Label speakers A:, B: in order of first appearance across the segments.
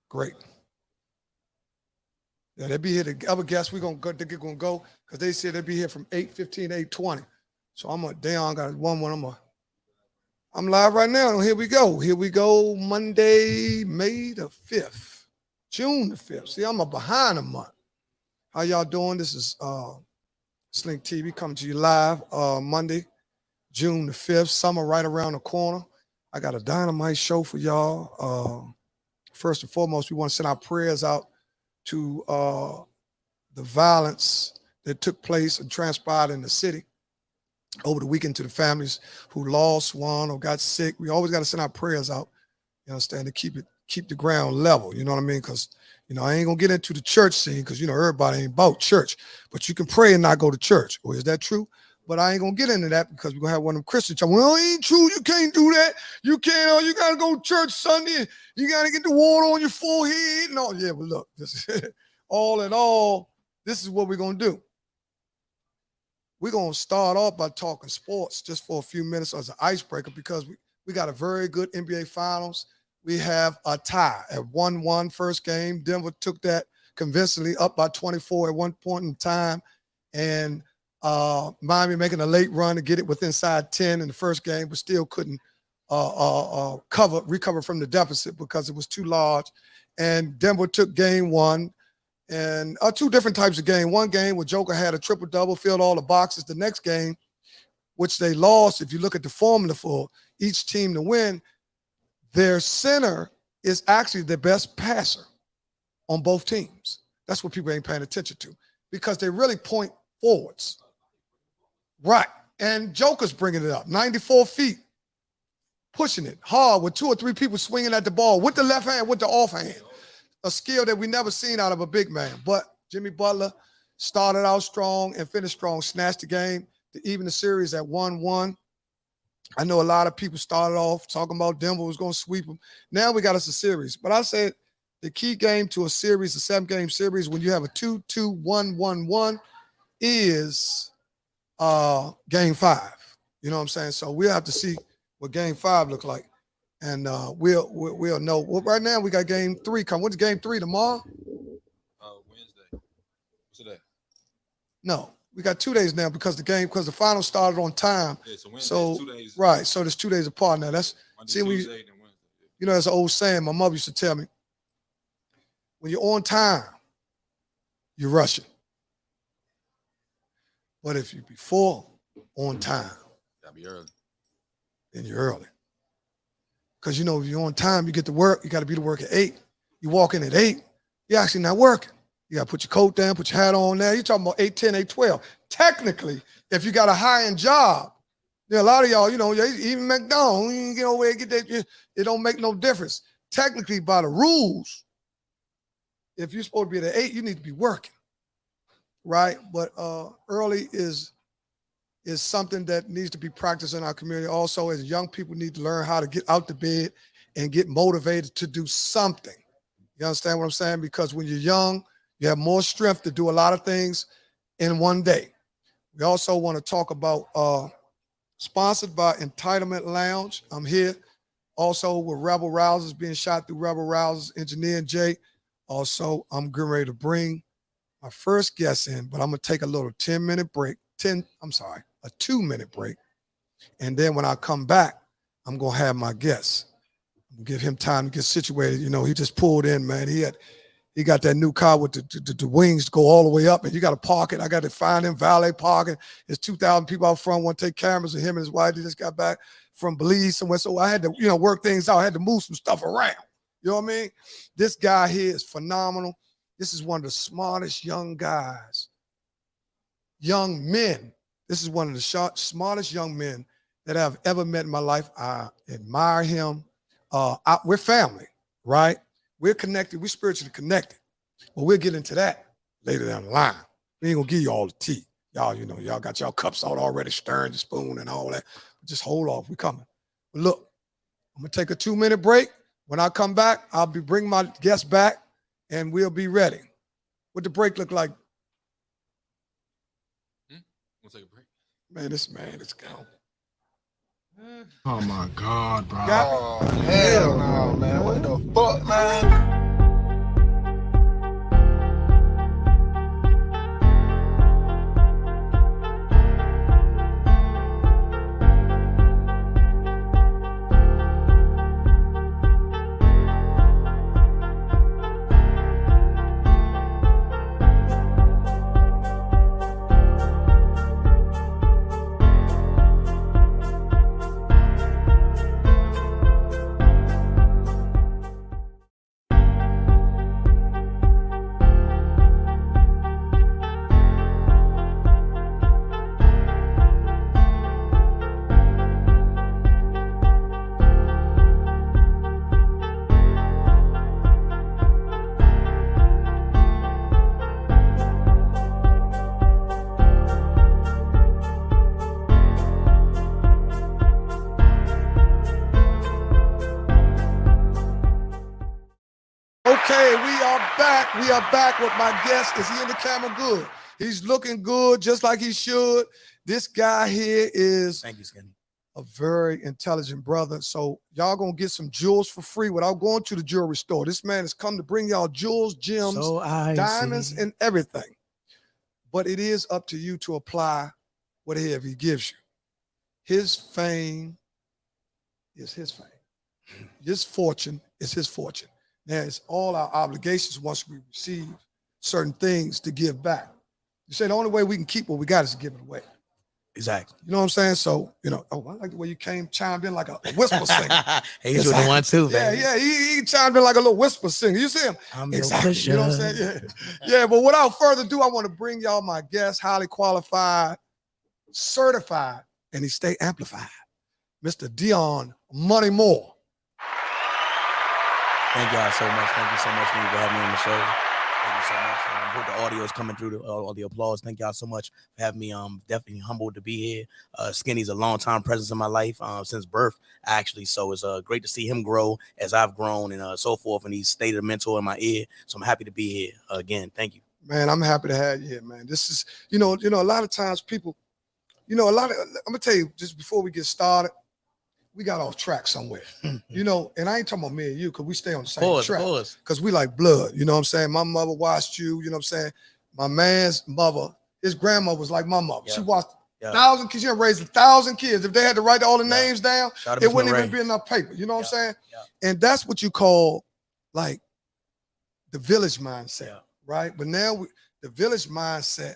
A: Great. Yeah, they'll be here. The other guests, we're going to go because they said they'll be here from 8:15 to 8:20. So DEON got one. I'm live right now. Here we go. Here we go. Monday, May the 5th, June the 5th. See, I'm behind a month. How y'all doing? This is Slink TV coming to you live Monday, June the 5th. Summer right around the corner. I got a dynamite show for y'all. First and foremost, we want to send our prayers out to the violence that took place and transpired in the city over the weekend, to the families who lost one or got sick. We always got to send our prayers out, you understand, to keep the ground level, you know what I mean? Because, I ain't going to get into the church scene because, everybody ain't about church. But you can pray and not go to church. Or is that true? But I ain't going to get into that because we're going to have one of them Christians. Well, it ain't true. You can't do that. You can't. You got to go to church Sunday. You got to get the water on your forehead. No, yeah, but look, all in all, this is what we're going to do. We're going to start off by talking sports just for a few minutes as an icebreaker because we got a very good NBA Finals. We have a tie at 1-1 first game. Denver took that convincingly up by 24 at one point in time. And Miami making a late run to get it within inside 10 in the first game, but still couldn't recover from the deficit because it was too large. And Denver took game one. And two different types of game. One game where Joker had a triple-double, filled all the boxes. The next game, which they lost, if you look at the formula for each team to win, their center is actually the best passer on both teams. That's what people ain't paying attention to because they really point forwards. Right. And Joker's bringing it up, 94 feet, pushing it hard with 2 or 3 people swinging at the ball with the left hand, with the off hand. A skill that we never seen out of a big man. But Jimmy Butler started out strong and finished strong, snatched the game to even the series at 1-1. I know a lot of people started off talking about Denver was going to sweep them. Now we got us a series. But I said the key game to a series, a 7-game series, when you have a 2-2-1-1-1 is game 5. You know what I'm saying? So we'll have to see what game 5 look like. And we'll know. Well, right now we got game 3 coming. What's game 3 tomorrow?
B: Wednesday. What's today?
A: No, we got 2 days now because the final started on time.
B: Yeah, so Wednesday, 2 days.
A: Right, so there's 2 days apart now. That's
B: Monday, Tuesday, and Wednesday.
A: There's an old saying my mother used to tell me. When you're on time, you're rushing. But if you're before on time,
B: gotta be early.
A: Then you're early. Because, if you're on time, you get to work. You got to be to work at 8. You walk in at 8, you're actually not working. You got to put your coat down, put your hat on there. You're talking about 8:10, 8:12. Technically, if you got a high-end job, a lot of y'all, even McDonald's, you get over there and get that, it don't make no difference. Technically, by the rules, if you're supposed to be at 8, you need to be working, right? But early is something that needs to be practiced in our community. Also, as young people need to learn how to get out the bed and get motivated to do something. You understand what I'm saying? Because when you're young, you have more strength to do a lot of things in one day. We also want to talk about sponsored by Entitlement Lounge. I'm here also with Rebel Rousers, being shot through Rebel Rousers, Engineer Jay. Also, I'm getting ready to bring my first guest in, but I'm going to take a little 10-minute break. A 2-minute break. And then when I come back, I'm going to have my guest. Give him time to get situated. He just pulled in, man. He got that new car with the wings to go all the way up, and you got to park it. I got to find him valet parking. There's 2,000 people out front want to take cameras of him and his wife. They just got back from Belize somewhere. So I had to, work things out. I had to move some stuff around. You know what I mean? This guy here is phenomenal. This is one of the smartest young guys. Young men. This is one of the smartest young men that I've ever met in my life. I admire him. We're family, right? We're connected. We're spiritually connected. But we'll get into that later down the line. We ain't going to give you all the tea. Y'all, y'all got y'all cups out already, stirring the spoon and all that. But just hold off. We're coming. But look, I'm going to take a 2-minute break. When I come back, I'll be bringing my guests back, and we'll be ready. What the break look like?
B: We'll take a break.
A: Man, this man is gone.
C: Oh my God, bro.
A: Got
C: hell no, man. What the fuck, man?
A: Okay, we are back. We are back with my guest. Is he in the camera? Good. He's looking good, just like he should. This guy here is
C: Thank you, Skinny.
A: A very intelligent brother. So y'all gonna get some jewels for free without going to the jewelry store. This man has come to bring y'all jewels, gems, diamonds, and everything. But it is up to you to apply whatever he gives you. His fame is his fame. His fortune is his fortune. Now, it's all our obligations once we receive certain things to give back. You say the only way we can keep what we got is to give it away.
C: Exactly.
A: You know what I'm saying? So, I like the way you chimed in like a whisper singer.
C: Hey, he's the one too, man.
A: Yeah, he chimed in like a little whisper singer. You see him? Exactly. You know what I'm saying? Yeah, but without further ado, I want to bring y'all my guest, highly qualified, certified, and he stay amplified, Mr. DEON Money Moore.
C: Thank y'all so much. Thank you so much for having me on the show. Thank you so much. I hope the audio is coming through, all the applause. Thank y'all so much for having me. Definitely humbled to be here. Skinny's a long-time presence in my life since birth, actually. So it's great to see him grow as I've grown and so forth. And he's stayed a mentor in my ear. So I'm happy to be here again. Thank you.
A: Man, I'm happy to have you here, man. This is, a lot of times people, I'm gonna tell you just before we get started, we got off track somewhere, and I ain't talking about me and you because we stay on the same track because we like blood. You know what I'm saying? My mother watched you, you know what I'm saying? My man's mother, his grandmother was like my mother. Yeah. She watched 1,000 kids. She had raised 1,000 kids. If they had to write all the names down, it wouldn't even be enough paper. You know what I'm saying? Yeah. And that's what you call like the village mindset, right? But now the village mindset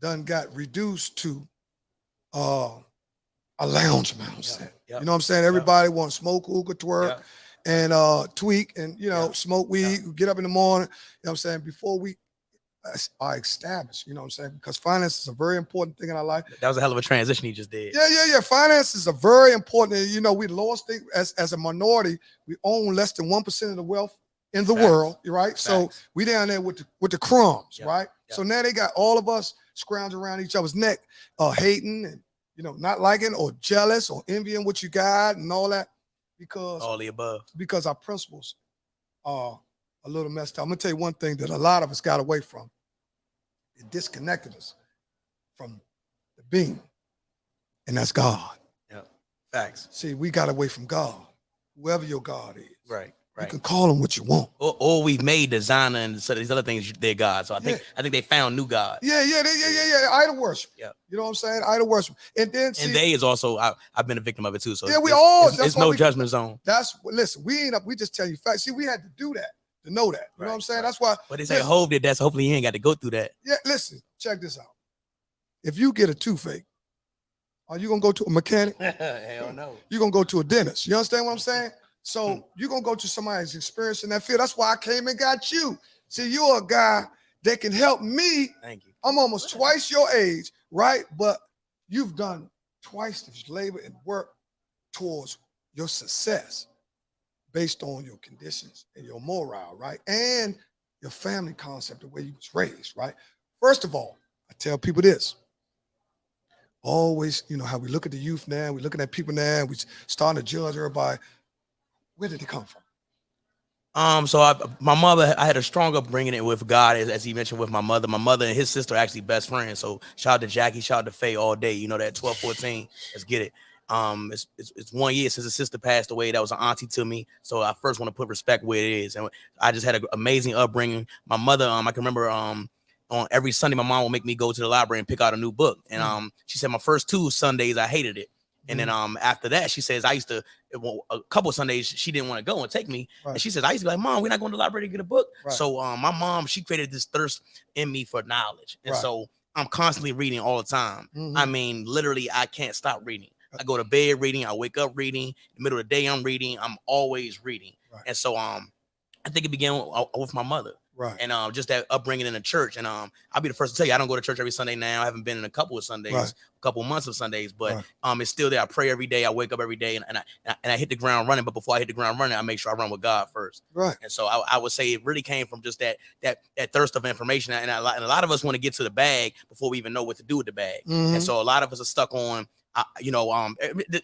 A: done got reduced to a lounge mindset. You know what I'm saying? Everybody wants to smoke, hookah, twerk, and tweak, and smoke weed, get up in the morning. You know what I'm saying? Before we are established, you know what I'm saying? Because finance is a very important thing in our life.
C: That was a hell of a transition he just did.
A: Yeah. Finance is a very important. We lost it as a minority. We own less than 1% of the wealth in the world, right? Facts. So we down there with the crumbs, right? So now they got all of us scrounging around each other's neck, hating and not liking or jealous or envying what you got and all that, because
C: all the above.
A: Because our principles are a little messed up. I'm gonna tell you one thing that a lot of us got away from. It disconnected us from the being, and that's God.
C: Yeah, facts.
A: See, we got away from God, whoever your God is.
C: Right.
A: You can call them what you want.
C: Or we've made designer and so these other things they're God. So I think they found new God.
A: Yeah. Idol worship. Yeah. You know what I'm saying? Idol worship. And then
C: they is also I've been a victim of it too. So
A: yeah, we all
C: it's no judgment zone.
A: Listen, we just tell you facts. See, we had to do that to know that. You know what I'm saying? That's why.
C: But they say Hov did that, so hopefully he ain't got to go through that.
A: Yeah, listen, check this out. If you get a toothache, are you gonna go to a mechanic?
C: Hell no.
A: You're gonna go to a dentist. You understand what I'm saying? So you're going to go to somebody who's experienced in that field. That's why I came and got you. See, you're a guy that can help me.
C: Thank you.
A: I'm almost twice your age, right? But you've done twice the labor and work towards your success based on your conditions and your morale, right? And your family concept, the way you was raised, right? First of all, I tell people this. Always, how we look at the youth now, we're looking at people now, and we starting to judge everybody. Where did it come from?
C: So my mother, I had a strong upbringing with God, as he mentioned, with my mother. My mother and his sister are actually best friends. So shout out to Jackie, shout out to Faye all day. That 12, 14. Let's get it. It's 1 year since his sister passed away. That was an auntie to me. So I first want to put respect where it is. And I just had an amazing upbringing. My mother, I can remember on every Sunday, my mom would make me go to the library and pick out a new book. And she said my first 2 Sundays, I hated it. And then after that, she says, a couple of Sundays, she didn't want to go and take me. Right. And she says, I used to be like, Mom, we're not going to the library to get a book. Right. So my mom, she created this thirst in me for knowledge. And so I'm constantly reading all the time. I mean, literally, I can't stop reading. I go to bed reading. I wake up reading. In the middle of the day, I'm reading. I'm always reading. Right. And so I think it began with my mother. Right. And just that upbringing in the church. And I'll be the first to tell you, I don't go to church every Sunday now. I haven't been in a couple of Sundays, a couple of months of Sundays, but it's still there. I pray every day. I wake up every day and I hit the ground running. But before I hit the ground running, I make sure I run with God first. Right. And so I would say it really came from just that thirst of information. And a lot of us want to get to the bag before we even know what to do with the bag. And so a lot of us are stuck on, I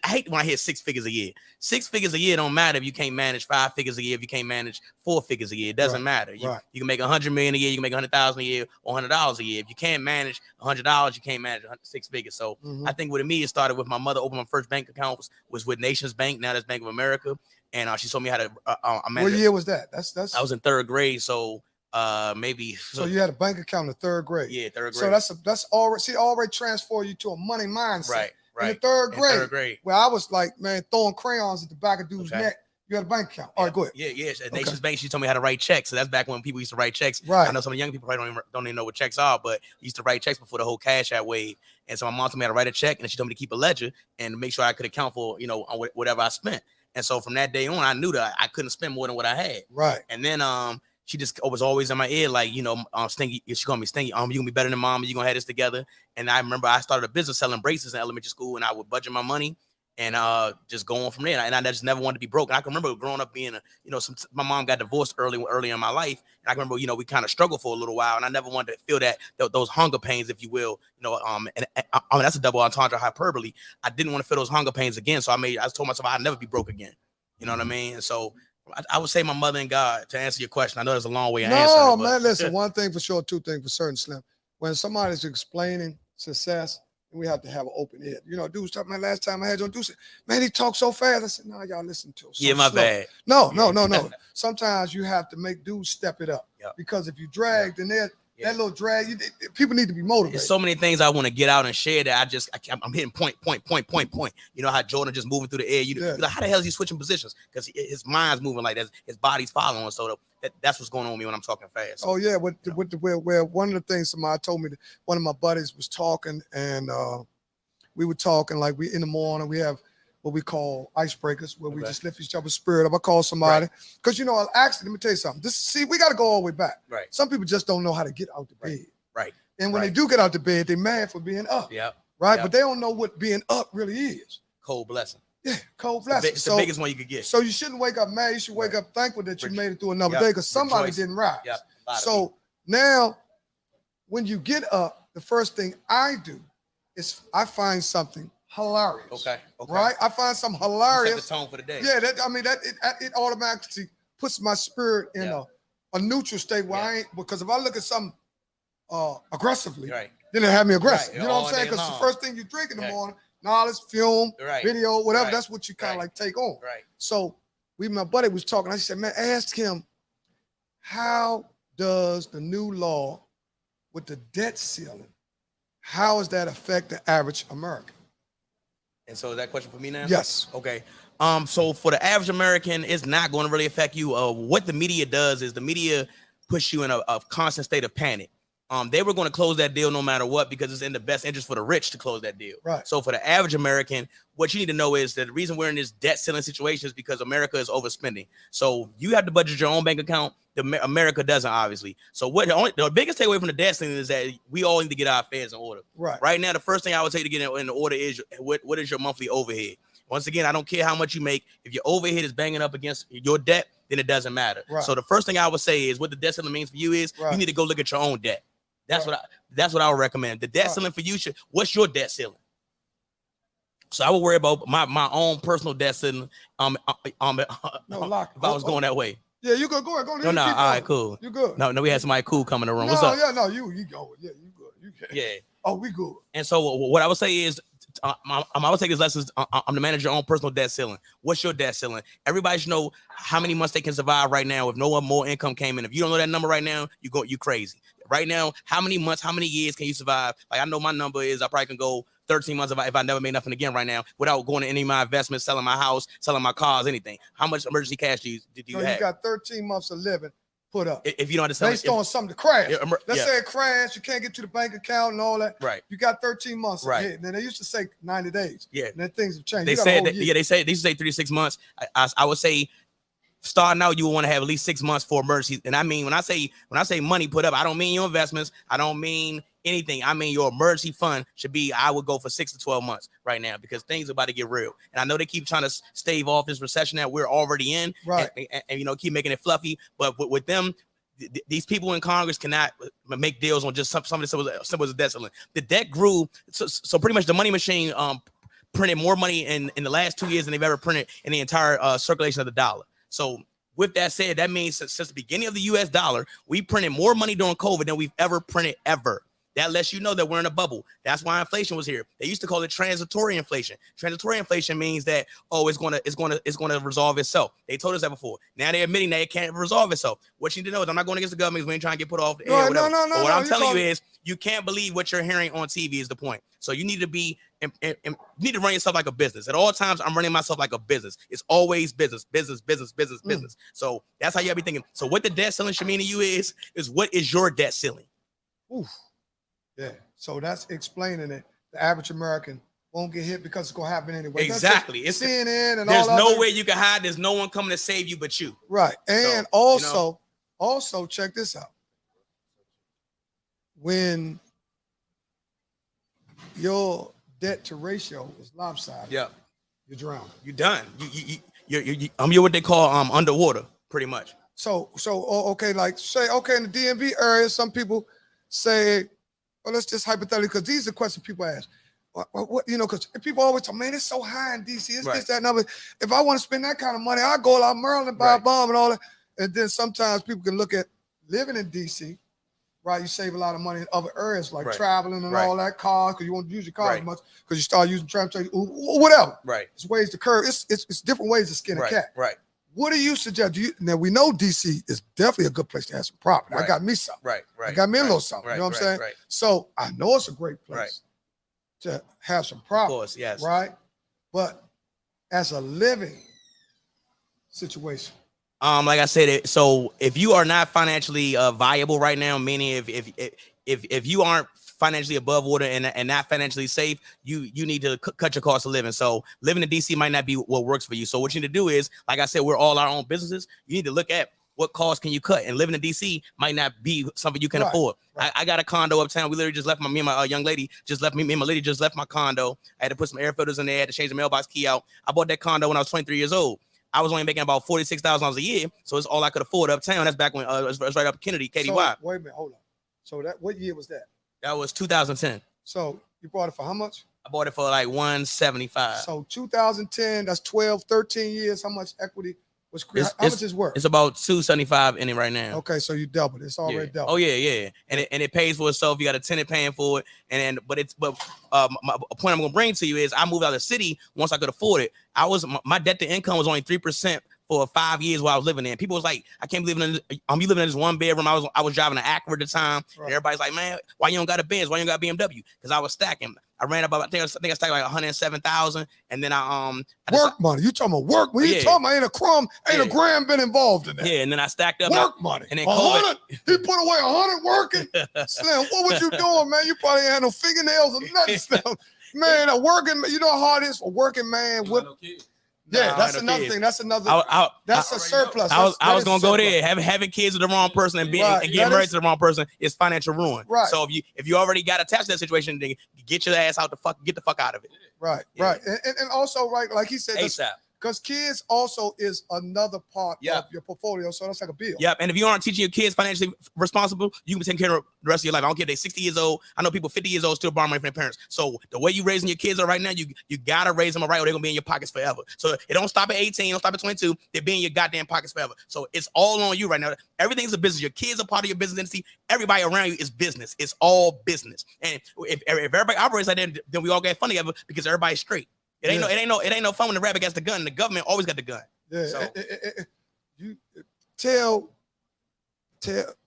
C: hate when I hear 6 figures a year. 6 figures a year don't matter if you can't manage 5 figures a year. If you can't manage 4 figures a year, it doesn't matter. You can make $100 million a year, you can make $100,000 a year, or $100 a year. If you can't manage $100, you can't manage 6 figures. So I think with me, it started with my mother. Opened my first bank account was with Nations Bank. Now that's Bank of America, and she told me how to manage.
A: What year was that? That's
C: I was in 3rd grade, so maybe.
A: So you had a bank account in 3rd grade.
C: Yeah, 3rd grade.
A: So that's already transferred you to a money mindset.
C: Right.
A: In the 3rd grade.
C: 3rd grade.
A: Well, I was like, man, throwing crayons at the back of dude's neck. You had a bank account. All right, go ahead.
C: Yeah. At Nations Bank, she told me how to write checks. So that's back when people used to write checks.
A: Right.
C: I know some of the young people probably don't even know what checks are, but used to write checks before the whole Cash App wave. And so my mom told me how to write a check, and she told me to keep a ledger and make sure I could account for, on whatever I spent. And so from that day on, I knew that I couldn't spend more than what I had.
A: Right.
C: And then she just was always in my ear, like, Stingy, she called me Stingy. You gonna be better than mom, you gonna have this together. And I remember I started a business selling braces in elementary school, and I would budget my money and just go on from there. And I just never wanted to be broke. And I can remember growing up being my mom got divorced early in my life. And I can remember, we kind of struggled for a little while, and I never wanted to feel those hunger pains, if you will. And that's a double entendre hyperbole. I didn't want to feel those hunger pains again. So I told myself I'd never be broke again. You know what I mean? And so I would say my mother and God to answer your question. I know there's a long way of answering.
A: No, man, listen, one thing for sure, two things for certain, Slim. When somebody's explaining success, we have to have an open ear. Dude was talking about last time I had you on Dude said, man, he talked so fast. I said, no, y'all listen to him.
C: Yeah, my bad.
A: No. Sometimes you have to make dudes step it up. Yep. Because if you drag, then that little drag, people need to be motivated.
C: There's so many things I want to get out and share that I'm hitting point. You know how Jordan just moving through the air. You're like, how the hell is he switching positions? Because his mind's moving like that. His body's following. So that's what's going on with me when I'm talking fast.
A: Oh yeah, where one of the things somebody told me, that one of my buddies was talking, and we were talking like we in the morning we have what we call icebreakers, where we just lift each other's spirit up. I call somebody because actually, let me tell you something. We got to go all the way back.
C: Right.
A: Some people just don't know how to get out the bed.
C: Right.
A: And when they do get out the bed, they're mad for being up.
C: Yeah.
A: Right. Yep. But they don't know what being up really is.
C: Cold blessing.
A: Yeah, cold blessing.
C: It's the biggest one you could get.
A: So you shouldn't wake up mad. You should wake up thankful that you made it through another day, because somebody didn't rise.
C: Yep.
A: So now, when you get up, the first thing I do is I find something hilarious.
C: Okay.
A: Right? I find something hilarious.
C: Set the tone for the day.
A: Yeah, it automatically puts my spirit in a neutral state where I ain't, because if I look at something aggressively, then it have me aggressive. You know what I'm saying? Because the first thing you drink in the morning, knowledge, film, video, whatever, that's what you kind of like take on.
C: Right.
A: So my buddy was talking. I said, man, ask him, how does the new law with the debt ceiling, how does that affect the average American?
C: And so is that question for me now?
A: Yes.
C: Okay. So for the average American, it's not going to really affect you. What the media does is the media puts you in a constant state of panic. They were going to close that deal no matter what, because it's in the best interest for the rich to close that deal.
A: Right.
C: So for the average American, what you need to know is that the reason we're in this debt ceiling situation is because America is overspending. So you have to budget your own bank account. America doesn't, obviously. So the biggest takeaway from the debt ceiling is that we all need to get our affairs in order.
A: Right.
C: Right now, the first thing I would say to get in order is what is your monthly overhead. Once again, I don't care how much you make. If your overhead is banging up against your debt, then it doesn't matter.
A: Right.
C: So the first thing I would say is what the debt ceiling means for you is you need to go look at your own debt. That's what I would recommend. The debt ceiling for you what's your debt ceiling? So I would worry about my own personal debt ceiling. If I was going that way.
A: Yeah, you good. Go ahead.
C: No, all right, cool.
A: You good.
C: No, we had somebody cool come in the room. What's up?
A: Yeah, no, you go. Yeah, you good. You can.
C: Yeah.
A: Oh, we good.
C: And so what I would say is, I would take this lesson. I'm to manage your own personal debt ceiling. What's your debt ceiling? Everybody should know how many months they can survive right now if no one more income came in. If you don't know that number right now, you crazy. Right now, how many months, how many years can you survive? Like, I know my number is I probably can go 13 months if I never made nothing again right now without going to any of my investments, selling my house, selling my cars, anything. How much emergency cash do you have?
A: You got 13 months of living put up.
C: If you don't understand,
A: based on something to crash. Let's say it crashed, you can't get to the bank account and all that.
C: Right.
A: You got 13 months.
C: Right.
A: Then they used to say 90 days.
C: Yeah.
A: And then things have changed.
C: They used to say 3 to 6 months. I would say, starting out, you would want to have at least 6 months for emergencies. And I mean, when I say money put up, I don't mean your investments. I don't mean anything. I mean your emergency fund should be, I would go for 6 to 12 months right now, because things are about to get real. And I know they keep trying to stave off this recession that we're already in,
A: right?
C: And keep making it fluffy. But with them, these people in Congress cannot make deals on just something simple as a debt ceiling. The debt grew, so pretty much the money machine printed more money in the last 2 years than they've ever printed in the entire circulation of the dollar. So with that said, that means since the beginning of the US dollar, we printed more money during COVID than we've ever printed ever. That lets you know that we're in a bubble. That's why inflation was here. They used to call it transitory inflation. Transitory inflation means that, oh, it's gonna resolve itself. They told us that before. Now they're admitting that it can't resolve itself. What you need to know is I'm not going against the government. We ain't trying to get put off the air.
A: No,
C: what I'm telling you is you can't believe what you're hearing on TV is the point. So you need to be you need to run yourself like a business. At all times, I'm running myself like a business. It's always business. So that's how you gotta be thinking. So what the debt ceiling should mean to you is what is your debt ceiling?
A: Oof. Yeah. So that's explaining it. The average American won't get hit because it's gonna happen anyway.
C: Exactly. It's
A: CNN and
C: there's
A: all
C: no way you can hide. There's no one coming to save you but you.
A: Right. And
C: so,
A: also check this out. When your debt to ratio is lopsided,
C: yeah,
A: you're drowning.
C: You're done. You're what they call underwater, pretty much.
A: So okay, like say in the DMV area, some people say, well, let's just hypothetically, because these are questions people ask. What because people always tell, man, it's so high in DC, it's this, that, and other. If I want to spend that kind of money, I'll go out Maryland, buy a bomb and all that. And then sometimes people can look at living in DC, right? You save a lot of money in other areas like traveling and all that, cars, because you won't use your car as much because you start using transportation, whatever.
C: Right.
A: It's ways to curve. It's different ways to skin a cat.
C: Right.
A: What do you suggest? Now we know DC is definitely a good place to have some property. I got me something.
C: Right.
A: I got me a little something. You know what I'm saying?
C: Right.
A: So I know it's a great place to have some property.
C: Of course, yes.
A: Right. But as a living situation.
C: Like I said, so if you are not financially viable right now, meaning if you aren't financially above water and not financially safe, you need to cut your cost of living. So living in DC might not be what works for you. So what you need to do is, like I said, we're all our own businesses. You need to look at what cost can you cut, and living in DC might not be something you can afford. Right. I got a condo uptown. We literally just left me and my young lady just left me and my lady just left my condo. I had to put some air filters in there. I had to change the mailbox key out. I bought that condo when I was 23 years old. I was only making about $46,000 a year, so it's all I could afford uptown. That's back when it was right up Kennedy, KDY.
A: So, wait a minute, hold on. So what year was that?
C: That was 2010.
A: So you bought it for how much?
C: I bought it for like $175.
A: So 2010, that's 12, 13 years. How much equity was created? How much is worth?
C: It's about $275 in it right now.
A: Okay, so you doubled it. It's already doubled.
C: Oh yeah. And it pays for itself. You got a tenant paying for it. But my point I'm gonna bring to you is I moved out of the city once I could afford it. My debt to income was only 3% for 5 years while I was living there. And people was like, I can't believe you living in this one bedroom. I was driving an Acura at the time. Right. And everybody's like, man, why you don't got a Benz? Why you don't got a BMW? Because I was stacking. I ran about, I think I stacked like 107,000. And then I
A: work money. You talking about work? When you talking about ain't a gram been involved in that.
C: Yeah, and then I stacked up
A: work money.
C: And then
A: 100. He put away 100 working. Slim, what was you doing, man? You probably ain't had no fingernails or nothing, Slim. Man, a working, you know how hard it is for a working man with. Yeah, that's another thing. That's another. That's a surplus.
C: I was gonna go there. Having kids with the wrong person and getting married to the wrong person is financial ruin.
A: Right.
C: So if you already got attached to that situation, then get your ass out get the fuck out of it.
A: Right. And also, like he said,
C: ASAP.
A: Because kids also is another part of your portfolio, so that's like a bill.
C: Yep. And if you aren't teaching your kids financially responsible, you can be taking care of the rest of your life. I don't care if they're 60 years old. I know people 50 years old still borrow money from their parents. So the way you raising your kids are right now, you gotta raise them right, or they're gonna be in your pockets forever. So it don't stop at 18, don't stop at 22. They're being in your goddamn pockets forever. So it's all on you right now. Everything's a business. Your kids are part of your business entity. Everybody around you is business. It's all business. And if everybody operates like that, then we all get funny of it because everybody's straight. It ain't no fun when the rabbit gets the gun. The government always got the gun.
A: Yeah. So. You tell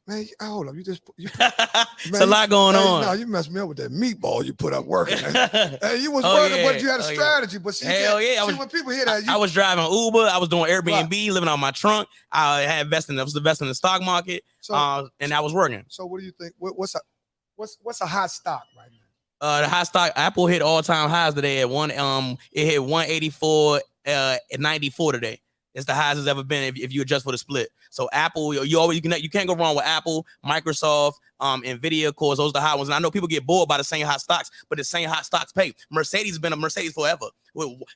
A: man, hold up.
C: It's a lot going on.
A: No, you messed me up with that meatball you put up working. Hey, you was working, but you had a strategy. But see, when people hear that,
C: I was driving Uber. I was doing Airbnb, living out my trunk. I had investing. I was investing in the stock market, and I was working.
A: So, what do you think? What's a hot stock right now?
C: The high stock Apple hit all-time highs today at it hit 184 at 94 today. It's the highest it's ever been if you adjust for the split. So Apple, you can't go wrong with Apple, Microsoft, Nvidia, of course, those are the high ones. And I know people get bored by the same hot stocks, but the same hot stocks pay. Mercedes has been a Mercedes forever.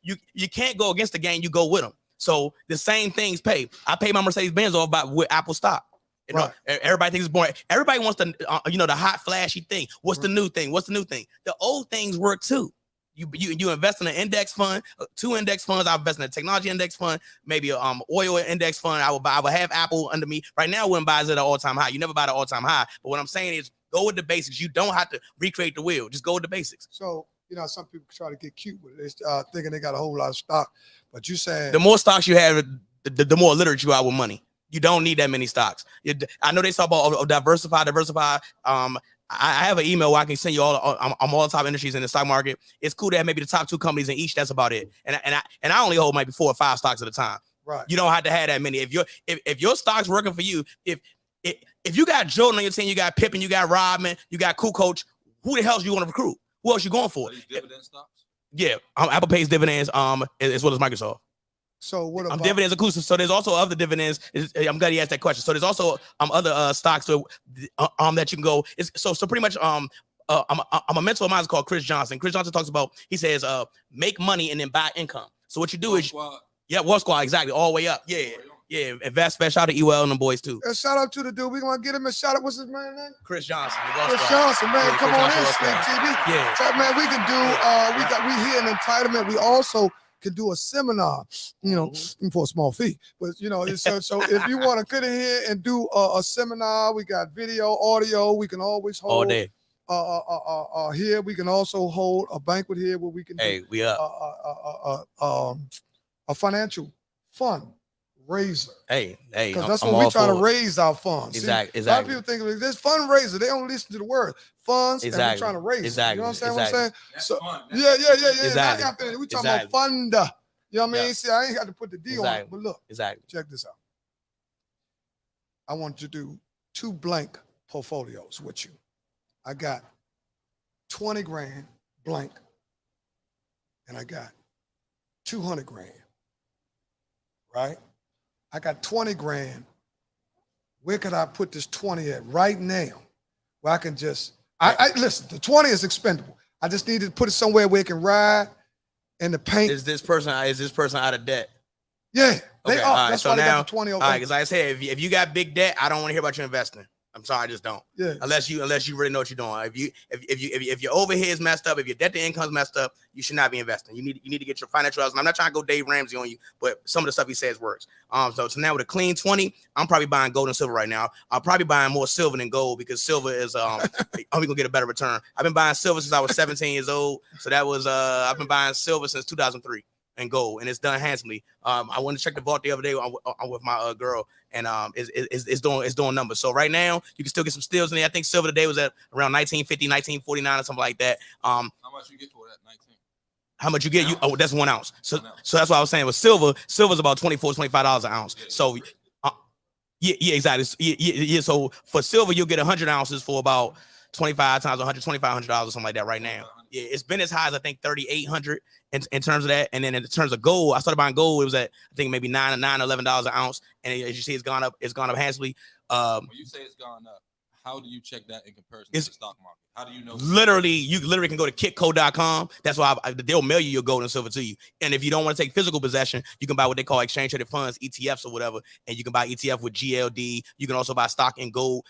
C: You can't go against the game, you go with them. So the same things pay. I pay my Mercedes Benz off with Apple stock. You know, everybody thinks it's boring. Everybody wants the hot, flashy thing. What's the new thing? What's the new thing? The old things work too. You invest in an index fund, 2 index funds. I invest in a technology index fund, maybe a oil index fund. I would have Apple under me. Right now, I wouldn't buy it at an all-time high. You never buy the all-time high. But what I'm saying is go with the basics. You don't have to recreate the wheel. Just go with the basics.
A: So, some people try to get cute with it. They thinking they got a whole lot of stock. But you saying
C: the more stocks you have, the more literate you are with money. You don't need that many stocks. I know they talk about diversify. I have an email where I can send you all the top industries in the stock market. It's cool to have maybe the top 2 companies in each. That's about it. And I only hold maybe 4 or 5 stocks at a time.
A: Right.
C: You don't have to have that many. If your stock's working for you, if you got Jordan on your team, you got Pippen, you got Rodman, you got Kukoc, who the hell do you want to recruit? Who else you going for?
B: Dividend stocks?
C: Yeah, Apple pays dividends as well as Microsoft.
A: So what about
C: dividends inclusive? So there's also other dividends. I'm glad you asked that question. So there's also other stocks that you can go. So pretty much I'm a mentor of mine called Chris Johnson. Chris Johnson talks about, he says make money and then buy income. So what you do is Wolf Squad, exactly, all the way up. Yeah, invest. Shout out to EOL and the boys too.
A: Shout out to the dude. We're gonna get him a shout out. What's his man's name?
C: Chris Johnson.
A: Chris Johnson, man. Come on in, Slink TV.
C: Yeah.
A: So man, we can do we here in entitlement. We also can do a seminar, for a small fee. But so if you want to get in here and do a seminar, we got video, audio. We can always hold
C: all day.
A: Here we can also hold a banquet here where we can
C: we up.
A: A financial fund raiser.
C: Hey,
A: because that's what we try to raise our funds.
C: Exactly.
A: See, a lot of people think of this fundraiser. They don't listen to the word funds.
C: Exactly.
A: And we're trying to raise.
C: Exactly.
A: You know what I'm saying?
B: That's
A: So
B: fun.
A: yeah.
C: Exactly.
A: We talking about fund. You know what I mean?
C: Yeah.
A: See, I ain't got to put the D on it, but look.
C: Exactly.
A: Check this out. I want you to do 2 blank portfolios with you. I got 20 grand blank, and I got 200 grand. Right? I got 20 grand. Where could I put this 20 at right now? Where I can just, I listen, the 20 is expendable. I just need to put it somewhere where it can ride in the paint.
C: Is this person out of debt?
A: Yeah, they
C: Okay,
A: are.
C: right,
A: That's
C: so
A: why they
C: now,
A: got the 20 over.
C: All right, because like I said, if you got big debt, I don't want to hear about your investing. I'm sorry, I just don't.
A: Yeah.
C: Unless you really know what you're doing. If your overhead is messed up, if your debt to income's messed up, you should not be investing. You need to get your financial house. And I'm not trying to go Dave Ramsey on you, but some of the stuff he says works. So now with a clean 20, I'm probably buying gold and silver right now. I'm probably buying more silver than gold because silver is we gonna get a better return. I've been buying silver since I was 17 years old. So that was I've been buying silver since 2003. And gold, and it's done handsomely. I went to check the vault the other day with my girl, and it's doing numbers. So right now you can still get some steals in there. I think silver today was at around 1950, 1949 or something like that.
B: How much you get for that 19?
C: How much you get? That's 1 ounce. So that's what I was saying. With silver's about $24-25 an ounce. So yeah, exactly. Yeah. So for silver, you'll get 100 ounces for about 25 times $100, $2,500 or something like that right now. Yeah, it's been as high as I think 3,800 in terms of that. And then in terms of gold, I started buying gold. It was at I think maybe $11 an ounce. And as you see, it's gone up handsomely.
B: When you say it's gone up, how do you check that in comparison to the stock market? How do you know?
C: You literally can go to kitco.com. That's why they'll mail you your gold and silver to you. And if you don't want to take physical possession, you can buy what they call exchange traded funds, ETFs or whatever. And you can buy ETF with GLD. You can also buy stock in gold,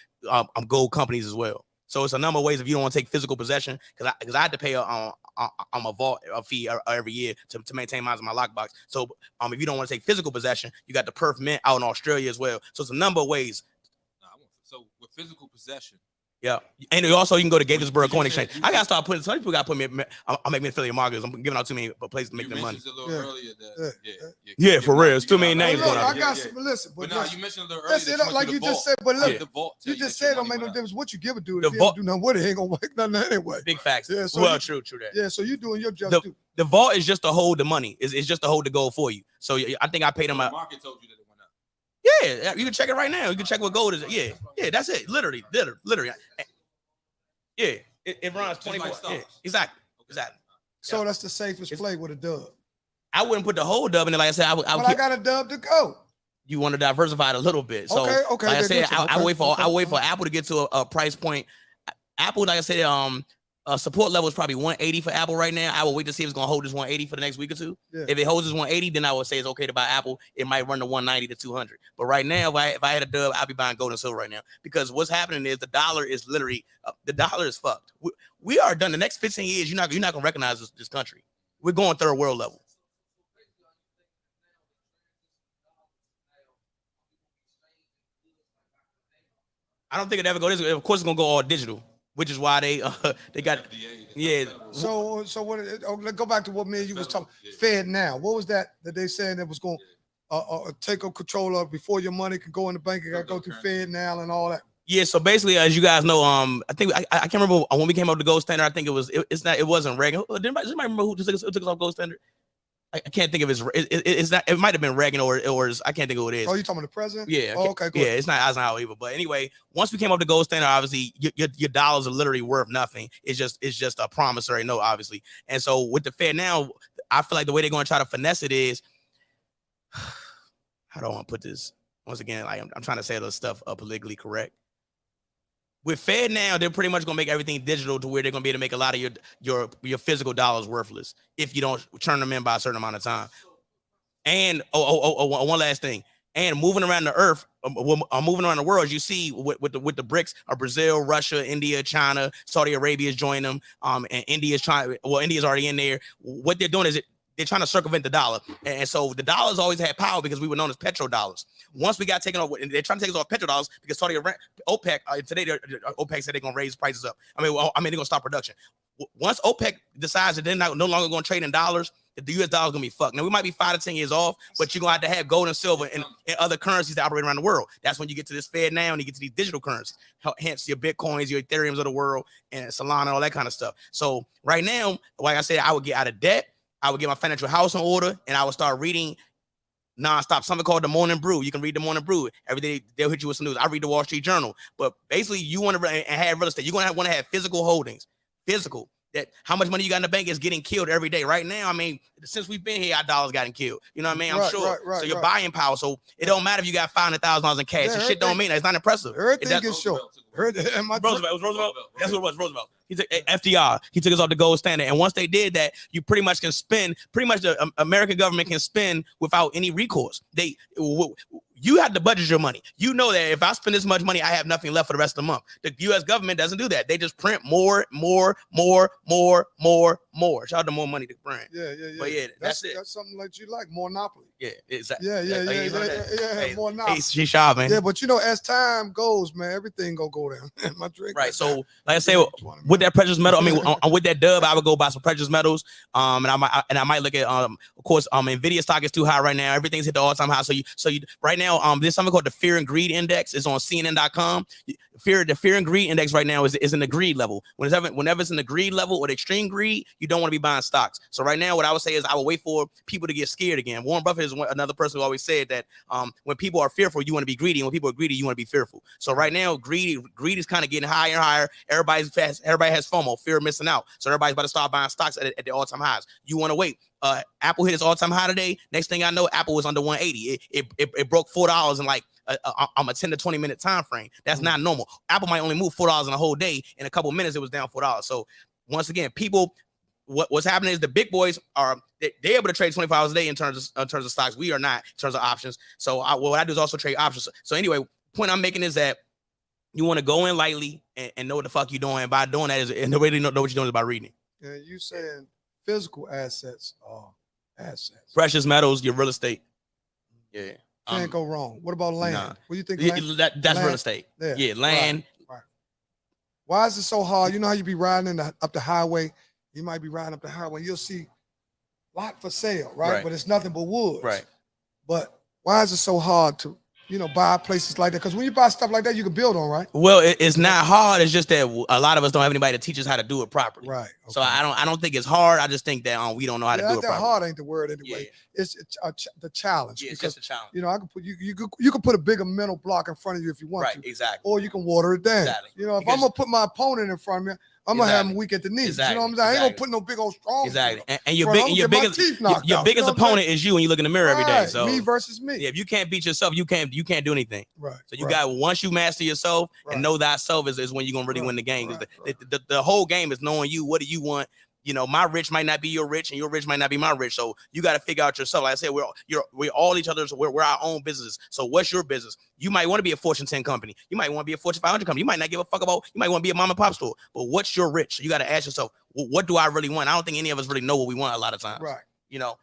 C: gold companies as well. So it's a number of ways if you don't want to take physical possession, because I had to pay a vault fee every year to maintain mine in my lockbox. So if you don't want to take physical possession, you got the Perth Mint out in Australia as well. So it's a number of ways.
B: So with physical possession.
C: Yeah, and also you can go to Gaithersburg Coin Exchange. I gotta start putting. Some people got to put me. I'm making affiliate marketers. I'm giving out too many places to make their money. Yeah, for real. It's too many names going on.
A: I got some. Listen,
B: but no, you mentioned a little earlier.
A: Listen, like you just said, but look, you just said it don't make no difference what you give it to. If you don't do nothing with it, ain't gonna make nothing anyway.
C: Big facts.
A: Yeah, so
C: true that.
A: Yeah, so you doing your job too.
C: The vault is just to hold the money. It's just to hold the gold for you. So I think I paid them.
B: The market told you that it went up.
C: Yeah, you can check it right now. You can check what gold is. Yeah, that's it. Literally. Yeah, it runs 24. Yeah, exactly.
A: So that's the safest play with a dub.
C: I wouldn't put the whole dub in it. Like I said,
A: I got a dub to go.
C: You want to diversify it a little bit. So
A: okay.
C: Like I said, I wait for Apple to get to a price point. Apple, like I said, Support level is probably 180 for Apple right now. I will wait to see if it's gonna hold this 180 for the next week or two.
A: Yeah.
C: If it holds this 180, then I would say it's okay to buy Apple. It might run to 190 to 200. But right now, if I had a dub, I'd be buying gold and silver right now, because what's happening is the dollar is literally the dollar is fucked. We are done. The next 15 years, you're not gonna recognize this country. We're going third world level. I don't think it ever go this way. Of course, it's gonna go all digital, which is why they got yeah.
A: So what? Let's go back to what me and you was talking. Fed now. What was that they saying that was going to take a control of before your money can go in the bank? It got to go through Fed now and all that.
C: Yeah. So basically, as you guys know, I think I can't remember when we came up with the gold standard. I think it wasn't Reagan. Does anybody remember who took us off gold standard? I can't think of it's not. It might have been Reagan or I can't think of who it is.
A: Oh, you talking about the president?
C: Yeah.
A: Oh, okay. Good.
C: Yeah, it's not Eisenhower either. But anyway, once we came up with the gold standard, obviously your dollars are literally worth nothing. It's just a promissory note, obviously. And so with the Fed now, I feel like the way they're going to try to finesse it is, how do I want to put this? Once again, like I'm trying to say this stuff politically correct. With Fed now, they're pretty much gonna make everything digital to where they're gonna be able to make a lot of your physical dollars worthless if you don't turn them in by a certain amount of time. And one last thing. And moving around the earth, moving around the world, as you see with the BRICS are Brazil, Russia, India, China, Saudi Arabia is joining them, and India's already in there. What they're doing is they're trying to circumvent the dollar. And so the dollars always had power because we were known as petrodollars. Once we got taken off, and they're trying to take us off petrodollars because OPEC, today, OPEC said they're going to raise prices up. They're going to stop production. Once OPEC decides that they're no longer going to trade in dollars, the US dollar is going to be fucked. Now, we might be 5 to 10 years off, but you're going to have gold and silver and other currencies that operate around the world. That's when you get to this Fed now and you get to these digital currencies, hence your Bitcoins, your Ethereums of the world, and Solana, all that kind of stuff. So right now, like I said, I would get out of debt. I would get my financial house in order, and I would start reading nonstop. Something called the Morning Brew. You can read the Morning Brew every day. They'll hit you with some news. I read the Wall Street Journal. But basically, you want to have real estate. You're gonna want to have physical holdings. Physical. That how much money you got in the bank is getting killed every day. Right now, since we've been here, our dollars gotten killed. You know what I mean? I'm sure. Right, so your buying power. So it don't matter if you got $500,000 in cash. Yeah, shit don't mean that. It's not impressive.
A: Everything gets short.
C: Roosevelt. It was Roosevelt. That's what it was. Roosevelt. He took FDR. He took us off the gold standard. And once they did that, you pretty much can spend. Pretty much the American government can spend without any recourse. You have to budget your money. You know that if I spend this much money, I have nothing left for the rest of the month. The U.S. government doesn't do that. They just print more. Shout out to more money to print.
A: Yeah.
C: But yeah, that's it.
A: That's something like you like, monopoly.
C: Yeah, exactly.
A: Yeah, monopoly.
C: Hey, she sharp, man.
A: Yeah, but as time goes, man, everything gonna go down. My drink.
C: Right. So, like I say, with that precious metal, with that dub, I would go buy some precious metals. And I might look at of course, Nvidia stock is too high right now. Everything's hit the all-time high. So you right now, there's something called the Fear and Greed Index. It's on CNN.com. The Fear and Greed Index right now is in the greed level. Whenever it's in the greed level or the extreme greed, you don't want to be buying stocks. So right now, what I would say is I would wait for people to get scared again. Warren Buffett is another person who always said that when people are fearful, you want to be greedy. And when people are greedy, you want to be fearful. So right now, greed is kind of getting higher and higher. Everybody has FOMO, fear of missing out. So everybody's about to start buying stocks at the all-time highs. You want to wait. Apple hit its all-time high today. Next thing I know, Apple was under 180. It broke $4 in like a 10 to 20 minute time frame. That's not normal. Apple might only move $4 in a whole day. In a couple minutes, it was down $4. So once again, people, what's happening is the big boys they're able to trade 24 hours a day in terms of stocks. We are not in terms of options. So what I do is also trade options. So anyway, point I'm making is that you want to go in lightly and know what the fuck you're doing. And by doing that and the way to know what you're doing is by reading.
A: Yeah, you saying physical assets are assets.
C: Precious metals, your real estate. Yeah.
A: Can't go wrong. What about land?
C: Nah.
A: What do you think?
C: That's land? Real estate. Yeah, land.
A: Right. Why is it so hard? You know how you be riding up the highway? You might be riding up the highway. You'll see lot for sale, right? But it's nothing but woods.
C: Right.
A: But why is it so hard to, buy places like that? Because when you buy stuff like that, you can build on, right?
C: Well, it's not hard. It's just that a lot of us don't have anybody to teach us how to do it properly.
A: Right. Okay.
C: So I don't think it's hard. I just think that we don't know how to do it properly.
A: Hard ain't the word anyway. it's the challenge.
C: Yeah, it's
A: because,
C: just a challenge.
A: you know, I can put you can put a bigger mental block in front of you if you want
C: Right,
A: to,
C: exactly.
A: or you can water it down.
C: Exactly.
A: You know, if
C: Because-
A: I'm gonna put my opponent in front of me, I'm gonna have him weak at the knees.
C: Exactly.
A: You know what I'm saying? I ain't
C: Exactly.
A: gonna put no big old strong.
C: Exactly.
A: dude
C: And your
A: front.
C: big,
A: I'm
C: and your
A: gonna get
C: biggest,
A: my teeth knocked
C: your
A: out,
C: biggest
A: you know what I'm
C: opponent is you when you look in the mirror every day.
A: Right,
C: So
A: me versus me.
C: yeah, if you can't beat yourself, you can't do anything.
A: Right.
C: So you got, once you master yourself
A: Right.
C: and know thyself is when you're gonna really
A: Right,
C: win the game. 'Cause
A: right,
C: the whole game is knowing you. What do you want? You know, my rich might not be your rich, and your rich might not be my rich. So you got to figure out yourself. Like I said, we're all each other's. We're our own businesses. So what's your business? You might want to be a Fortune 10 company. You might want to be a Fortune 500 company. You might not give a fuck about. You might want to be a mom and pop store. But what's your rich? So you got to ask yourself, what do I really want? I don't think any of us really know what we want a lot of times.
A: Right.
C: You know,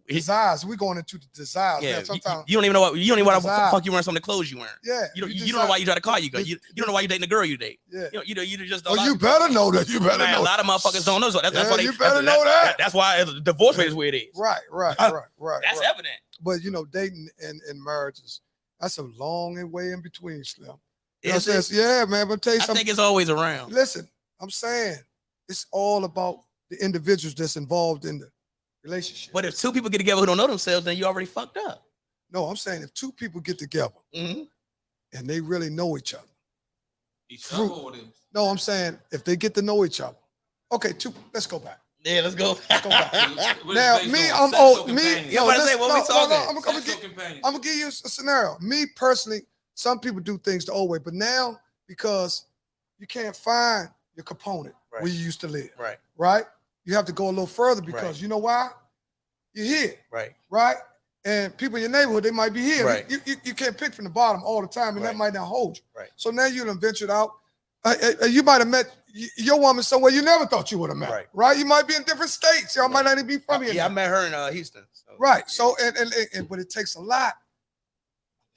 A: Desires. We're going into the desires.
C: yeah.
A: Man, sometimes
C: You don't even know what
A: desire.
C: the fuck you wearing some of the clothes you wearing.
A: yeah.
C: You don't know why you try to call you. You don't know why you dating the girl you date.
A: Yeah.
C: You just.
A: Oh, you better know that. You better
C: Man,
A: know.
C: a lot of motherfuckers don't know. So that's
A: Yeah,
C: why
A: you better know that.
C: That's why the divorce rate is where it is.
A: Right.
C: That's
A: Right.
C: evident.
A: But you know, dating and marriages, that's a long way in between, Slim. You know
C: Is
A: what I'm
C: it?
A: saying? Yeah, man. But I'll tell you
C: I
A: something.
C: think it's always around.
A: Listen, I'm saying it's all about the individuals that's involved in the relationship.
C: But if two people get together who don't know themselves, then you already fucked up.
A: No, I'm saying if two people get together and they really know each other. No, I'm saying if they get to know each other. Okay, let's go back.
C: Yeah, let's go.
A: Go back. Now, me, I'm old. Me,
C: Yo,
A: I'm gonna give you a scenario. Me personally, some people do things the old way, but now because you can't find your component where you used to live, right? You have to go a little further because you know why? You're here, right? And people in your neighborhood, they might be here.
C: Right.
A: You can't pick from the bottom all the time, and that might not hold you.
C: Right.
A: So now you done ventured out. You might have met your woman somewhere you never thought you would have met. Right. You might be in different states. Y'all might not even be from here.
C: Yeah, I met her in Houston. So.
A: Right. So but it takes a lot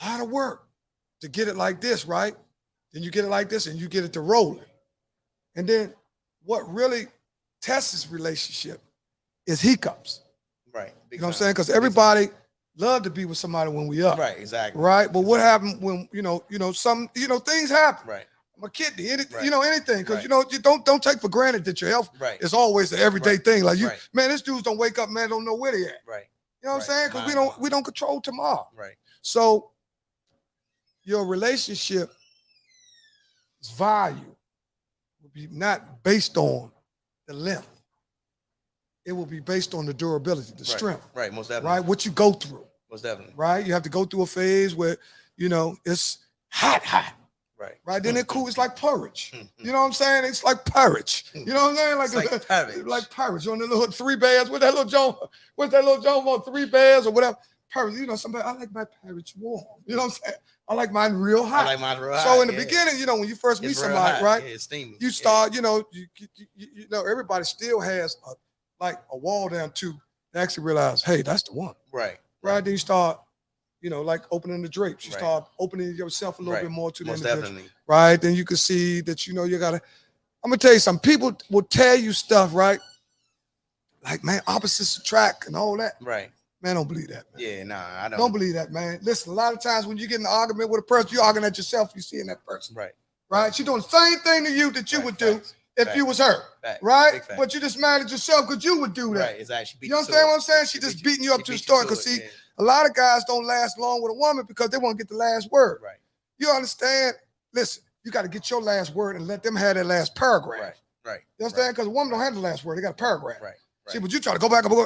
A: of work to get it like this, right? Then you get it like this, and you get it to rolling. And then what really tests this relationship is hiccups.
C: Right.
A: You know what I'm saying? Because everybody love to be with somebody when we up.
C: Right. Exactly.
A: Right. But what happened when things happen?
C: Right.
A: I'm a kidney, anything. Because
C: Right.
A: you don't take for granted that your health is always an everyday thing. Like man, this dudes don't wake up, man, don't know where they at.
C: Right.
A: You know what I'm saying? Because we don't control tomorrow.
C: Right.
A: So your relationship's value will be not based on the length. It will be based on the durability, the strength.
C: Right, most definitely.
A: Right, what you go through.
C: Most definitely.
A: Right, you have to go through a phase where it's hot. Right, then it cool. It's like porridge. You know what I'm saying? It's like porridge. You know what I'm saying?
C: Like porridge.
A: Like porridge. On the little 3 bears. What's that little John on 3 bears or whatever? Porridge. You know, somebody. I like my porridge warm. You know what I'm saying? I like mine real hot.
C: I like mine real hot.
A: So in the beginning, when you first meet somebody, right?
C: Yeah, it's steamy.
A: You start, you know, everybody still has a wall down to actually realize, hey, that's the one.
C: Right.
A: Then you start, like opening the drapes. You start opening yourself a little bit more to the individual.
C: Definitely.
A: Right. Then you can see that, you gotta, I'm gonna tell you something. People will tell you stuff, right? Like, man, opposites attract and all that.
C: Right.
A: Man, don't believe that, man.
C: Yeah, nah, I don't.
A: Don't believe that, man. Listen, a lot of times when you get in an argument with a person, you're arguing at yourself, you see in that person. Right. She's doing the same thing to you that you would do if you was her. Right? But you just mad at yourself because you would do that.
C: Right, exactly.
A: You understand what I'm saying? She just beating you up to the start. Because see, a lot of guys don't last long with a woman because they want to get the last word.
C: Right.
A: You understand? Listen, you got to get your last word and let them have their last paragraph.
C: Right.
A: You understand? Because a woman don't have the last word. They got a paragraph.
C: Right.
A: See, but you try to go back and go.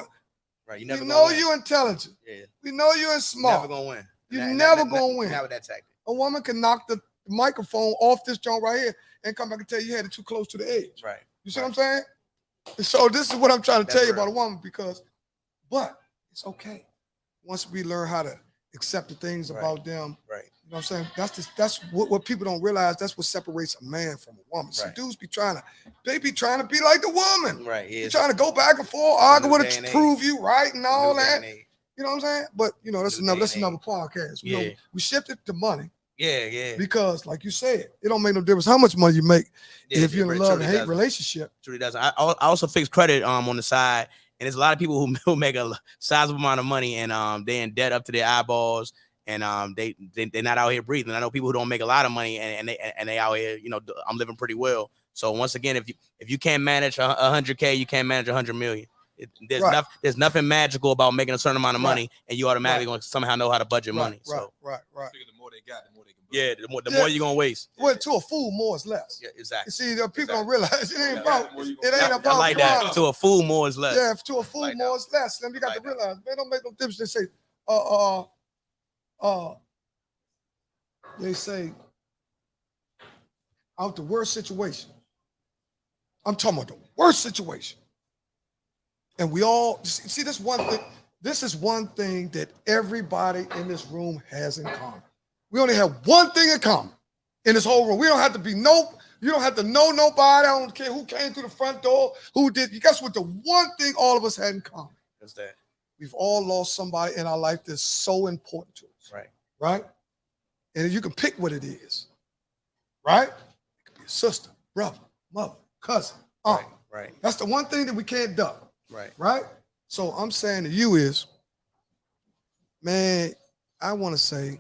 C: Right. You
A: never know you're intelligent.
C: Yeah.
A: We know you're smart.
C: Never gonna win.
A: You're never gonna win.
C: Not with that tactic.
A: A woman can knock the microphone off this joint right here and come back and tell you had it too close to the edge.
C: Right.
A: You see what I'm saying? So this is what I'm trying to tell you
C: real.
A: about a woman but it's okay. Once we learn how to accept the things about them.
C: Right.
A: You know what I'm saying? That's what people don't realize. That's what separates a man from a woman. See, dudes be trying to be like the woman.
C: Right. Yeah.
A: Trying to go back and forth, argue with her to prove you right and all that. You know what I'm saying? But that's another podcast. We shifted to money.
C: Yeah.
A: Because like you said, it don't make no difference how much money you make if you're in a love and hate relationship.
C: Truly doesn't. I also fix credit on the side, and there's a lot of people who make a sizable amount of money and they're in debt up to their eyeballs. And they're not out here breathing. I know people who don't make a lot of money and they out here, I'm living pretty well. So once again, if you can't manage 100K, you can't manage 100 million. There's nothing magical about making a certain amount of money, and you automatically going to somehow know how to budget money. So
A: Right.
B: Figure the more they got, the more they can blow.
C: Yeah, the more you're gonna waste.
A: Well, to a fool, more is less.
C: Yeah, exactly.
A: You see, the people don't realize it ain't about. It ain't
C: I
A: about.
C: like that.
A: quantity.
C: To a fool, more is less.
A: Yeah, to a fool,
C: Like
A: more
C: that.
A: is less. Then you got
C: Like
A: to realize, man, don't make no difference. They say, out the worst situation. I'm talking about the worst situation. And we all see this one thing. This is one thing that everybody in this room has in common. We only have one thing in common in this whole room. We don't have to be you don't have to know nobody. I don't care who came through the front door, who did. Guess what? The one thing all of us had in common.
C: What's that?
A: We've all lost somebody in our life that's so important to us.
C: Right.
A: Right? And you can pick what it is. Right? It could be a sister, brother, mother, cousin, aunt.
C: Right.
A: That's the one thing that we can't duck.
C: Right.
A: Right? So I'm saying to you is, man, I want to say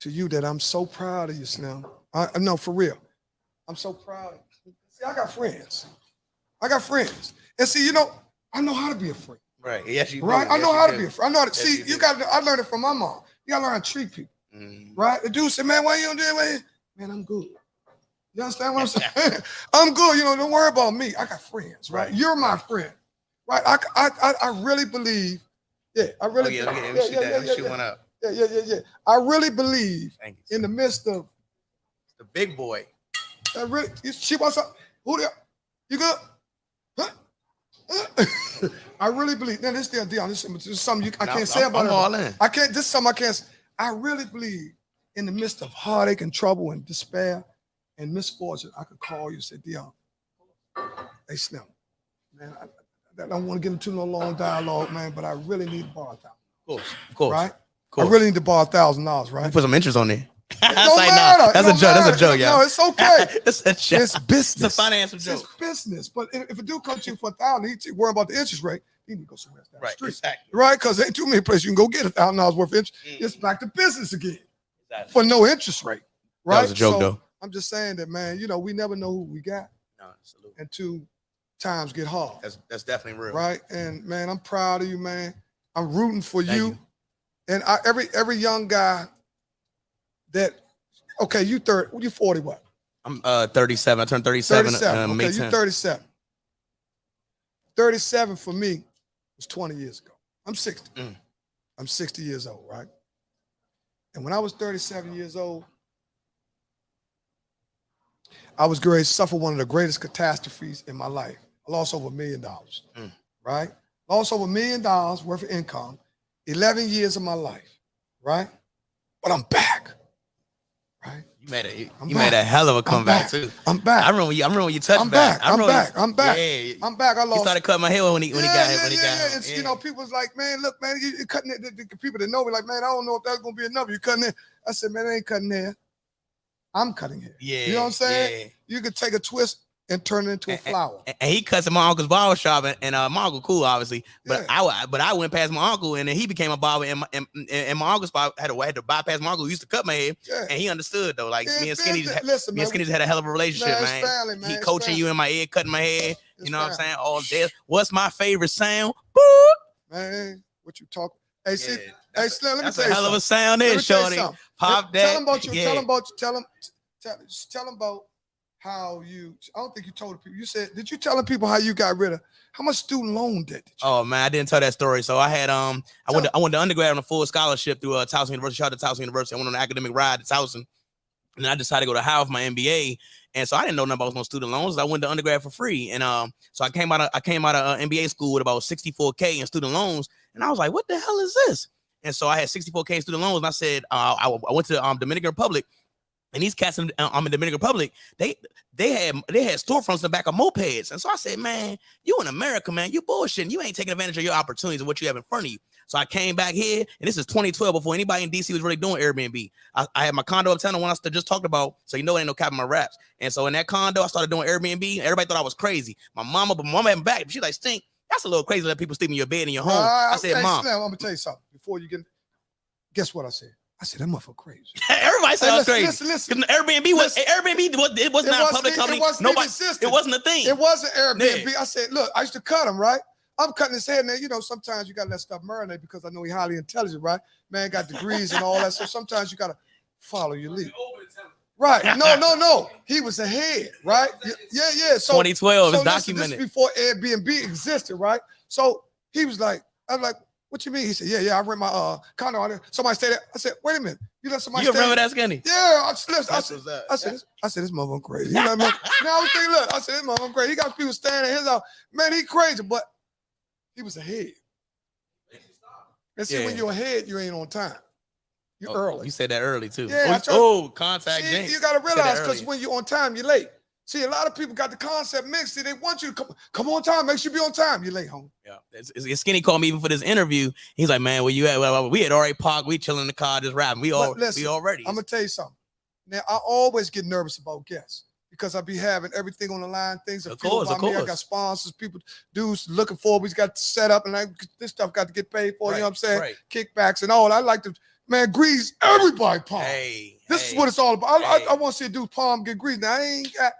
A: to you that I'm so proud of you, Slim. I know, for real. I'm so proud. See, I got friends. And see, I know how to be a friend.
C: Right. Yes, you do.
A: Right? I know how to be a friend. I know how to,
C: Yes,
A: see,
C: you do.
A: I learned it from my mom. You got to learn how to treat people. Right? The dude said, man, why you don't do it? Man, I'm good. You understand what I'm saying? I'm good. Don't worry about me. I got friends, right? You're my friend. Right? I really believe, I really
C: shoot one up.
A: Yeah. I really believe
C: Thank you.
A: in the midst of
C: The big boy.
A: she wants up. Who there? You good? Huh? I really believe. Now this deal, Deon, this is something I can't say about it.
C: I'm all in.
A: I can't. This is something I can't. I really believe in the midst of heartache and trouble and despair and misfortune, I could call you and say, Deon, hey Slim, man, I don't want to get into no long dialogue, man, but I really need to borrow $1,000.
C: Of course.
A: Right?
C: Course.
A: I really need to borrow $1,000, right?
C: Put some interest on there.
A: It don't matter.
C: That's a joke. That's a joke, y'all.
A: No, it's okay.
C: It's a joke.
A: It's business.
C: It's a financial joke.
A: It's business. But if a dude comes to you for $1,000, he worry about the interest rate. He need to go somewhere else down the street.
C: Exactly.
A: Right? Because there ain't too many places you can go get $1,000 worth of interest. It's back to business again for no interest rate. Right?
C: That was a joke, though.
A: I'm just saying that, man, we never know who we got
C: No, absolutely.
A: until times get hard.
C: That's definitely real.
A: Right? And, man, I'm proud of you, man. I'm rooting for
C: Thank
A: you. And every young guy that, okay, you 40 what?
C: I'm 37. I turned 37.
A: 37.
C: May
A: Okay,
C: 10th.
A: you 37. 37 for me was 20 years ago. I'm 60. I'm 60 years old, right? And when I was 37 years old, I was going to suffer one of the greatest catastrophes in my life. I lost over $1 million, right? Lost over $1 million worth of income, 11 years of my life, right? But I'm back, right?
C: You made a hell of a comeback too.
A: I'm back.
C: I remember when you touched
A: I'm back. I'm back.
C: Yeah.
A: I'm back. I lost.
C: He started cutting my hair when he got home.
A: It's, people was like, man, look, man, you cutting it. The people that know me, like, man, I don't know if that's gonna be enough. You cutting it? I said, man, I ain't cutting hair. I'm cutting hair.
C: Yeah.
A: You know what I'm saying?
C: Yeah.
A: You could take a twist and turn it into a flower.
C: And he cuts in my uncle's barber shop, and my uncle cool, obviously. But I went past my uncle, and then he became a barber, and my uncle's spot had to bypass my uncle who used to cut my hair, and he understood though. Like me and Skinny, just had a hell of a relationship, man.
A: Family, man.
C: He coaching you in my ear, cutting my hair. You know what I'm saying? All day. What's my favorite sound?
A: Man, what you talking? Hey, see, hey, Slim, let me tell you something.
C: That's a hell of a sound, there, shorty. Pop that.
A: Tell them about you. Tell them about how you. I don't think you told the people. You said, did you tell the people how you got rid of? How much student loan debt did you?
C: Oh man, I didn't tell that story. So I had I went to undergrad on a full scholarship through Towson University. Shout out to Towson University. I went on an academic ride to Towson, and then I decided to go to Howard for my MBA. And so I didn't know nothing about no student loans. I went to undergrad for free, and so I came out of MBA school with about $64K in student loans, and I was like, what the hell is this? And so I had $64K in student loans, and I said I went to the Dominican Republic. And these cats in the Dominican Republic, they had storefronts in the back of mopeds. And so I said, man, you in America, man, you bullshitting. You ain't taking advantage of your opportunities and what you have in front of you. So I came back here, and this is 2012 before anybody in DC was really doing Airbnb. I had my condo uptown, the one I just talked about, so there ain't no cap in my raps. And so in that condo, I started doing Airbnb. Everybody thought I was crazy. But my mama had back. She's like, Stink, that's a little crazy to let people sleep in your bed in your home. I said, Mom.
A: Slim, I'm going to tell you something before you get. Guess what I said? I said, that motherfucker crazy.
C: Everybody said I was crazy.
A: Listen.
C: Airbnb was not a public company. Nobody, it wasn't a thing.
A: It wasn't Airbnb. I said, look, I used to cut them, right? I'm cutting his hair. Now, you know, sometimes you got to let stuff marinate because I know he's highly intelligent, right? Man got degrees and all that. So sometimes you got to follow your lead. Right. No. He was ahead, right? Yeah. So
C: 2012
A: so
C: is
A: listen,
C: documented.
A: this is before Airbnb existed, right? So he was like, I'm like, what you mean? He said, yeah, I rent my condo on there. Somebody stay there. I said, wait a minute. You let somebody
C: You
A: stay
C: remember
A: there?
C: that, Skinny?
A: Yeah. I said, this motherfucker crazy. You know what I mean? Now I was thinking, look, I said, this motherfucker crazy. He got people standing at his house. Man, he crazy, but he was ahead. And see, when you're ahead, you ain't on time. You're early.
C: You said that early too.
A: Yeah,
C: Contact Jinx.
A: you got to realize because when you're on time, you're late. See, a lot of people got the concept mixed. See, they want you to come on time. Make sure you be on time. You're late, home.
C: Yeah, Skinny called me even for this interview. He's like, man, where you at? Well, we had already parked. We chilling in the car, just rapping. We all ready.
A: I'm gonna tell you something. Now, I always get nervous about guests because I be having everything on the line. Things
C: of course.
A: I got sponsors, people, dudes looking for. We got set up, and this stuff got to get paid for. You know what I'm saying?
C: Right.
A: Kickbacks and all. I like to. Man, grease everybody palm. This is what it's all about. I want to see a dude's palm get greased. Now I ain't got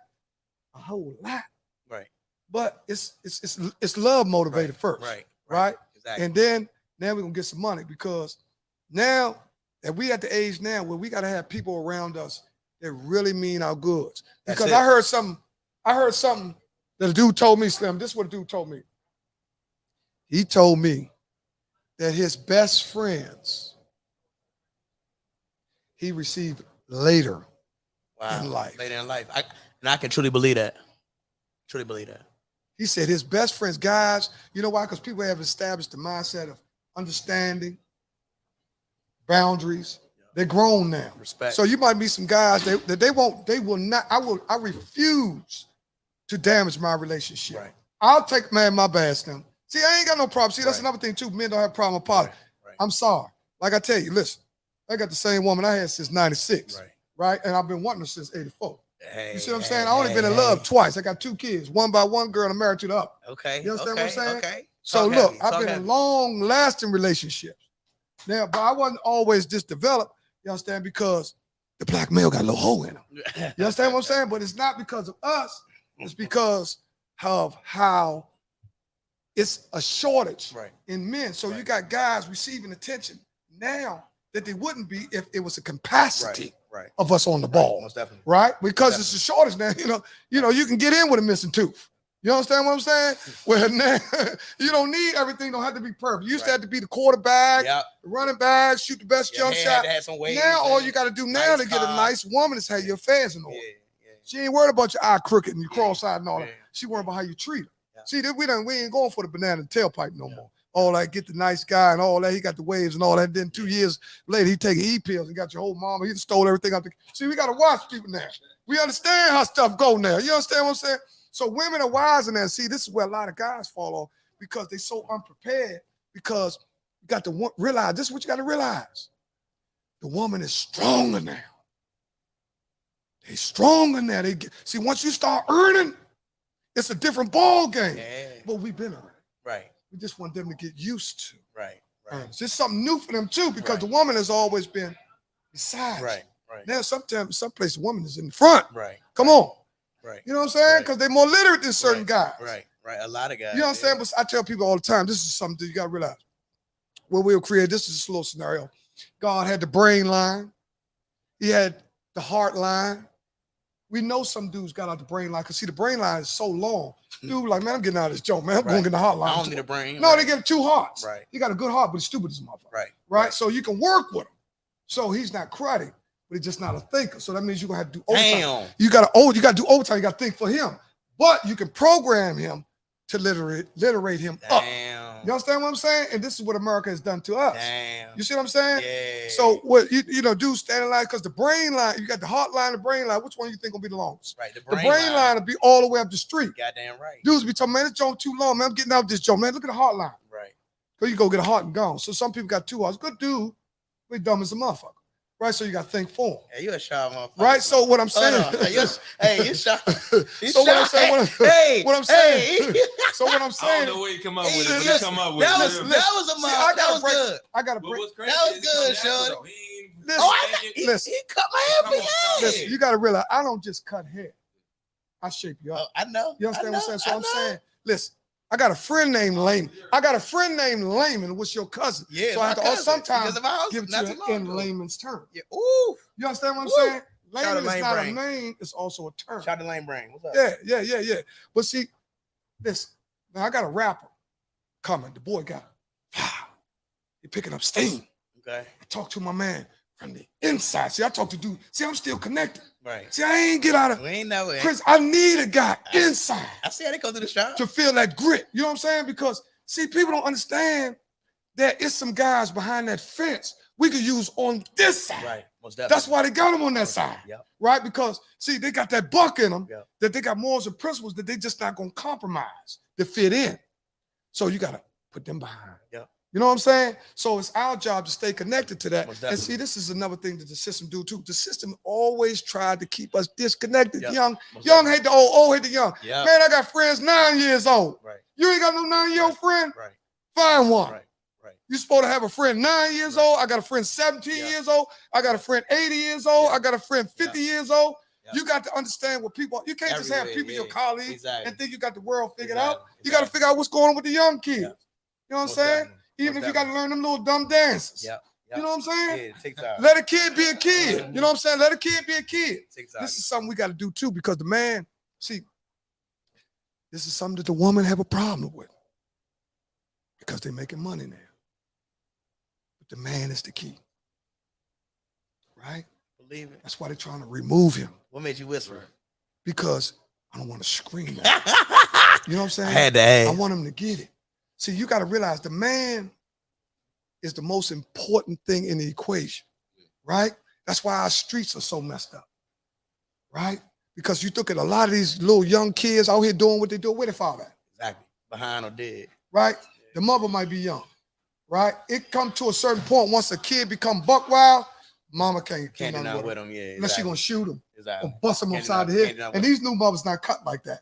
A: a whole lot,
C: right?
A: But it's love motivated first, right?
C: Exactly.
A: And then now we're gonna get some money because now that we at the age now where we gotta have people around us that really mean our goods. Because I heard something that a dude told me, Slim. This is what a dude told me. He told me that his best friends he received later in life.
C: Later in life. I can truly believe that. Truly believe that.
A: He said his best friends, guys, you know why? Because people have established the mindset of understanding, boundaries. They're grown now.
C: Respect.
A: So you might be some guys that they will not, I refuse to damage my relationship.
C: Right.
A: I'll take, man, my bad, Slim. See, I ain't got no problem. See, that's another thing too. Men don't have a problem with apology.
C: Right.
A: I'm sorry. Like I tell you, listen, I got the same woman I had since 96. Right? And I've been wanting her since 84. You see what I'm saying? I only been in love twice. I got 2 kids, one by one girl and married to the other.
C: Okay.
A: You understand what I'm saying?
C: Okay.
A: So look, I've been in long-lasting relationships. Now, but I wasn't always just developed, you understand, because the black male got a little hole in him. You understand what I'm saying? But it's not because of us. It's because of how it's a shortage in men. So you got guys receiving attention now that they wouldn't be if it was a capacity of us on the ball.
C: Most definitely.
A: Right? Because it's a shortage now. You know, you can get in with a missing tooth. You understand what I'm saying? Well, now you don't need everything. Don't have to be perfect. You used to have to be the quarterback, the running back, shoot the best jump shot. Now all you got to do now to get a nice woman is have your affairs in order. She ain't worried about your eye crooked and your cross-eyed and all that. She worried about how you treat her. See, we ain't going for the banana tailpipe no more. All that, get the nice guy and all that. He got the waves and all that. Then 2 years later, he taking E-pills and got your whole mama. He stole everything out. See, we got to watch people now. We understand how stuff go now. You understand what I'm saying? So women are wise in that. See, this is where a lot of guys fall off because they're so unprepared because you got to realize, this is what you got to realize. The woman is stronger now. They stronger now. See, once you start earning, it's a different ball game. But we've been earning.
C: Right.
A: We just want them to get used to.
C: Right.
A: It's just something new for them too, because the woman has always been beside.
C: Right.
A: Now, sometimes, some place the woman is in the front. Come on. You know what I'm saying? Because they're more literate than certain guys.
C: Right. A lot of guys.
A: You know what I'm saying? But I tell people all the time, this is something that you got to realize. What we'll create, this is a little scenario. God had the brain line. He had the heart line. We know some dudes got out the brain line because see, the brain line is so long. Dude, like, man, I'm getting out of this joke, man. I'm going to get the heart line.
C: I don't need a brain.
A: No, they get 2 hearts.
C: He
A: got a good heart, but he's stupid as a motherfucker. Right? So you can work with him. So he's not cruddy, but he's just not a thinker. So that means you're going to have to do overtime. You got to do overtime. You got to think for him. But you can program him to literate him up. You understand what I'm saying? And this is what America has done to us. You see what I'm saying? So what you know, dudes stand in line because the brain line, you got the heart line, the brain line. Which one you think will be the longest?
C: Right. The
A: brain line will be all the way up the street.
C: Goddamn right.
A: Dudes be talking, man, this joke too long, man. I'm getting out this joke, man. Look at the heart line.
C: Right.
A: So you go get a heart and gone. So some people got 2 hearts. Good dude, but dumb as a motherfucker. Right, so you got to think for him.
C: Yeah, you a sharp motherfucker.
A: Right, so what I'm saying.
C: You sharp.
A: So what I'm saying. What I'm saying. So what I'm saying.
B: I don't know what you come up with. That
C: was good.
A: I got to break.
C: That was good, Shorty.
A: Listen,
C: he cut my hair behind.
A: Listen, you got to realize, I don't just cut hair. I shape you up.
C: I know.
A: You understand what I'm saying? So I'm saying, listen, I got a friend named Layman. I got a friend named Layman, which your cousin.
C: Yeah,
A: so I have to also sometimes
C: Because of our house
A: give it
C: not
A: to
C: too
A: you
C: long
A: in
C: ago.
A: layman's term.
C: Yeah. Ooh.
A: You understand what I'm
C: Woo.
A: saying?
C: Shout out
A: Layman is
C: Lane
A: not
C: Brain.
A: a name, it's also a term.
C: Shout out to Lane Brain. What's up?
A: Yeah. But see, listen, now I got a rapper coming. The boy got, he picking up steam.
C: Okay.
A: I talked to my man from the inside. See, I talked to dude. See, I'm still connected.
C: Right.
A: See, I ain't get out of
C: We ain't know it.
A: Chris. I need a guy inside
C: I see how they go through the shop.
A: to feel that grit. You know what I'm saying? Because see, people don't understand that it's some guys behind that fence we could use on this side.
C: Right. Most definitely.
A: That's why they got them on that side.
C: Yep.
A: Right? Because see, they got that buck in them,
C: Yep.
A: that they got morals and principles that they just not gonna compromise to fit in. So you gotta put them behind.
C: Yep.
A: You know what I'm saying? So it's our job to stay connected to that.
C: Most
A: And
C: definitely.
A: see, this is another thing that the system do too. The system always tried to keep us disconnected.
C: Yep.
A: Young
C: Most
A: hate
C: definitely.
A: the old hate the young.
C: Yep.
A: Man, I got friends 9 years old.
C: Right.
A: You ain't got no 9-year-old friend?
C: Right.
A: Find one.
C: Right. Right.
A: You're supposed to have a friend 9 years
C: Right.
A: old. I got a friend 17
C: Yeah.
A: years old. I got a friend 80 years old.
C: Yeah.
A: I got a friend 50
C: Yeah.
A: years old.
C: Yeah.
A: You got to understand what people, you can't just have
C: Everywhere,
A: people, your
C: yeah.
A: colleagues,
C: Exactly.
A: and think you got the world figured
C: Exactly.
A: out. You got to figure out what's going on with the young kids.
C: Yeah.
A: You know what I'm
C: Most
A: saying?
C: definitely.
A: Even
C: Most
A: if you got to
C: definitely.
A: learn them little dumb dances.
C: Yep.
A: You know what I'm saying?
C: Yeah, it takes time.
A: Let a kid be a kid. You know what I'm saying? Let a kid be a kid.
C: It takes time.
A: This is something we got to do too, because the man, see, this is something that the woman have a problem with because they're making money now. But the man is the key, right?
C: Believe it.
A: That's why they're trying to remove him,
C: What made you whisper?
A: because I don't want to scream at him. You know what I'm saying?
C: I had to ask.
A: I want him to get it. See, you got to realize the man is the most important thing in the equation, right? That's why our streets are so messed up, right? Because you look at a lot of these little young kids out here doing what they do. Where they father at,
C: Exactly. Behind or dead.
A: right? The mother might be young, right? It come to a certain point once a kid become buck wild, mama can't do
C: Can't do
A: nothing
C: nothing
A: with
C: with
A: him.
C: them. Yeah.
A: Unless she
C: Exactly.
A: gonna shoot him
C: Exactly.
A: or bust him
C: Can't do
A: upside the
C: nothing-
A: head.
C: can't do nothing
A: And
C: with
A: these new mothers not cut like that.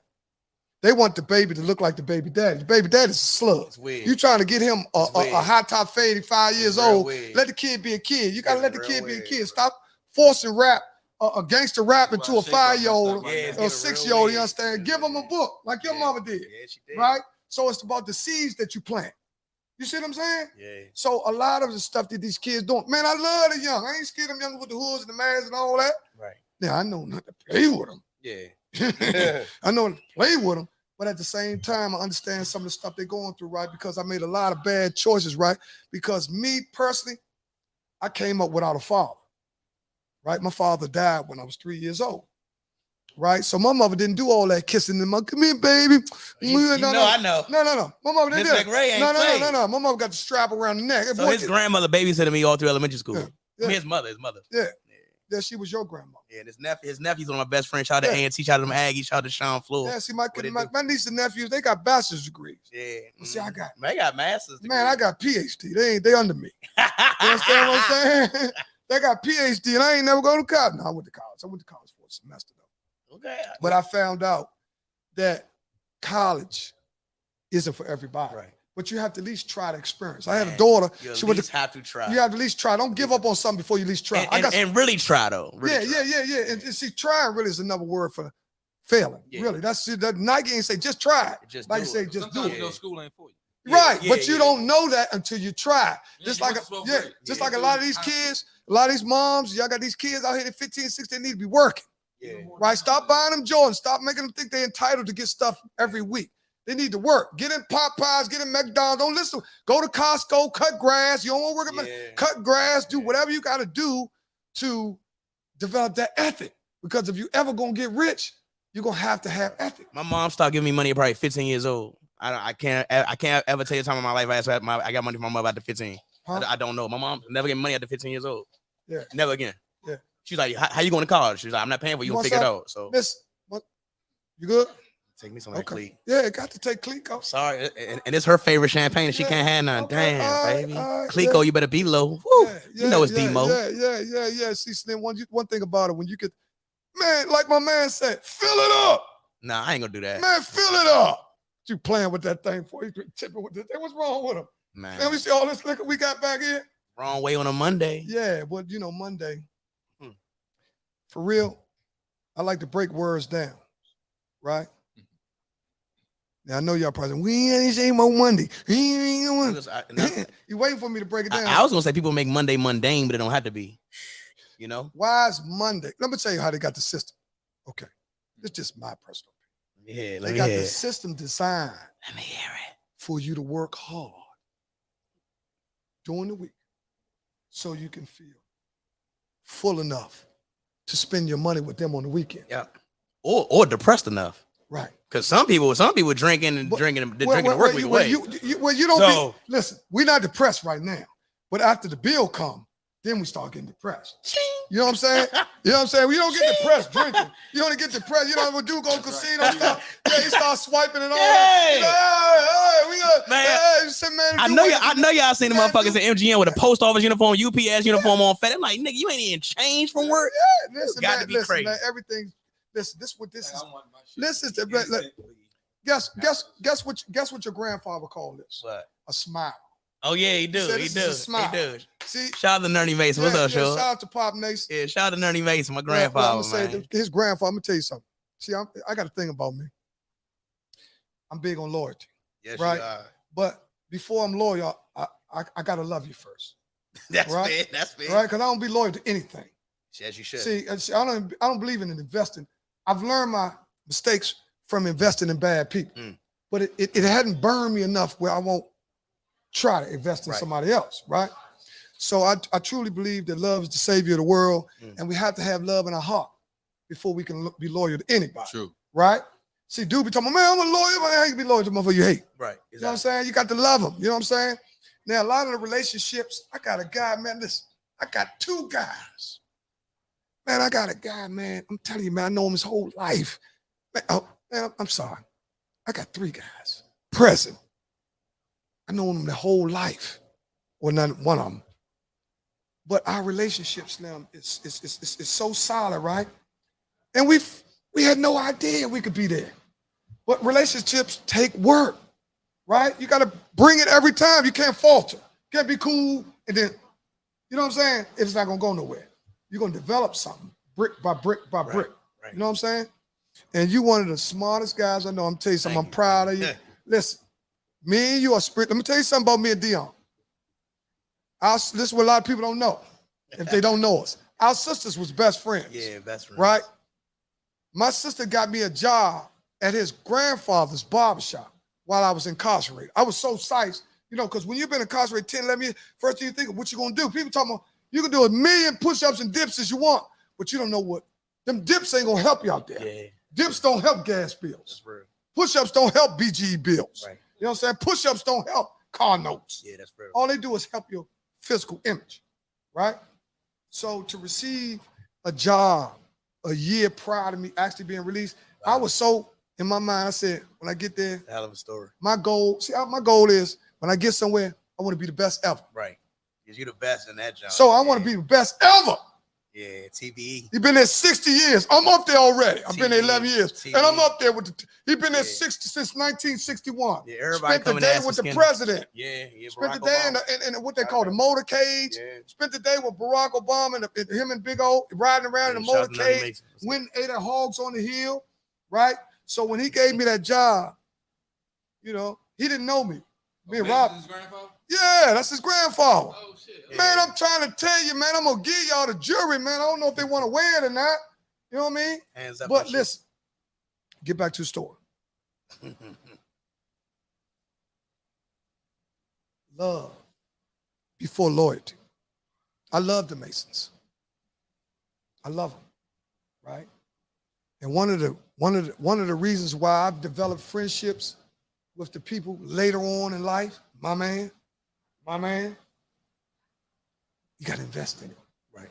A: They want the baby to look like the baby daddy. The baby daddy's a slug.
C: It's weird.
A: You trying to get him a
C: weird.
A: high top fade, 5 years
C: real
A: old.
C: weird.
A: Let the kid be a kid. You gotta
C: It's
A: let the
C: real
A: kid be a
C: weird,
A: kid.
C: bro.
A: Stop forcing rap, a gangster rap
B: Well,
A: into a
B: shake up and
A: 5-year-old
B: stuff
C: Yeah,
B: like
C: it's
B: that.
A: or
C: getting
A: 6-year-old.
C: real
A: You understand?
C: weird.
A: Give them a book like your
C: Yeah.
A: mama did,
C: Yeah, she did.
A: right? So it's about the seeds that you plant. You see what I'm saying?
C: Yeah.
A: So a lot of the stuff that these kids doing, man, I love the young. I ain't scared of them young with the hoods and the masks and all that.
C: Right.
A: Now I know not to play with them.
C: Yeah.
A: I know to play with them, but at the same time, I understand some of the stuff they're going through, right? Because I made a lot of bad choices, right? Because me personally, I came up without a father, right? My father died when I was 3 years old, right? So my mother didn't do all that kissing and come here, baby.
C: You know, I know.
A: No. My mother didn't
C: Miss
A: do
C: McRae
A: that.
C: ain't play.
A: No. My mother got the strap around the neck. Hey,
C: So
A: boy,
C: his grandmother babysitted me all through elementary school.
A: Yeah.
C: I mean, his mother.
A: yeah, she was your grandma.
C: Yeah, and his nephew's one of my best friends. Shout out to
A: Yeah.
C: A&T, shout out to them Aggies, shout out to Sean Floor.
A: Yeah, see,
C: What they
A: my
C: do?
A: niece and nephews, they got bachelor's degrees.
C: Yeah.
A: See, I got,
C: Man, I got masters.
A: man, I got PhD. They under me. You understand what I'm saying? They got PhD, and I ain't never go to college. No, I went to college. I went to college for a semester though.
C: Okay.
A: But I found out that college isn't for everybody.
C: Right.
A: But you have to at least try the experience. I had a
C: Man,
A: daughter.
C: You
A: She
C: at
A: went
C: least
A: to.
C: have to try.
A: You have to at least try. Don't give up on something before you at least try.
C: And really try though. Really try.
A: Yeah. And see, trying really is another word for failing.
C: Yeah.
A: Really, that's that Nike ain't say just try it.
C: Just
A: Like
C: do
A: you say,
C: it.
A: just do
B: Sometimes
A: it.
B: you know school ain't for you.
A: Right,
C: Yeah,
A: but you
C: yeah.
A: don't know that until you try.
B: Yeah,
A: Just
B: you
A: like
B: went to 12th
A: yeah,
B: grade.
A: just
C: Yeah,
A: like a
B: you
A: lot of
B: do
A: these
B: high school.
A: kids, a lot of these moms, y'all got these kids out here at 15, 16, they need to be working.
C: Yeah.
A: Right? Stop buying them Jordans. Stop making them think they're entitled to get stuff every week. They need to work. Get in Popeyes, get in McDonald's. Don't listen. Go to Costco, cut grass. You don't want to work at
C: Yeah.
A: cut grass, do
C: Yeah.
A: whatever you got to do to develop that ethic. Because if you ever gonna get rich, you're gonna have to have ethic.
C: My mom started giving me money at probably 15 years old. I can't ever tell you a time in my life I got money from my mother after 15.
A: Huh?
C: I don't know. My mom never gave me money after 15 years old.
A: Yeah.
C: Never again.
A: Yeah.
C: She's like, how you going to college? She's like, I'm not paying for you.
A: You
C: You'll
A: want
C: figure it
A: some?
C: out. So
A: Miss, what? You good?
C: take me some of that
A: Okay.
C: Cleek.
A: Yeah, got to take Clico.
C: Sorry. And it's her favorite champagne and she
A: Yeah.
C: can't have none.
A: Okay,
C: Damn,
A: all right,
C: baby.
A: all right,
C: Clico,
A: yeah.
C: you better be low. Woo. You know it's Demo.
A: Yeah. See, Slim, one thing about it, when you get, man, like my man said, fill it up.
C: Nah, I ain't gonna do that.
A: Man, fill it up. What you playing with that thing for? You tipping with this thing. What's wrong with him?
C: Man,
A: Man, we see all this liquor we got back here.
C: wrong way on a Monday.
A: Yeah, but Monday.
C: Hmm.
A: For real, I like to break words down, right? Now I know y'all probably saying, we ain't saying about Monday. You waiting for me to break it down.
C: I was gonna say people make Monday mundane, but it don't have to be. You know?
A: Why is Monday? Let me tell you how they got the system. Okay. It's just my personal opinion.
C: Yeah,
A: They got the system designed
C: Let me hear it.
A: for you to work hard during the week so you can feel full enough to spend your money with them on the weekend.
C: Yeah. Or depressed enough.
A: Right.
C: Because some people drinking and drinking the work week away.
A: You don't listen, we're not depressed right now. But after the bill come, then we start getting depressed. You know what I'm saying? You know what I'm saying? We don't get depressed drinking. You only get depressed. You know what do go to casino stuff. Yeah, he start swiping and all that.
C: I know y'all seen the motherfuckers in MGM with a post office uniform, UPS uniform on FedEx. I'm like, nigga, you ain't even changed from work.
A: Yeah, listen, crazy. Man, everything. Listen, this is what this is. Listen, guess what your grandfather called this?
C: What?
A: A smile.
C: Oh yeah, he do. He do.
A: See,
C: shout out to Nerdy Mason. What's up, Sean?
A: Shout out to Pop Nation.
C: Yeah, shout out to Nerdy Mason, my grandfather, man.
A: His grandfather. I'm gonna tell you something. See, I got a thing about me. I'm big on loyalty.
C: Yes,
A: right?
C: You are.
A: But before I'm loyal, I gotta love you first.
C: That's
A: right?
C: fair. That's fair.
A: Right? Because I don't be loyal to anything.
C: Yes, you should.
A: See, I don't believe in investing. I've learned my mistakes from investing in bad people, but it hadn't burned me enough where I won't try to invest in somebody else, right? So I truly believe that love is the savior of the world, and we have to have love in our heart before we can be loyal to anybody.
B: True.
A: Right? See, dude be talking, man, I'm a loyal, man. How you be loyal to motherfucker you hate?
C: Right. Exactly.
A: You know what I'm saying? You got to love them. You know what I'm saying? Now, a lot of the relationships, I got a guy, man, listen, I got two guys. Man, I got a guy, man. I'm telling you, man, I know him his whole life. Man, I'm sorry. I got three guys present. I know them their whole life, or not one of them. But our relationships now is so solid, right? And we had no idea we could be there. But relationships take work, right? You got to bring it every time. You can't falter. You can't be cool and then, you know what I'm saying? It's not gonna go nowhere. You're gonna develop something brick by brick by brick. Right. You know what I'm saying? And you one of the smartest guys I know. I'm telling you something. I'm proud of you. Listen. Me and you are spirit. Let me tell you something about me and DEON. This is what a lot of people don't know, if they don't know us. Our sisters was best friends.
C: Yeah, best friends.
A: Right? My sister got me a job at his grandfather's barbershop while I was incarcerated. I was so psyched, you know, because when you've been incarcerated 10, 11 years, first thing you think of what you going to do. People talking about, you can do a million push-ups and dips as you want, but you don't know what. Them dips ain't going to help you out there. Yeah. Dips don't help gas bills.
C: That's real.
A: Push-ups don't help BGE bills.
C: Right.
A: You know what I'm saying? Push-ups don't help car notes.
C: Yeah, that's real.
A: All they do is help your physical image, right? So to receive a job a year prior to me actually being released, I was so, in my mind, I said, when I get there,
C: hell of a story.
A: My goal is, when I get somewhere, I want to be the best ever.
C: Right. Because you're the best in that job.
A: So I want to be the best ever.
C: Yeah, TVE.
A: He been there 60 years. I'm up there already. I've been there 11 years. TVE. And I'm up there with he been there 60 since 1961.
C: Yeah, everybody
A: spent the day with the president.
C: Yeah.
A: Spent the day in what they call the motorcade. Yeah. Spent the day with Barack Obama and him and Big O riding around in the motorcade. Went ate at Hogs on the Hill, right? So when he gave me that job, you know, he didn't know me. Me and Rob. Yeah, that's his grandfather. Oh, shit. Okay. Man, I'm trying to tell you, man, I'm going to give y'all the jury, man. I don't know if they want to wear it or not. You know what I mean?
C: Hands up.
A: But listen, get back to the story. Love before loyalty. I love the Masons. I love them, right? And one of the reasons why I've developed friendships with the people later on in life, my man, you got to invest in it.
C: Right.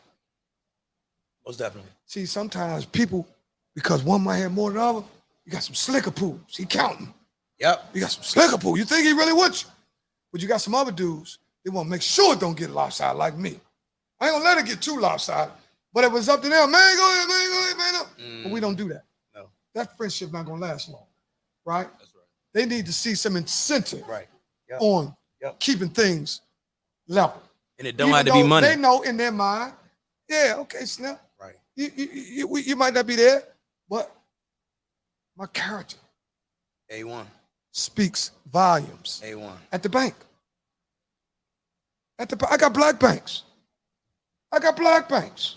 C: Most definitely.
A: See, sometimes people, because one might have more than the other, you got some slicker pools. He counting.
C: Yep.
A: You got some slicker pools. You think he really with you. But you got some other dudes, they want to make sure it don't get lopsided like me. I ain't going to let it get too lopsided. But if it's up to them, man, go ahead, man. But we don't do that. No. That friendship not going to last long. Right? That's right. They need to see some incentive on keeping things level.
C: And it don't have to be money.
A: They know in their mind, yeah, okay, Snap.
C: Right.
A: You might not be there, but my character.
C: A1.
A: speaks volumes.
C: A1.
A: At the bank. I got black banks. I got black banks.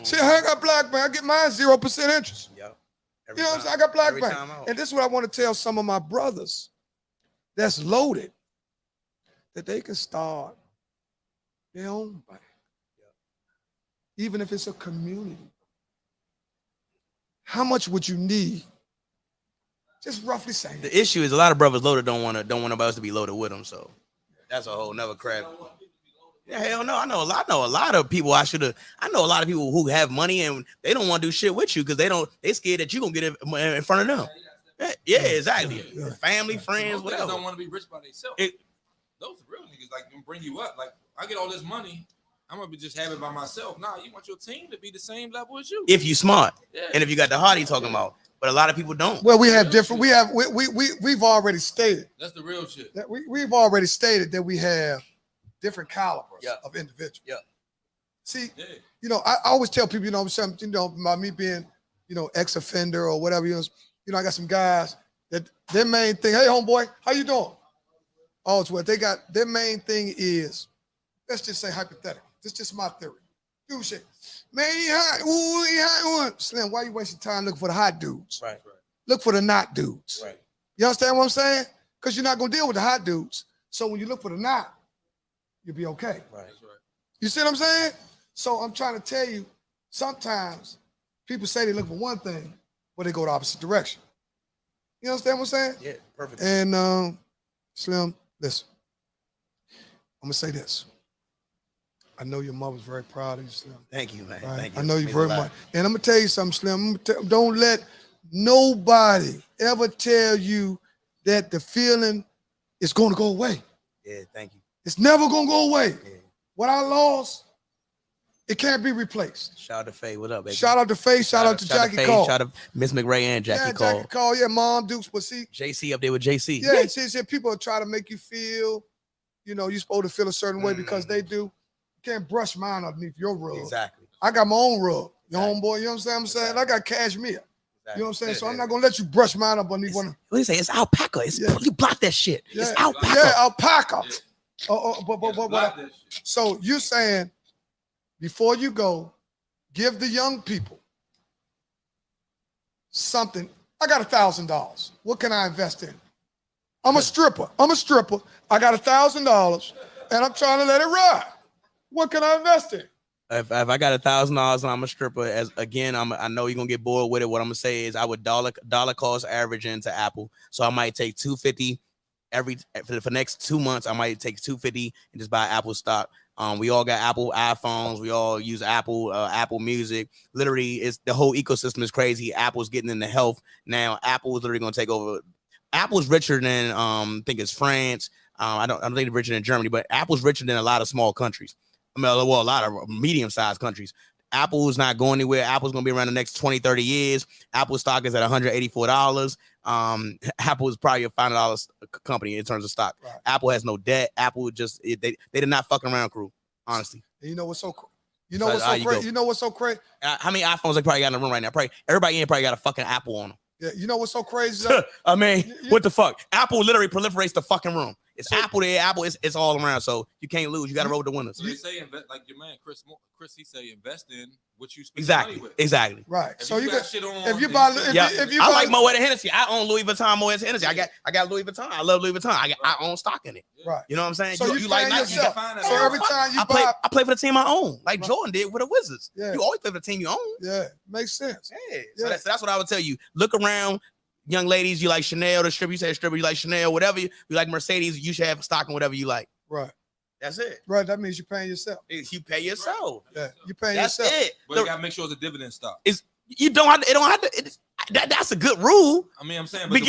A: See, I got black bank. I get mine 0% interest.
C: Yep.
A: You know what I'm saying? I got black bank. And this is what I want to tell some of my brothers that's loaded, that they can start their own bank. Even if it's a community. How much would you need? Just roughly saying.
C: The issue is a lot of brothers loaded don't want nobody else to be loaded with them. So that's a whole nother crap. Yeah, hell no. I know a lot of people. I know a lot of people who have money and they don't want to do shit with you because they scared that you gonna get it in front of them. Yeah, exactly. Yeah. Family, friends, whatever.
B: Don't want to be rich by themselves. Those real niggas like bring you up. Like I get all this money, I'm gonna be just have it by myself. Nah, you want your team to be the same level as you.
C: If you smart, and if you got the heart he talking about. But a lot of people don't.
A: Well, we have different. We've already stated.
B: That's the real shit.
A: That we've already stated that we have different calibers of individuals.
C: Yeah.
A: See, you know, I always tell people, you know, about me being, you know, ex-offender or whatever. You know, I got some guys that their main thing. Hey, homeboy, how you doing? Oh, it's what they got. Their main thing is, let's just say hypothetical. This is just my theory. Dude, shit. Man, he hot. Ooh, he hot. Slim, why you wasting time looking for the hot dudes?
C: Right.
A: Look for the not dudes.
C: Right.
A: You understand what I'm saying? Because you're not gonna deal with the hot dudes. So when you look for the not, you'll be okay.
C: Right.
A: You see what I'm saying? So I'm trying to tell you, sometimes people say they look for one thing, but they go the opposite direction. You understand what I'm saying?
C: Yeah, perfect.
A: And Slim, listen, I'm gonna say this. I know your mother's very proud of you, Slim.
C: Thank you, man.
A: Right?
C: Thank you.
A: I know you very much. And I'm gonna tell you something, Slim. Don't let nobody ever tell you that the feeling is gonna go away.
C: Yeah, thank you.
A: It's never gonna go away.
C: Yeah.
A: What I lost, it can't be replaced.
C: Shout out to Faye. What up, baby?
A: Shout out to Faye. Shout out to Jackie Cole.
C: Shout out to Miss McRae and Jackie Cole.
A: Jackie Cole. Yeah, Mom Dukes. But see,
C: JC up there with JC.
A: Yeah, see, people try to make you feel, you know, you're supposed to feel a certain way because they do. You can't brush mine underneath your rug.
C: Exactly.
A: I got my own rug. Your homeboy, you know what I'm saying? I got cashmere. You know what I'm saying? So I'm not gonna let you brush mine up underneath one.
C: What do you say? It's alpaca. You block that shit.
A: Yeah.
C: It's alpaca.
A: Yeah, alpaca.
B: Yeah.
A: So you're saying before you go, give the young people something. I got $1,000. What can I invest in? I'm a stripper. I got $1,000 and I'm trying to let it ride. What can I invest in?
C: If I got $1,000 and I'm a stripper, I know you're gonna get bored with it. What I'm gonna say is I would dollar cost average into Apple. So I might take $250 for the next 2 months. I might take $250 and just buy Apple stock. We all got Apple iPhones. We all use Apple Music. Literally, it's the whole ecosystem is crazy. Apple's getting into health now. Apple is literally gonna take over. Apple's richer than I think it's France. I don't think it's richer than Germany, but Apple's richer than a lot of small countries. I mean, well, a lot of medium-sized countries. Apple's not going anywhere. Apple's going to be around the next 20, 30 years. Apple stock is at $184. Apple is probably a $5 company in terms of stock. Right. Apple has no debt. Apple they did not fucking around, crew, honestly.
A: And you know what's so cool? You know what's so crazy?
C: How many iPhones they probably got in the room right now? Probably everybody in here probably got a fucking Apple on them.
A: Yeah, you know what's so crazy?
C: I mean, what the fuck? Apple literally proliferates the fucking room. It's Apple there. Apple it's all around. So you can't lose. You got to roll with the winners.
B: So they say like your man Chris, he say invest in what you spend
C: exactly.
B: money with.
C: Exactly.
A: Right.
B: If
A: so you got
B: shit on.
A: If you buy,
C: I like Moet Hennessy. I own Louis Vuitton Moet Hennessy. I got Louis Vuitton. I love Louis Vuitton. I own stock in it.
A: Right.
C: You know what I'm saying?
A: So you like Nike. So every time you
C: buy, I play for the team I own, like Jordan did with the Wizards.
A: Yeah.
C: You always play for the team you own.
A: Yeah, makes sense.
C: Yeah. So that's what I would tell you. Look around. Young ladies, you like Chanel, the stripper, you say stripper, you like Chanel, whatever you like Mercedes, you should have stock in whatever you like.
A: Right.
C: That's it.
A: Right. That means you're paying yourself.
C: You pay yourself.
A: Yeah. You're paying
C: That's
A: yourself.
C: It.
B: But you gotta make sure it's a dividend stock.
C: You don't have to, it don't have to. That's a good rule.
B: I mean, I'm saying, but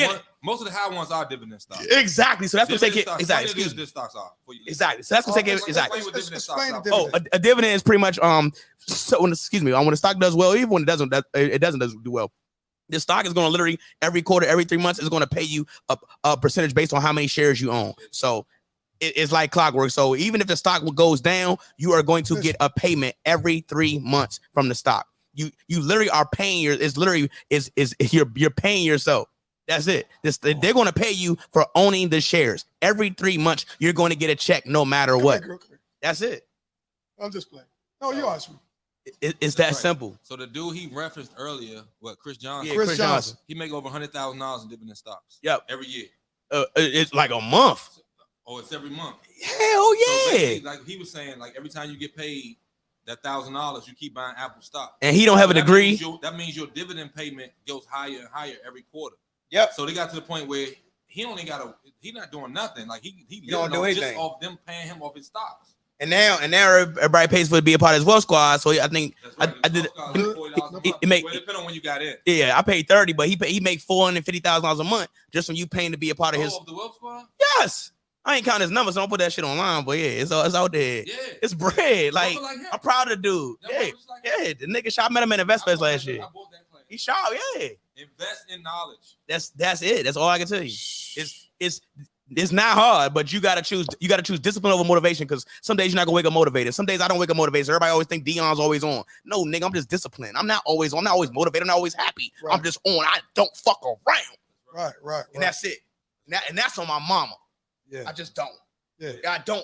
B: most of the high ones are dividend stocks.
C: Exactly. So that's gonna take it. Exactly.
B: Excuse me. Stocks are for you.
C: Exactly. So that's gonna take it. Exactly. A dividend is pretty much So when the stock does well, even when it doesn't do well. The stock is going to literally every quarter, every 3 months is going to pay you a percentage based on how many shares you own. So it's like clockwork. So even if the stock goes down, you are going to get a payment every 3 months from the stock. You literally are paying you're paying yourself. That's it. They're going to pay you for owning the shares. Every 3 months, you're going to get a check no matter what.
A: Come here.
C: That's it.
A: I'm just playing. No, you are sweet.
C: It's that simple.
B: So the dude he referenced earlier, Chris Johnson?
C: Yeah, Chris Johnson.
B: He make over $100,000 in dividend stocks.
C: Yep.
B: Every year.
C: It's like a month.
B: Oh, it's every month.
C: Hell yeah.
B: So like he was saying, like every time you get paid that $1,000, you keep buying Apple stock.
C: And he don't have a degree.
B: That means your dividend payment goes higher and higher every quarter.
C: Yep.
B: So they got to the point where he's not doing nothing. Like he
C: don't do anything.
B: Just off them paying him off his stocks.
C: And now everybody pays for to be a part of his wealth squad. So I think
B: right.
C: I did
B: it make depend on when you got in.
C: Yeah, I paid 30, but he make $450,000 a month just from you paying to be a part of his
B: the wealth squad.
C: Yes. I ain't counting his numbers, so don't put that shit online. But yeah, it's out there.
B: Yeah,
C: it's bread. Like I'm proud of the dude. Yeah, the nigga shot. I met him in InvestFest last year. He shot. Yeah.
B: Invest in knowledge.
C: That's it. That's all I can tell you. It's not hard, but you gotta choose. You gotta choose discipline over motivation, because some days you're not gonna wake up motivated. Some days I don't wake up motivated. So everybody always think DEON's always on. No, nigga, I'm just disciplined. I'm not always motivated. I'm not always happy. Right. I'm just on. I don't fuck around.
A: Right.
C: And that's it. And that's on my mama.
A: Yeah.
C: I just don't.
A: Yeah.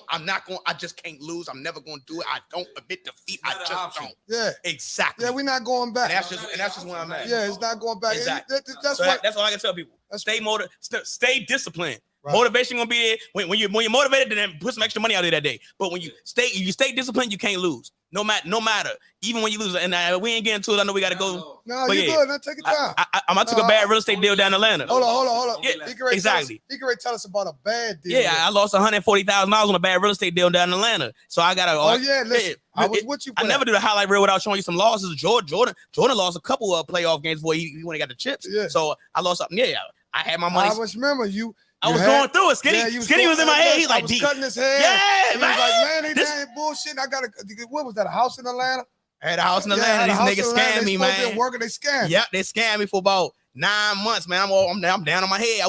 C: I'm not going. I just can't lose. I'm never going to do it. I don't admit defeat. I just don't.
A: Yeah.
C: Exactly.
A: Yeah, we're not going back.
C: And that's just where I'm at.
A: Yeah, it's not going back.
C: Exactly. That's all I can tell people. Stay disciplined. Right. Motivation gonna be there when you're motivated, then put some extra money out there that day. But when you stay disciplined, you can't lose. No matter, even when you lose. And we ain't getting to it. I know we gotta go.
A: No, you good. Now take your time.
C: I took a bad real estate deal down in Atlanta.
A: Hold on.
C: Yeah, exactly.
A: He can tell us about a bad deal.
C: Yeah, I lost $140,000 on a bad real estate deal down in Atlanta. So I gotta.
A: Listen, I was with you.
C: I never do the highlight reel without showing you some losses. Jordan lost a couple of playoff games before he when he got the chips.
A: Yeah.
C: So I lost something. Yeah, I had my money.
A: I was remember you.
C: I was going through it. Skinny was in my head. He's like,
A: was cutting his hair.
C: Yeah,
A: he
C: man.
A: was like, man, they ain't bullshit. I got what was that? A house in Atlanta?
C: I had a house in Atlanta. These niggas scammed me, man.
A: Working, they scammed.
C: Yep, they scammed me for about 9 months, man. I'm down on my head.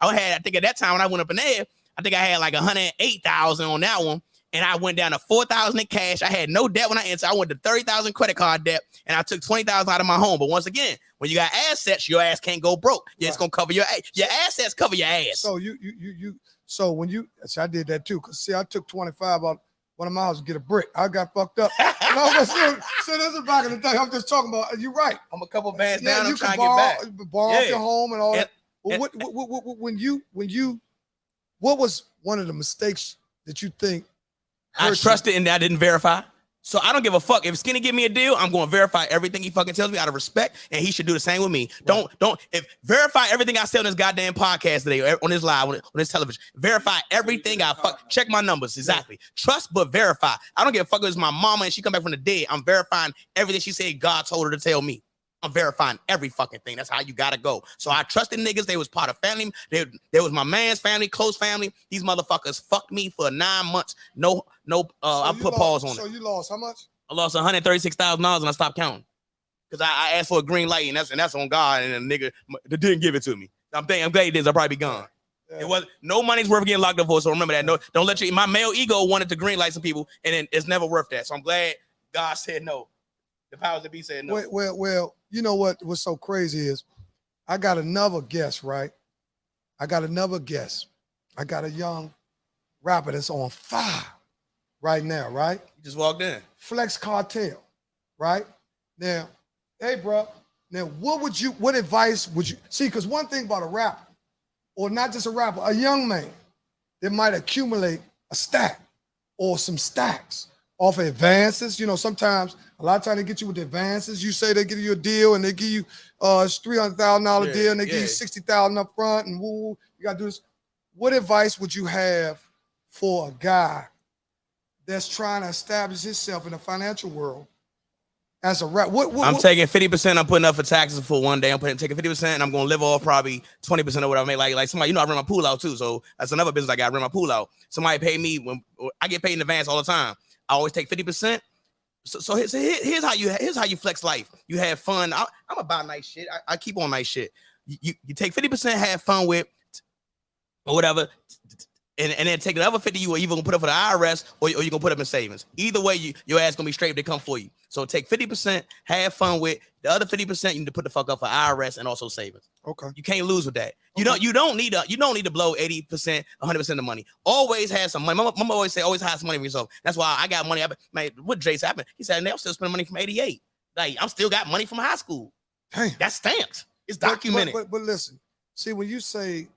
C: I think at that time when I went up in there, I think I had like 108,000 on that one. And I went down to 4,000 in cash. I had no debt when I entered. I went to 30,000 credit card debt, and I took 20,000 out of my home. But once again, when you got assets, your ass can't go broke. Yeah, it's gonna cover your assets. Cover your ass.
A: So so when I did that too. Cause see, I took 25 out one of my houses to get a brick. I got fucked up. So this is back in the day. I'm just talking about. You're right.
C: I'm a couple bands down. I'm trying
A: borrow,
C: to get back.
A: Borrow off your home and all that. Well, what was one of the mistakes that you think?
C: I trusted and I didn't verify. So I don't give a fuck. If Skinny give me a deal, I'm going to verify everything he fucking tells me out of respect, and he should do the same with me. Right. Don't verify everything I say on this goddamn podcast today, on this live, on this television. Verify everything check my numbers. Exactly. Yeah. Trust but verify. I don't give a fuck if it's my mama and she come back from the dead. I'm verifying everything she said God told her to tell me. I'm verifying every fucking thing. That's how you gotta go. So I trusted niggas. They was part of family. They was my man's family, close family. These motherfuckers fucked me for 9 months. No. I put pause on it.
A: So you lost how much?
C: I lost $136,000 and I stopped counting because I asked for a green light and that's on God, and the nigga didn't give it to me. I'm glad he did. I'll probably be gone. Yeah. It was no money's worth getting locked up for. So remember that. No, don't let my male ego wanted to green light some people, and then it's never worth that. So I'm glad God said no. The powers that be said no.
A: Well, you know what's so crazy is I got another guest, right? I got a young rapper that's on fire right now, right?
C: You just walked in.
A: Flex KARTEL, right? Now, hey, bro. Now, what advice would you see? Because one thing about a rapper, or not just a rapper, a young man that might accumulate a stack or some stacks off of advances. You know, sometimes a lot of times they get you with the advances. You say they give you a deal and they give you $300,000 deal and they give you $60,000 up front and woo, you gotta do this. What advice would you have for a guy that's trying to establish himself in the financial world as a rap?
C: I'm taking 50%. I'm putting up for taxes for one day. I'm taking 50%, and I'm gonna live off probably 20% of what I make. Like somebody, I rent my pool out too. So that's another business I got. I rent my pool out. Somebody pay me when I get paid in advance all the time. I always take 50%. So here's how you flex life. You have fun. I'm about nice shit. I keep on nice shit. You take 50%, have fun with or whatever. and then take the other 50 you are either gonna put up for the IRS or you gonna put up in savings. Either way, your ass gonna be straight if they come for you. So take 50%, have fun with the other 50%. You need to put the fuck up for IRS and also savings.
A: Okay.
C: You can't lose with that. You don't need to blow 80%, 100% of the money. Always have some money. Mama always say always have some money for yourself. That's why I got money. Man, what Jay happened? He said, I'm still spending money from 88. Like I'm still got money from high school.
A: Damn.
C: That's stamped. It's documented.
A: But listen, see when you say,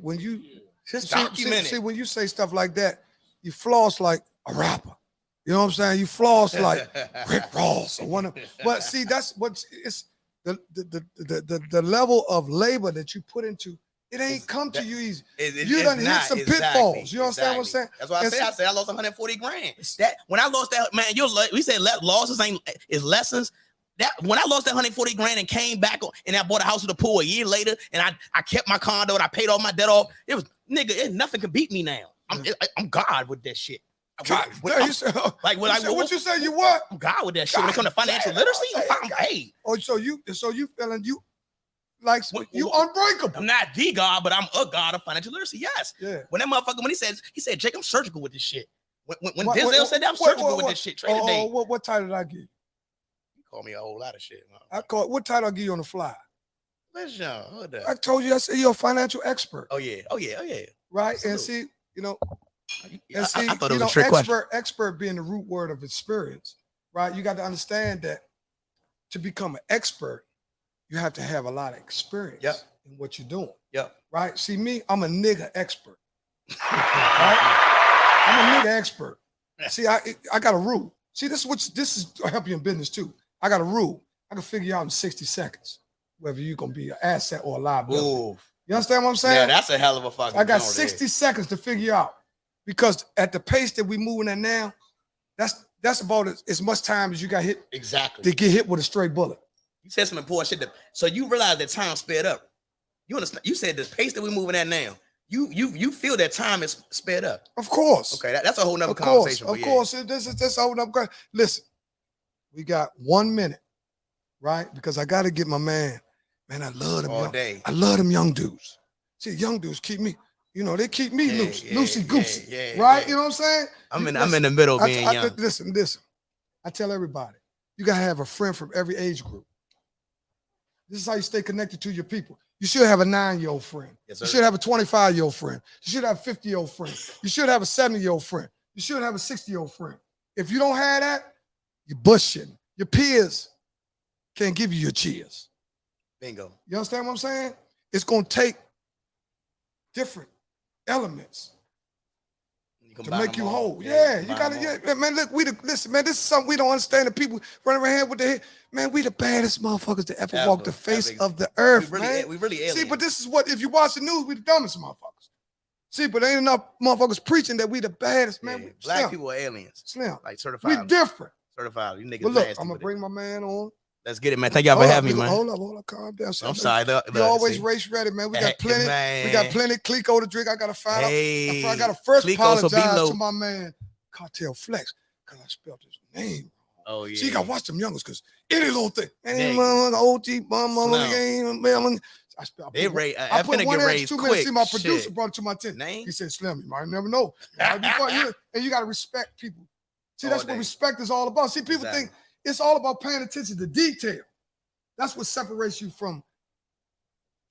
A: when you say stuff like that, you floss like a rapper. You know what I'm saying? You floss like Rick Ross or one of. But see, that's what it's the level of labor that you put into. It ain't come to you easy. You done hit some pitfalls. You understand what I'm saying?
C: That's why I said I lost 140 grand. That when I lost that, man, we said losses is lessons. That when I lost that 140 grand and came back and I bought a house with a pool a year later and I kept my condo and I paid all my debt off. It was nothing can beat me now. I'm God with that shit. What you say? You what? I'm God with that shit. When it comes to financial literacy, I'm paid.
A: Oh, so you feeling you like you unbreakable?
C: I'm not the God, but I'm a God of financial literacy. Yes.
A: Yeah.
C: When that motherfucker he said, Jake, I'm surgical with this shit. When Denzel said that, I'm surgical with this shit. Trade today.
A: What title did I give you?
C: Call me a whole lot of shit.
A: What title I give you on the fly?
C: Listen, hold up.
A: I told you I said you're a financial expert.
C: Oh yeah.
A: Right.
C: Absolutely.
A: And see,
C: I thought it was a trick question.
A: Expert being the root word of experience, right? You got to understand that to become an expert, you have to have a lot of experience in what you're doing.
C: Yep.
A: Right. See me, I'm a nigga expert. Right? I'm a nigga expert. See, I got a rule. See, this is to help you in business too. I got a rule. I can figure you out in 60 seconds whether you're gonna be an asset or a liability. Ooh. You understand what I'm saying?
C: Yeah, that's a hell of a fucking.
A: I got 60 seconds to figure you out because at the pace that we're moving at now, that's about as much time as you got hit to get hit with a straight bullet.
C: You said some important shit. So you realize that time sped up. You understand? You said the pace that we're moving at now. You feel that time is sped up.
A: Of course.
C: Okay, that's a whole nother conversation.
A: Of course, this is a whole nother. Listen, we got 1 minute, right? Because I got to get my man. Man, I love them all day. I love them young dudes. See, young dudes keep me. They keep me loosey goosey, right? Yeah. You know what I'm saying? I'm in the middle being young. Listen. I tell everybody, you gotta have a friend from every age group. This is how you stay connected to your people. You should have a 9-year-old friend. Yes, you should have a 25-year-old friend. You should have a 50-year-old friend. You should have a 70-year-old friend. You should have a 60-year-old friend. If you don't have that, you're bullshitting. Your peers can't give you your cheers.
C: Bingo.
A: You understand what I'm saying? It's gonna take different elements to make you whole. Yeah, you gotta. Yeah, man. Look, listen, man. This is something we don't understand. The people running around here with the head. Man, we the baddest motherfuckers to ever walk the face of the earth, man. We really aliens. See, but this is what, if you watch the news, we the dumbest motherfuckers. See, but ain't enough motherfuckers preaching that we the baddest, man.
C: Yeah, black people are aliens.
A: Slim.
C: Like certified.
A: We different.
C: Certified. You niggas.
A: But look, I'm gonna bring my man on.
C: Let's get it, man. Thank y'all for having me, man.
A: Hold up, calm down.
C: I'm sorry.
A: You always race ready, man. We got plenty. We got plenty Clico to drink. I gotta find out. I gotta first apologize to my man KARTEL Flex because I spelled his name.
C: Oh yeah.
A: See, you gotta watch them youngers because any little thing. OG, mama,
C: I put 1 and 2 minutes.
A: See, my producer brought it to my attention. He said, "Slim, you might never know." And you gotta respect people. See, that's what respect is all about. See, people think it's all about paying attention to detail. That's what separates you from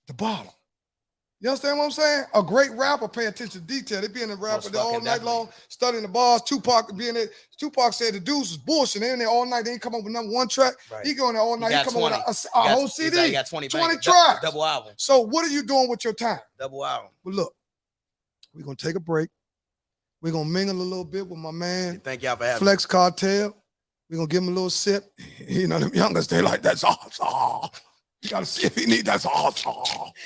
A: the bottom. You understand what I'm saying? A great rapper pay attention to detail. They be in the rapper all night long, studying the bars. Tupac being there. Tupac said the dudes was bullshit. They in there all night. They ain't come up with number 1 track. Right. He go in there all night. He come up with a whole CD. He got 20 tracks.
C: Double album.
A: So what are you doing with your time?
C: Double album.
A: Well, look, we're going to take a break. We're going to mingle a little bit with my man.
C: Thank y'all for having me.
A: Flex KARTEL. We're going to give him a little sip. You know, them youngers, they like, that's awesome. You got to see if he need that's awesome.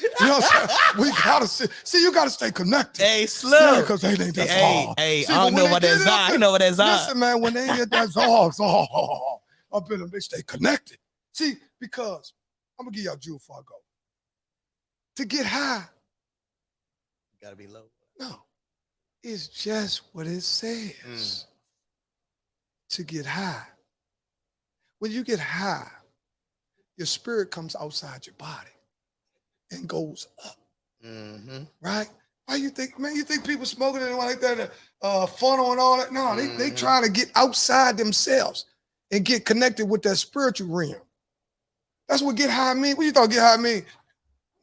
A: You know what I'm saying? We got to see. See, you got to stay connected.
C: Hey, Slim.
A: Because they think that's awesome.
C: Hey, see, I don't know what that's on. I know what that's on.
A: Listen, man, when they get that's awesome, up in them, they stay connected. See, because I'm going to give y'all a jewel before I go. To get high.
C: You got to be low.
A: No. It's just what it says. To get high. When you get high, your spirit comes outside your body and goes up. Right? Why you think, man? You think people smoking and like that, funnel and all that? No, they trying to get outside themselves and get connected with that spiritual realm. That's what get high mean. What you thought get high mean?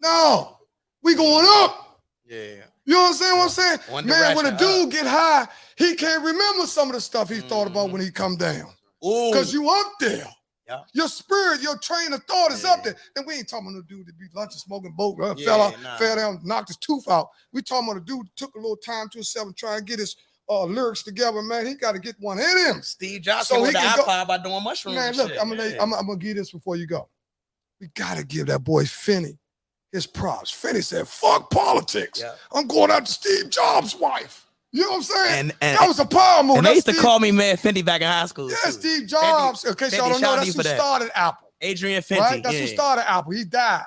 A: No, we going up.
C: Yeah.
A: You know what I'm saying? What I'm saying?
C: One
A: Man, when a
C: direction
A: dude get high, he can't remember some of the stuff he thought about when he come down.
C: Ooh.
A: Because you up there.
C: Yeah.
A: Your spirit, your train of thought is up there. And we ain't talking about no dude that be lunching, smoking boat, fell down, knocked his tooth out. We talking about a dude that took a little time to himself and try and get his lyrics together, man. He got to get one in him.
C: Steve Johnson with the iPod by doing mushrooms.
A: Man, look, I'm gonna give this before you go. We gotta give that boy Finney his props. Finney said, fuck politics. Yeah. I'm going out to Steve Jobs' wife. You know what I'm saying? And that was a power move.
C: And they used to call me Mad Fendi back in high school.
A: Yeah, too. Steve Jobs. In case y'all don't know, that's who started Apple.
C: Adrian Fenty.
A: Right? That's who started Apple. He died.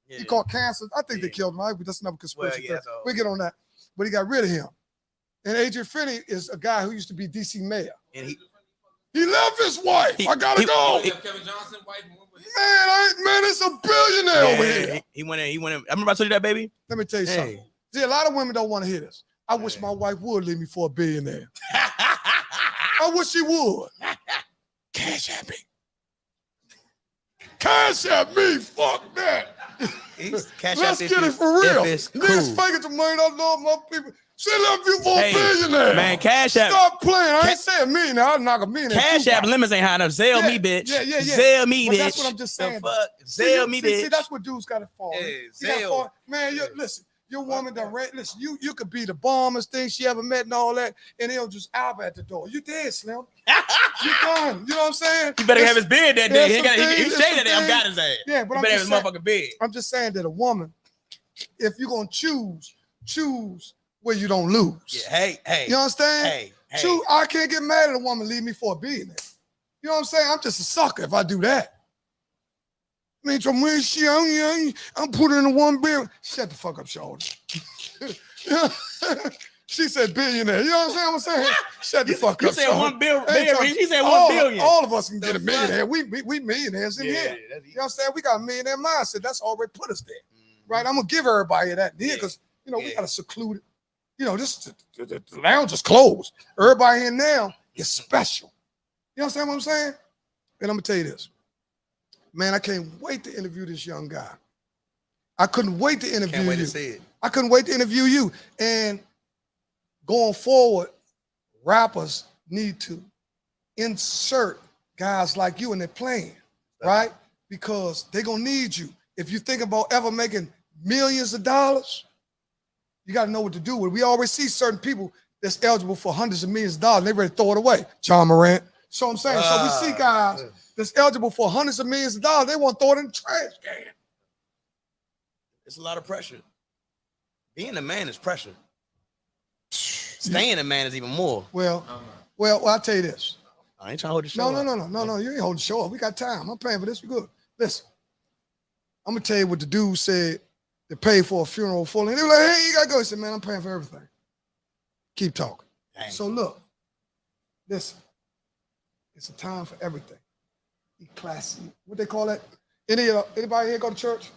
A: Yeah. He caught cancer. I think they killed him, right? But that's another conspiracy. Well, we'll get on that. But he got rid of him. And Adrian Fenty is a guy who used to be DC mayor. And he left his wife. I gotta go.
B: Kevin Johnson, wife.
A: Man, it's a billionaire over here.
C: He went in. I remember I told you that, baby.
A: Let me tell you something. See, a lot of women don't want to hear this. I wish my wife would leave me for a billionaire. I wish she would. Cash at me. Cash at me. Fuck that. Let's get it for real. Niggas fake it to money. I love my people. She left you for a billionaire.
C: Man, Cash App.
A: Stop playing. I ain't saying millionaire. I'll knock a millionaire.
C: Cash App limits ain't high enough. Zelle me, bitch.
A: Yeah.
C: Zelle me, bitch.
A: That's what I'm just saying.
C: Zelle me, bitch.
A: See, that's what dudes got to fall.
C: Zelle.
A: Man, listen. Your woman done listen, you could be the bombest thing she ever met and all that, and they'll just out at the door. You dead, Slim. You done. You know what I'm saying?
C: You better have his beard that day. He shaved that day. I'm got his ass.
A: Yeah, but
C: you better have his motherfucking beard.
A: I'm just saying that a woman, if you're gonna choose where you don't lose.
C: Yeah, hey.
A: You understand?
C: Hey.
A: I can't get mad at a woman leave me for a billionaire. You know what I'm saying? I'm just a sucker if I do that. I mean, I'm putting in $1 billion. Shut the fuck up, Shorty. She said billionaire. You know what I'm saying? Shut the fuck up.
C: You said $1 billion. He said $1 billion.
A: All of us can get a millionaire. We millionaires in here. You know what I'm saying? We got a millionaire mindset. That's already put us there. Right? I'm gonna give everybody that here because we got a secluded. The lounge is closed. Everybody here now is special. You understand what I'm saying? And I'm gonna tell you this. Man, I can't wait to interview this young guy. I couldn't wait to interview you.
C: To see it.
A: I couldn't wait to interview you. And going forward, rappers need to insert guys like you in their plan, right? Because they're gonna need you. If you think about ever making millions of dollars, you gotta know what to do with it. We always see certain people that's eligible for hundreds of millions of dollars, and they ready to throw it away. John Morant. So I'm saying, so we see guys that's eligible for hundreds of millions of dollars, they want to throw it in the trash can.
C: It's a lot of pressure. Being a man is pressure. Staying a man is even more.
A: Well, I'll tell you this.
C: I ain't trying to hold the show up.
A: No, you ain't holding the show up. We got time. I'm paying for this. We good. Listen, I'm gonna tell you what the dude said to pay for a funeral full. And they were like, hey, you gotta go. He said, man, I'm paying for everything. Keep talking. Dang. So look, listen. It's a time for everything. Be classy. What they call that? Anybody here go to church?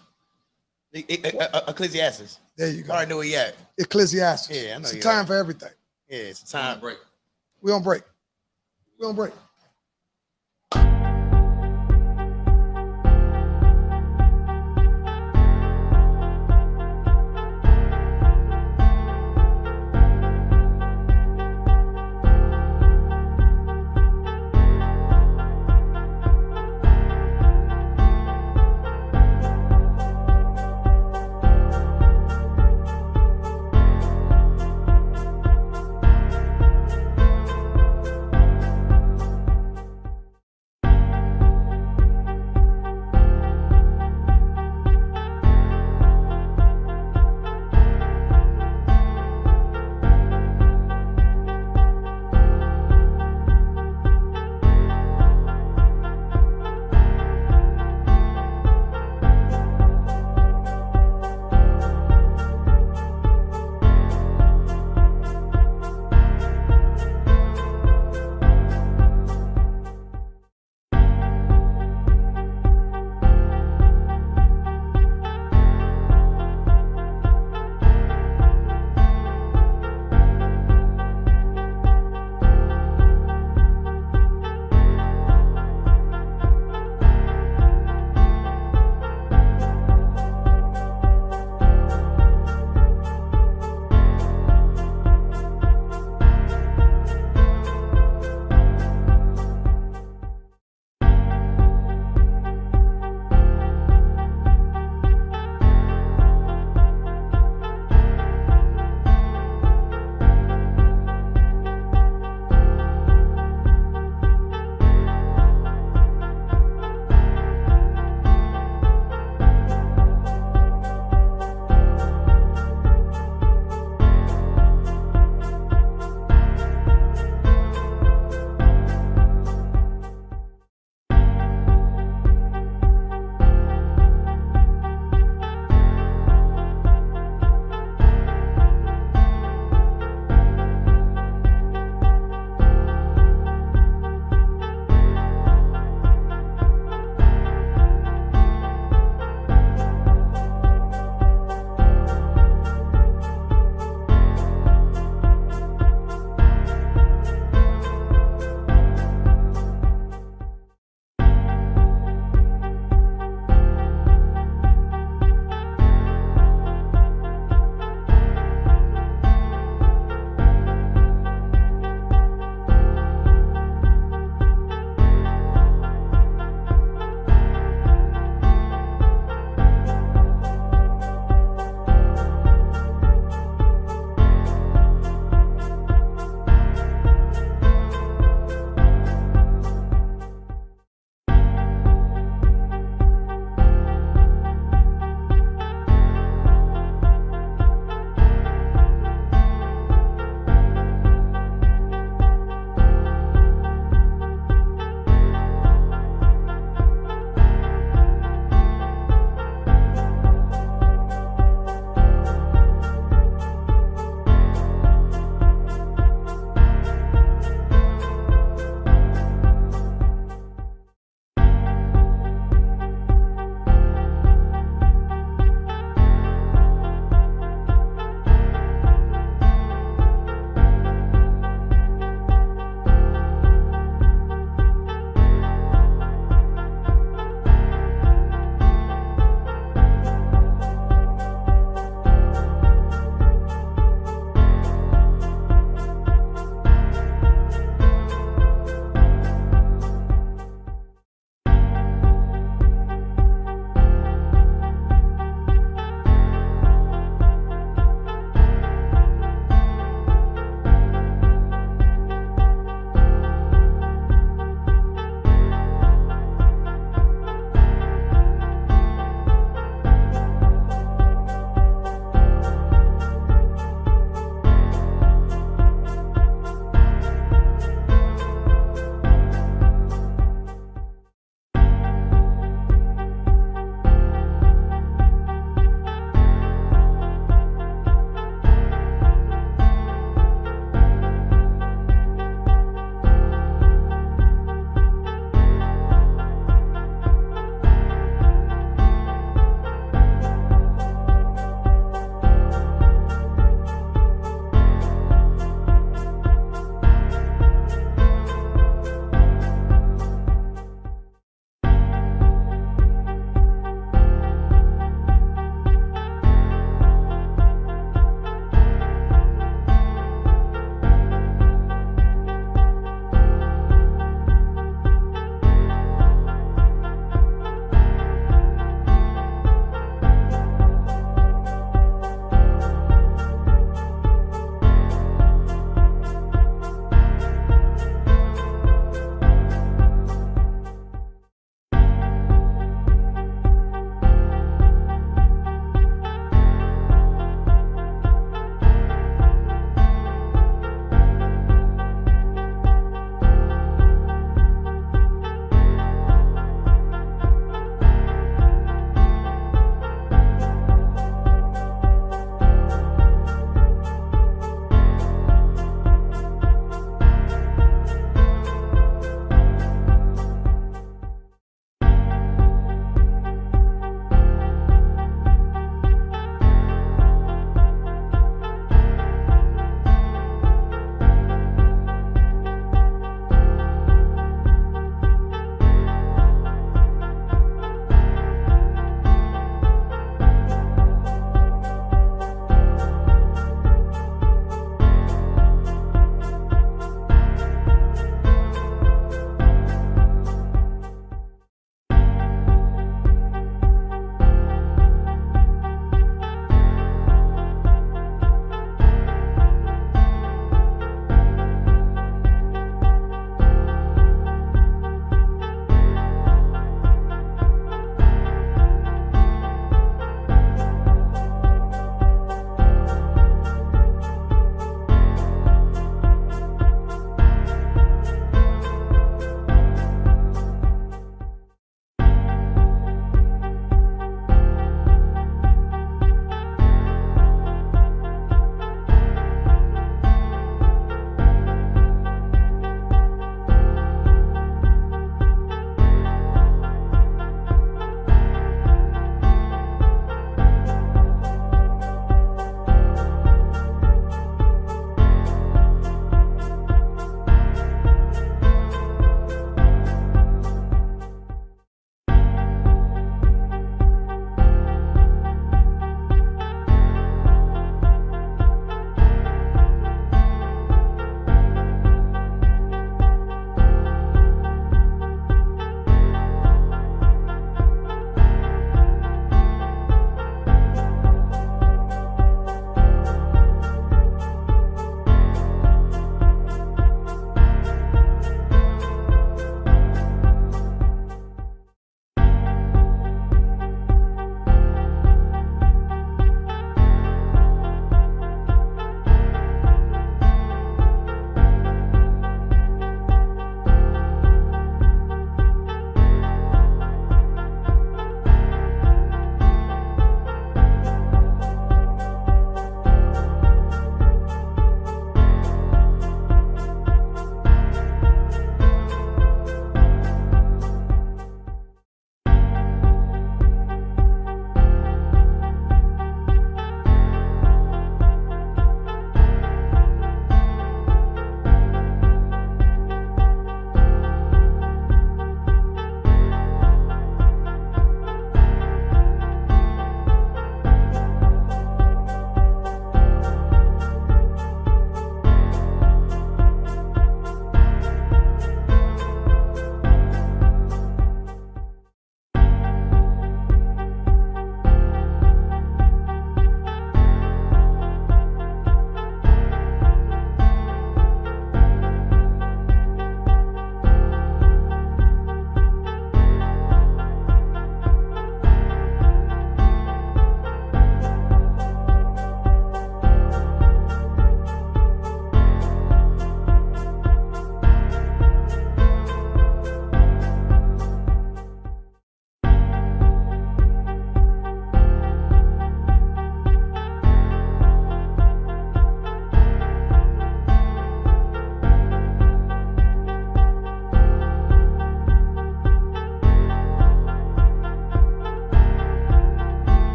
C: Ecclesiastes.
A: There you go.
C: I already know where you at.
A: Ecclesiastes.
C: Yeah, I know.
A: It's a time for everything.
C: Yeah, it's a time.
A: We on break.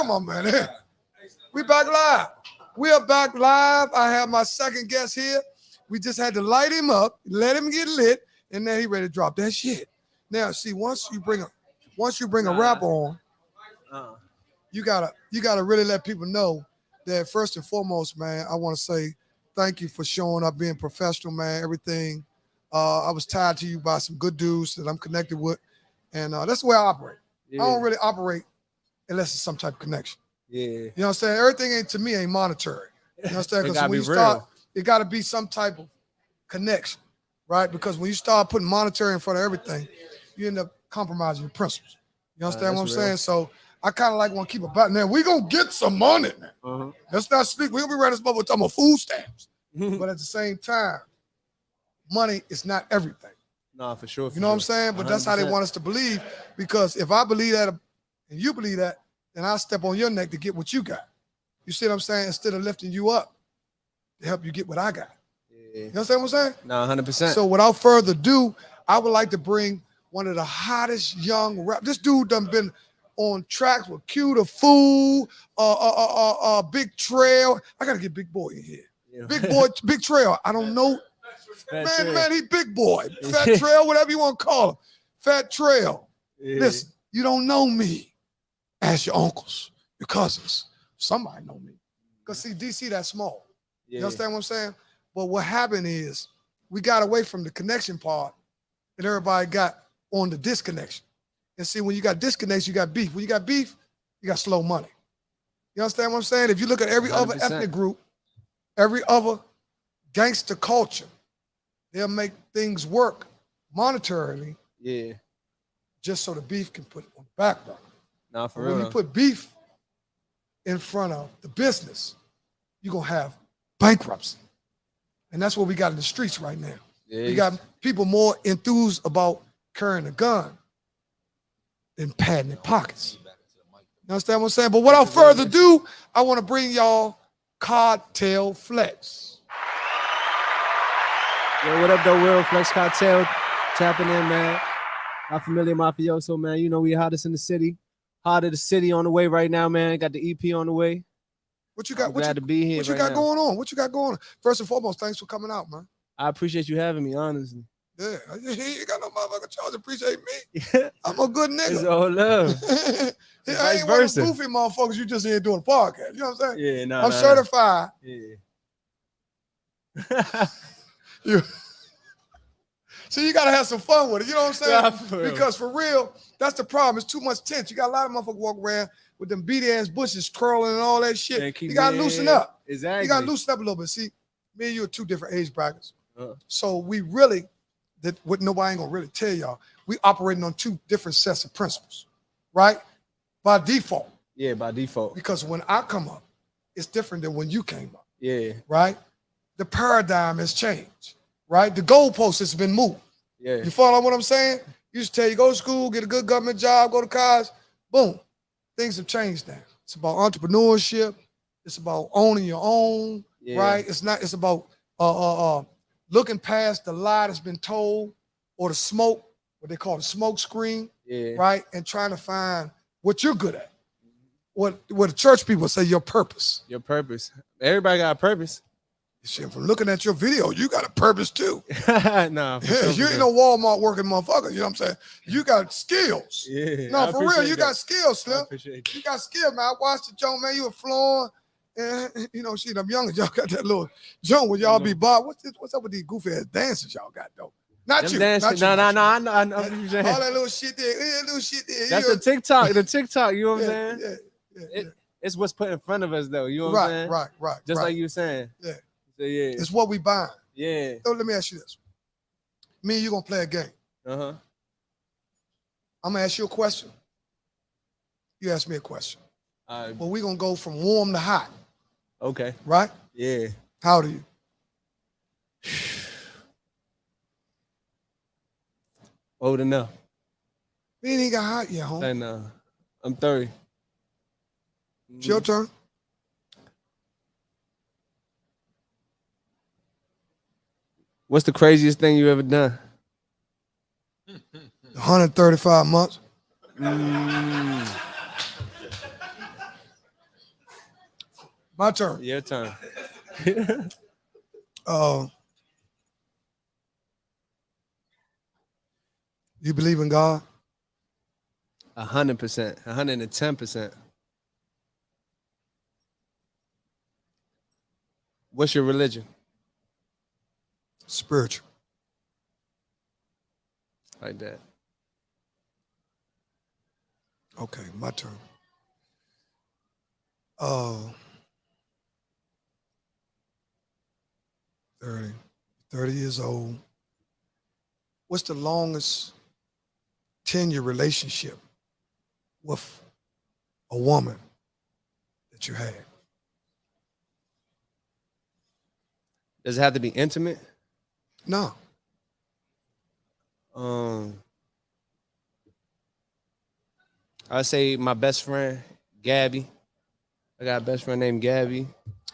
A: Come on, man. We back live. We are back live. I have my second guest here. We just had to light him up, let him get lit, and then he ready to drop that shit. Now, see, once you bring a rapper on, you gotta really let people know that first and foremost, man, I want to say thank you for showing up, being professional, man. Everything. I was tied to you by some good dudes that I'm connected with, and that's the way I operate.
D: Yeah.
A: I don't really operate unless it's some type of connection.
D: Yeah.
A: You know what I'm saying? Everything ain't monetary. You know what I'm saying?
D: It
A: Because
D: gotta
A: when
D: be
A: you start,
D: real.
A: it got to be some type of connection, right? Because when you start putting monetary in front of everything, you end up compromising your principles. You understand what I'm
D: that's real.
A: saying? So I kind of like want to keep it back. Now we gonna get some money, man.
D: Uh-huh.
A: Let's not speak. We'll be running this mother talking about food stamps, but at the same time, money is not everything.
D: Nah, for sure.
A: You know what I'm saying? But that's how they
D: 100%.
A: want us to believe. Because if I believe that and you believe that, then I'll step on your neck to get what you got. You see what I'm saying? Instead of lifting you up to help you get what I got.
D: Yeah.
A: You understand what I'm saying?
D: Nah, 100%.
A: So without further ado, I would like to bring one of the hottest young rap. This dude done been on tracks with Q the Fool, Big Trail. I gotta get Big Boy in here.
D: Yeah.
A: Big Boy, Big Trail. I don't know.
D: Fat
A: Man,
D: Trail.
A: he big boy. Fat Trail, whatever you want to call him. Fat Trail.
D: Yeah.
A: Listen, you don't know me. Ask your uncles, your cousins. Somebody know me. Because see, DC that small.
D: Yeah.
A: You understand what I'm saying? But what happened is we got away from the connection part and everybody got on the disconnection. And see, when you got disconnection, you got beef. When you got beef, you got slow money. You understand what I'm saying? If you look at every other
D: 100%.
A: ethnic group, every other gangster culture, they'll make things work monetarily
D: Yeah.
A: just so the beef can put it on the back burner.
D: Nah, for
A: But
D: real.
A: when you put beef in front of the business, you're going to have bankruptcy. And that's what we got in the streets right now.
D: yeah.
A: We got people more enthused about carrying a gun than padding their pockets. You understand what I'm saying? But without further ado, I want to bring y'all Cartel Flex.
D: Yo, what up, though, World Flex Cartel? Tapping in, man. My familiar mafioso, man. You know we hottest in the city. Hot of the city on the way right now, man. Got the EP on the way.
A: What you got?
D: I'm glad to be here.
A: What you
D: right
A: got
D: now.
A: going on? What you got going on? First and foremost, thanks for coming out, man.
D: I appreciate you having me, honestly.
A: Yeah, you ain't got no motherfucking charge. Appreciate me.
D: Yeah.
A: I'm a good
D: It's
A: nigga.
D: all love.
A: Yeah, I
D: vice
A: ain't one of
D: versa.
A: them goofy motherfuckers you just here doing a podcast. You know what I'm saying?
D: Yeah, nah.
A: I'm certified.
D: Yeah.
A: You. So you gotta have some fun with it. You know what I'm saying?
D: Nah, for real.
A: Because for real, that's the problem. It's too much tense. You got a lot of motherfuckers walk around with them beat ass bushes curling and all that shit.
D: And keep-
A: You gotta loosen up.
D: Exactly.
A: You gotta loosen up a little bit. See, me and you are two different age brackets.
D: Uh-huh.
A: So we really, that what nobody ain't gonna really tell y'all, we operating on two different sets of principles, right? By default.
D: Yeah, by default.
A: Because when I come up, it's different than when you came up,
D: Yeah,
A: right? The paradigm has changed, right? The goalpost has been moved.
D: yeah.
A: You follow what I'm saying? You used to tell you, go to school, get a good government job, go to college. Boom. Things have changed now. It's about entrepreneurship. It's about owning your own,
D: Yeah.
A: right? It's about looking past the lie that's been told or the smoke, what they call the smoke screen,
D: Yeah.
A: right? And trying to find what you're good at. What the church people say your purpose.
D: Your purpose. Everybody got a purpose.
A: Shit, from looking at your video, you got a purpose too.
D: Nah, for
A: Yeah,
D: sure,
A: you
D: for
A: ain't
D: sure.
A: no Walmart working motherfucker. You know what I'm saying? You got skills.
D: Yeah.
A: No,
D: I
A: for real,
D: appreciate
A: you
D: that.
A: got skills,
D: I
A: Slim.
D: appreciate that.
A: You got skills, man. I watched the joint, man. You were flowing. And you know, shit, I'm younger. Y'all got that little joint where y'all be bob. What's up with these goofy ass dances y'all got though? Not
D: Them
A: you.
D: dancing-
A: Not you.
D: No,
A: not you.
D: I know what you're saying.
A: All that little shit there. Yeah, little shit there.
D: That's
A: You
D: the TikTok, you know what I'm
A: yeah,
D: saying?
A: yeah.
D: It's what's put in front of us though, you know what I'm saying?
A: Right.
D: Just
A: right.
D: like you were saying.
A: Yeah.
D: So yeah.
A: It's what we buying.
D: Yeah.
A: So let me ask you this. Me and you gonna play a game.
D: Uh-huh.
A: I'm gonna ask you a question. You ask me a question.
D: All right.
A: But we gonna go from warm to hot,
D: Okay.
A: right?
D: Yeah.
A: How old are you?
D: Old enough.
A: We ain't even got hot yet, home.
D: And I'm 30.
A: It's your turn.
D: What's the craziest thing you ever done?
A: 135 months. My turn.
D: Your turn.
A: You believe in God?
D: 100%, 110%. What's your religion?
A: Spiritual.
D: Like that.
A: Okay, my turn. 30 years old. What's the longest 10-year relationship with a woman that you had?
D: Does it have to be intimate?
A: No.
D: I'd say my best friend, Gabby. I got a best friend named Gabby.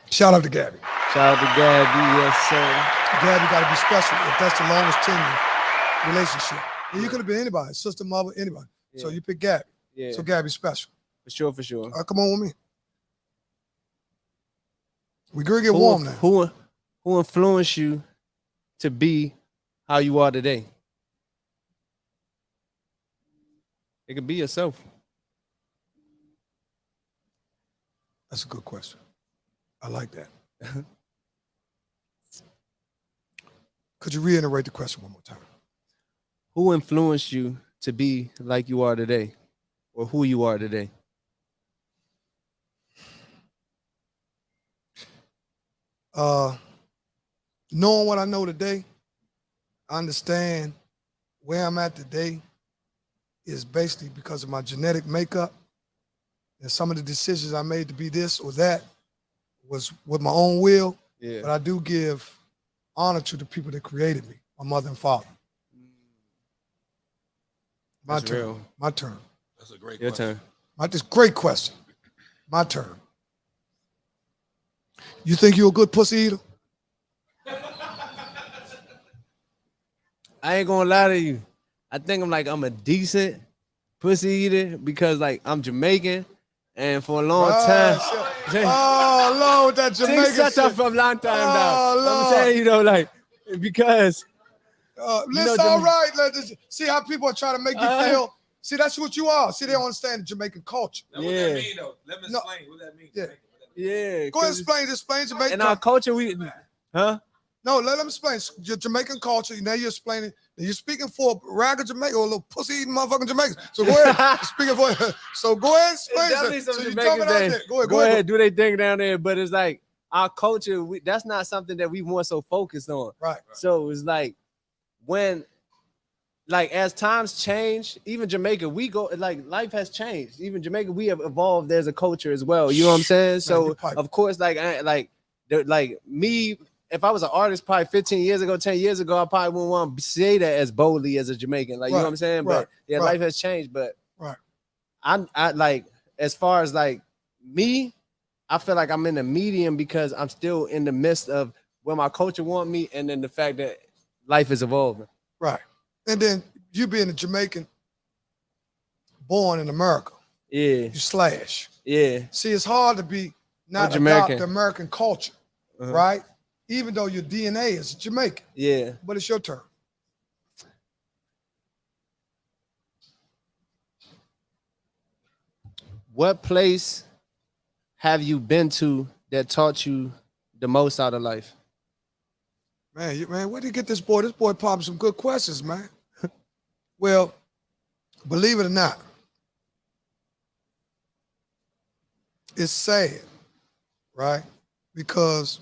A: Shout out to Gabby.
D: Shout out to Gabby, yes, sir.
A: Gabby got to be special if that's the longest 10-year relationship. And you could have been anybody, sister, mother, anybody.
D: Yeah.
A: So you pick Gabby.
D: Yeah.
A: So Gabby's special.
D: For sure, for sure.
A: Come on with me. We gonna get warm now.
D: Who influenced you to be how you are today? It could be yourself.
A: That's a good question. I like that. Could you reiterate the question one more time?
D: Who influenced you to be like you are today, or who you are today?
A: Knowing what I know today, I understand where I'm at today is basically because of my genetic makeup, and some of the decisions I made to be this or that was with my own will.
D: Yeah.
A: But I do give honor to the people that created me, my mother and father. My
D: That's
A: turn.
D: real.
A: My turn.
B: That's a great
D: Your
B: question.
D: turn.
A: This great question. My turn. You think you're a good pussy eater?
D: I ain't gonna lie to you. I think I'm a decent pussy eater because like I'm Jamaican, and for a long time.
A: Oh Lord, with that Jamaican
D: Things set up
A: shit.
D: from long time down.
A: Oh, Lord.
D: I'm saying, like, because
A: Listen, all right. Let's see how people are trying to make you feel. See, that's what you are. See, they don't understand the Jamaican culture.
B: Now, what that mean though? Let me explain what that means.
A: Yeah.
D: Yeah.
A: Go ahead and explain Jamaican.
D: In our culture,
A: No, let them explain your Jamaican culture. Now you're explaining. You're speaking for a ragged Jamaican or a little pussy eating motherfucking Jamaican. So go ahead. You're speaking for. So go ahead and explain.
D: Definitely
A: So
D: some
A: you
D: Jamaicans
A: coming out there.
D: Go ahead, do their thing down there. But it's like our culture. That's not something that we more so focused on.
A: Right.
D: So it's like when, like, as times change, even Jamaica, we go like life has changed. Even Jamaica, we have evolved as a culture as well. You know what I'm saying? So of course, like me. If I was an artist probably 15 years ago, 10 years ago, I probably wouldn't want to say that as boldly as a Jamaican. Like, you know what I'm saying? But yeah, life has changed. But I like, as far as like me, I feel like I'm in the medium because I'm still in the midst of where my culture want me, and then the fact that life is evolving.
A: Right. And then you being a Jamaican born in America.
D: Yeah.
A: You slash.
D: Yeah.
A: See, it's hard to be not
D: Jamaican.
A: adopt the American culture, right? Even though your DNA is Jamaican.
D: Yeah.
A: But it's your turn.
D: What place have you been to that taught you the most out of life?
A: Man, where did you get this boy? This boy popping some good questions, man. Well, believe it or not, it's sad, right? Because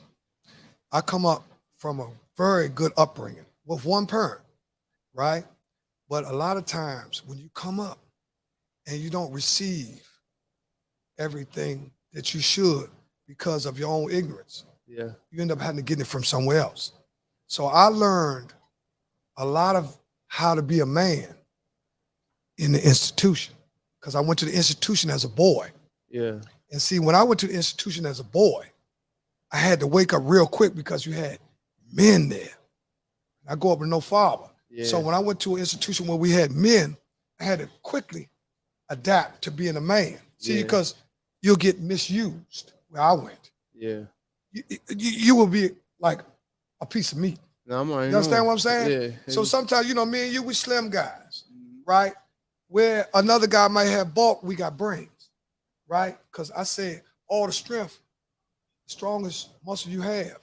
A: I come up from a very good upbringing with one parent, right? But a lot of times when you come up and you don't receive everything that you should because of your own ignorance, you end up having to get it from somewhere else. So I learned a lot of how to be a man in the institution because I went to the institution as a boy.
D: Yeah.
A: And see, when I went to the institution as a boy, I had to wake up real quick because you had men there. I grew up with no father.
D: Yeah.
A: So when I went to an institution where we had men, I had to quickly adapt to being a man. See, because you'll get misused where I went.
D: Yeah.
A: You will be like a piece of meat.
D: No, I'm already
A: You understand
D: knowing.
A: what I'm saying?
D: Yeah.
A: So sometimes, you know, me and you, we slim guys, right? Where another guy might have bulk, we got brains, right? Because I said all the strength, the strongest muscle you have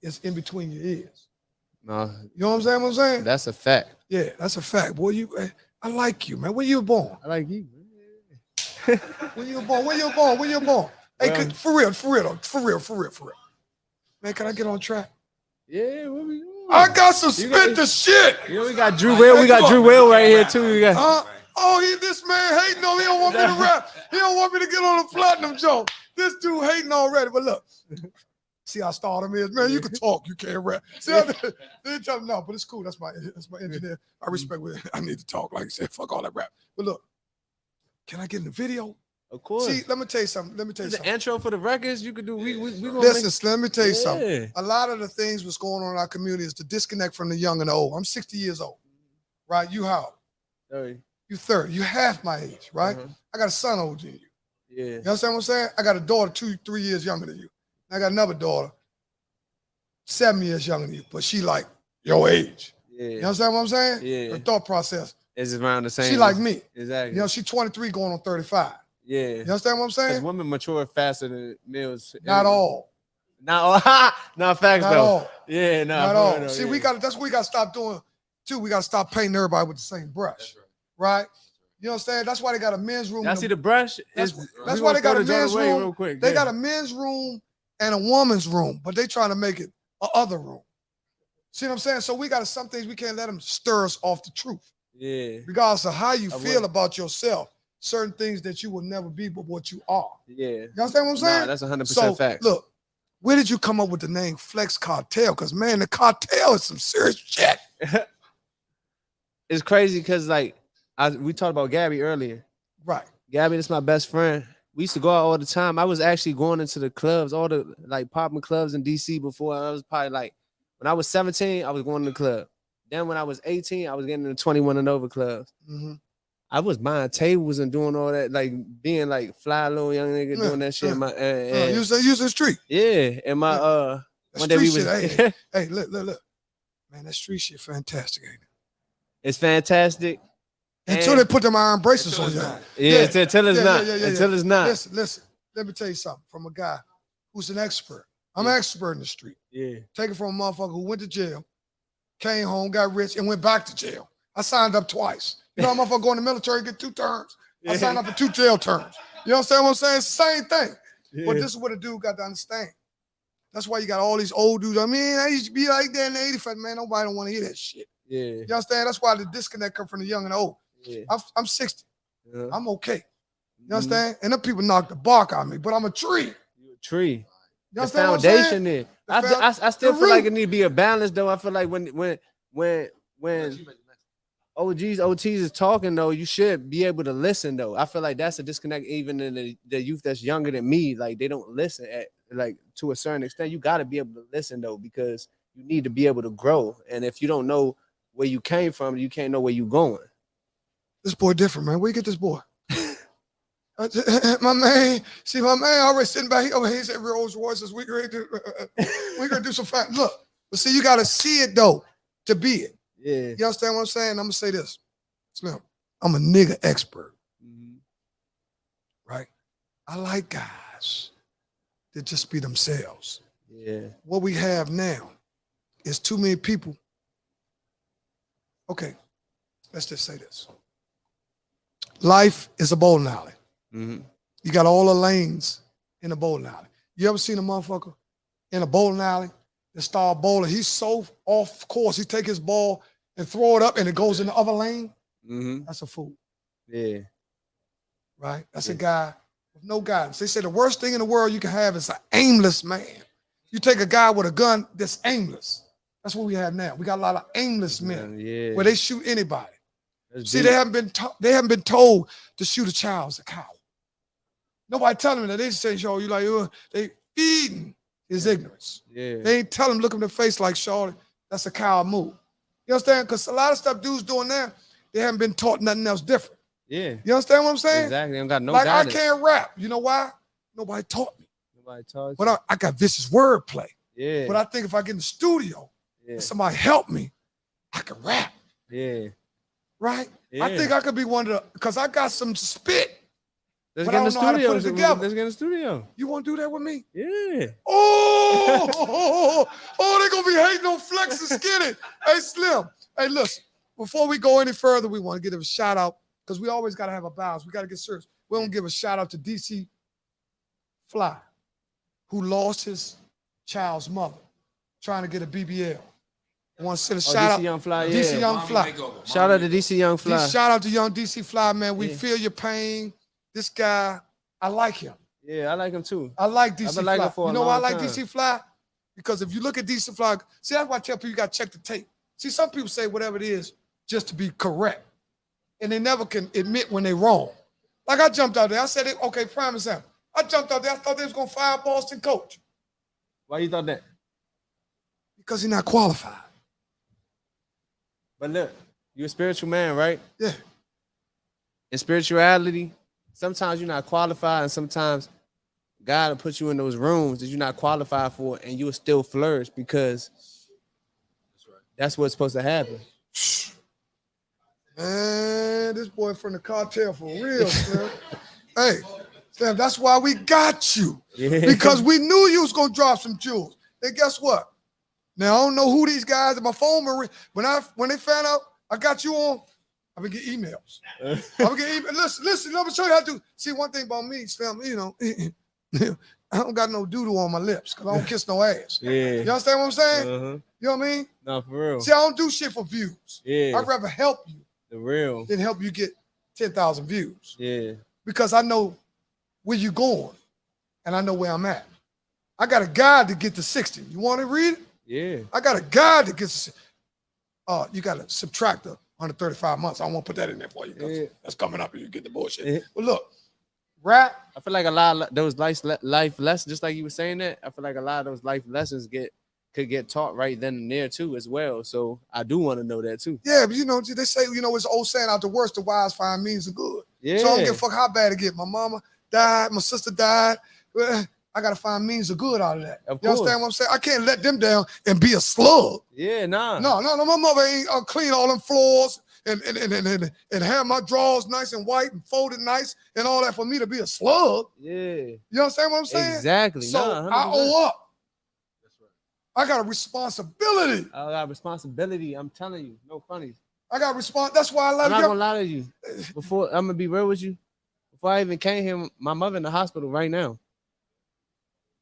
A: is in between your ears.
D: No,
A: You know what I'm saying?
D: that's a fact.
A: Yeah, that's a fact. Boy, I like you, man. When you were born?
D: I like you.
A: When you were born? When you were born? When you were born? Hey,
D: Well,
A: for real. Man, can I get on track?
D: Yeah, what we doing?
A: I got some spit the shit.
D: You know, we got Drew Will. We got Drew Will right here too. We got.
A: This man hating on me. He don't want me to rap. He don't want me to get on the platinum joke. This dude hating already. But look, see how stardom is, man. You can talk, you can't rap. See how they tell him no, but it's cool. That's my engineer. I respect what I need to talk. Like I said, fuck all that rap. But look, can I get in the video?
D: Of course.
A: See, let me tell you something.
D: The intro for the records you could do. We gonna
A: Listen, let me tell you
D: Yeah.
A: something. A lot of the things what's going on in our community is the disconnect from the young and the old. I'm 60 years old, right? You how?
D: 30.
A: You 30. You half my age, right? I got a son older than you.
D: Yeah.
A: You understand what I'm saying? I got a daughter 2-3 years younger than you. And I got another daughter 7 years younger than you, but she like your age.
D: Yeah.
A: You understand what I'm saying?
D: Yeah.
A: Her thought process.
D: It's around the same.
A: She like me.
D: Exactly.
A: You know, she 23 going on 35.
D: Yeah.
A: You understand what I'm
D: Because
A: saying?
D: women mature faster than males.
A: Not all.
D: Not all. Not facts
A: Not
D: though.
A: all.
D: Yeah,
A: Not all. See, that's what we gotta stop doing too. We gotta stop painting everybody with the same brush. Right? You know what I'm saying? That's why they got a men's room.
D: Y'all see the brush?
A: That's why they got a men's room.
D: Real quick.
A: They got a men's room and a woman's room, but they trying to make it a other room. See what I'm saying? So we got some things we can't let them stir us off the truth.
D: Yeah.
A: Regardless of how you feel
D: will.
A: about yourself, certain things that you will never be but what you are.
D: Yeah.
A: You understand what I'm saying?
D: Nah, that's 100%
A: So
D: facts.
A: look, where did you come up with the name Flex Cartel? Because man, the cartel is some serious shit.
D: It's crazy because like we talked about Gabby earlier.
A: Right.
D: Gabby, that's my best friend. We used to go out all the time. I was actually going into the clubs, all the like popping clubs in DC before. I was probably like, when I was 17, I was going to the club. Then when I was 18, I was getting in the 21 and over clubs.
A: Mm-hmm.
D: I was buying tables and doing all that, like being like fly little young nigga doing that shit.
A: Use the street.
D: Yeah, and my one day we was
A: hey, look. Man, that street shit fantastic, ain't it?
D: It's fantastic.
A: Until they put them iron bracelets on you.
D: Yeah, until it's not. Until it's not.
A: Listen, let me tell you something from a guy who's an expert. I'm an expert in the street.
D: Yeah.
A: Take it from a motherfucker who went to jail, came home, got rich, and went back to jail. I signed up twice. You know, a motherfucker go in the military, get 2 terms. I signed up for 2 jail terms. You understand what I'm saying? It's the same thing.
D: Yeah.
A: But this is what a dude got to understand. That's why you got all these old dudes. I mean, I used to be like that in the 85, man. Nobody don't want to hear that shit.
D: Yeah.
A: You understand? That's why the disconnect come from the young and the old.
D: Yeah.
A: I'm 60.
D: Yeah.
A: I'm okay. You understand? And them people knock the bark out of me, but I'm a tree.
D: You a tree.
A: You
D: The
A: understand
D: foundation there. I still feel like
A: root.
D: it need to be a balance though. I feel like when OGs, OTs is talking though, you should be able to listen though. I feel like that's a disconnect even in the youth that's younger than me. Like they don't listen at like to a certain extent. You got to be able to listen though because you need to be able to grow. And if you don't know where you came from, you can't know where you going.
A: This boy different, man. Where you get this boy? My man already sitting back here. He said Rolls Royces. We gonna do some fun. Look, but see, you gotta see it though to be it.
D: Yeah.
A: You understand what I'm saying? I'm gonna say this. Slim, I'm a nigga expert. Right? I like guys that just be themselves.
D: Yeah.
A: What we have now is too many people. Okay, let's just say this. Life is a bowling alley. You got all the lanes in a bowling alley. You ever seen a motherfucker in a bowling alley that start bowling? He's so off course. He take his ball and throw it up and it goes in the other lane. That's a fool.
D: Yeah.
A: Right? That's a guy with no guidance. They say the worst thing in the world you can have is an aimless man. You take a guy with a gun that's aimless. That's what we have now. We got a lot of aimless men where they shoot anybody. See, they haven't been told to shoot a child as a coward. Nobody telling them that. They say, yo, you like, they feeding his ignorance.
D: Yeah.
A: They ain't telling him, look him in the face like, Charlie, that's a coward move. You understand? Because a lot of stuff dudes doing now, they haven't been taught nothing else different.
D: Yeah.
A: You understand what I'm saying?
D: Exactly. They don't got no
A: like,
D: guidance.
A: I can't rap. You know why? Nobody taught me.
D: Nobody taught
A: But
D: you.
A: I got vicious wordplay.
D: Yeah.
A: But I think if I get in the studio
D: Yeah.
A: and somebody help me, I can rap.
D: Yeah.
A: Right?
D: Yeah.
A: I think I could be one of the, because I got some spit.
D: Let's
A: but
D: get
A: I
D: in the
A: don't know how to
D: studio.
A: put it together.
D: Let's get in the studio.
A: You want to do that with me?
D: Yeah.
A: Oh, they're going to be hating on Flex and Skinny. Hey, Slim. Hey, listen, before we go any further, we want to give a shout out because we always got to have a balance. We got to get serious. We want to give a shout out to DC Fly, who lost his child's mother trying to get a BBL. I want to send a shout out.
D: DC Young Fly,
A: DC
D: yeah.
A: Young Fly.
D: Shout out to DC Young Fly.
A: Shout out to young DC Fly, man. We
D: Yeah.
A: feel your pain. This guy, I like him.
D: Yeah, I like him too.
A: I like
D: I've
A: DC
D: been
A: Fly.
D: liking him for a
A: You know why I
D: long
A: like
D: time.
A: DC Fly? Because if you look at DC Fly, see, that's why I tell people you got to check the tape. See, some people say whatever it is just to be correct. And they never can admit when they're wrong. Like I jumped out there. I said, okay, prime example. I jumped out there. I thought they was going to fire a Boston coach.
D: Why you thought that?
A: Because he's not qualified.
D: But look, you're a spiritual man, right?
A: Yeah.
D: In spirituality, sometimes you're not qualified, and sometimes God will put you in those rooms that you're not qualified for, and you'll still flourish because that's what's supposed to happen.
A: Man, this boy from the cartel for real, Slim. Hey, Slim, that's why we got you.
D: Yeah.
A: Because we knew you was going to drop some jewels. And guess what? Now, I don't know who these guys at my phone were. When they found out I got you on, I've been getting emails. I've been getting emails. Listen, let me show you how to do. See, one thing about me, Slim, you know, I don't got no doodle on my lips because I don't kiss no ass.
D: Yeah.
A: You understand what I'm saying?
D: Uh-huh.
A: You know what I mean?
D: No, for real.
A: See, I don't do shit for views.
D: Yeah.
A: I'd rather help you
D: The real.
A: than help you get 10,000 views.
D: Yeah.
A: Because I know where you're going and I know where I'm at. I got a guide to get to 60. You want to read it?
D: Yeah.
A: I got a guide that gets, you got to subtract the 135 months. I won't put that in there for you because
D: Yeah.
A: that's coming up and you get the bullshit.
D: Yeah.
A: But look, rap,
D: I feel like a lot of those life lessons, just like you were saying that, I feel like a lot of those life lessons could get taught right then and there too as well. So I do want to know that too.
A: yeah, but you know, they say, you know, it's an old saying, out the worst, the wise find means of good.
D: Yeah.
A: So I don't give a fuck how bad it get. My mama died, my sister died. I got to find means of good out of that.
D: Of
A: You
D: course.
A: understand what I'm saying? I can't let them down and be a slug.
D: Yeah, nah.
A: No, my mother ain't clean all them floors and have my drawers nice and white and folded nice and all that for me to be a slug.
D: Yeah.
A: You understand what I'm saying?
D: Exactly.
A: So
D: Nah,
A: I
D: 100%.
A: owe up. I got a responsibility.
D: I got responsibility. I'm telling you, no funny.
A: I got response. That's why I
D: I'm
A: love
D: not
A: you.
D: gonna lie to you. Before I'm gonna be real with you. Before I even came here, my mother in the hospital right now.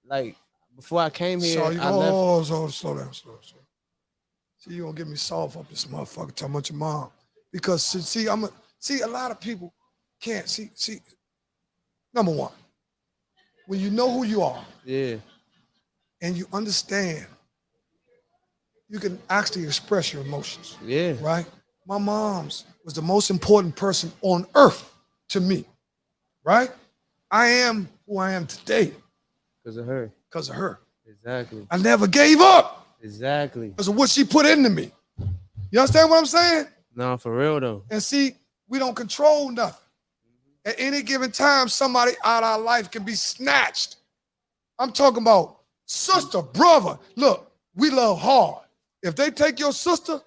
D: Like before I came here,
A: So you
D: I left.
A: slow down. See, you gonna get me soft up this motherfucker talking about your mom. Because see, a lot of people can't see. Number one, when you know who you are
D: Yeah.
A: and you understand, you can actually express your emotions,
D: Yeah.
A: right? My mom's was the most important person on earth to me, right? I am who I am today
D: Because of her.
A: because of her.
D: Exactly.
A: I never gave up
D: Exactly.
A: because of what she put into me. You understand what I'm saying?
D: No, for real though.
A: And see, we don't control nothing. At any given time, somebody out of our life can be snatched. I'm talking about sister, brother. Look, we love hard. If they take your sister,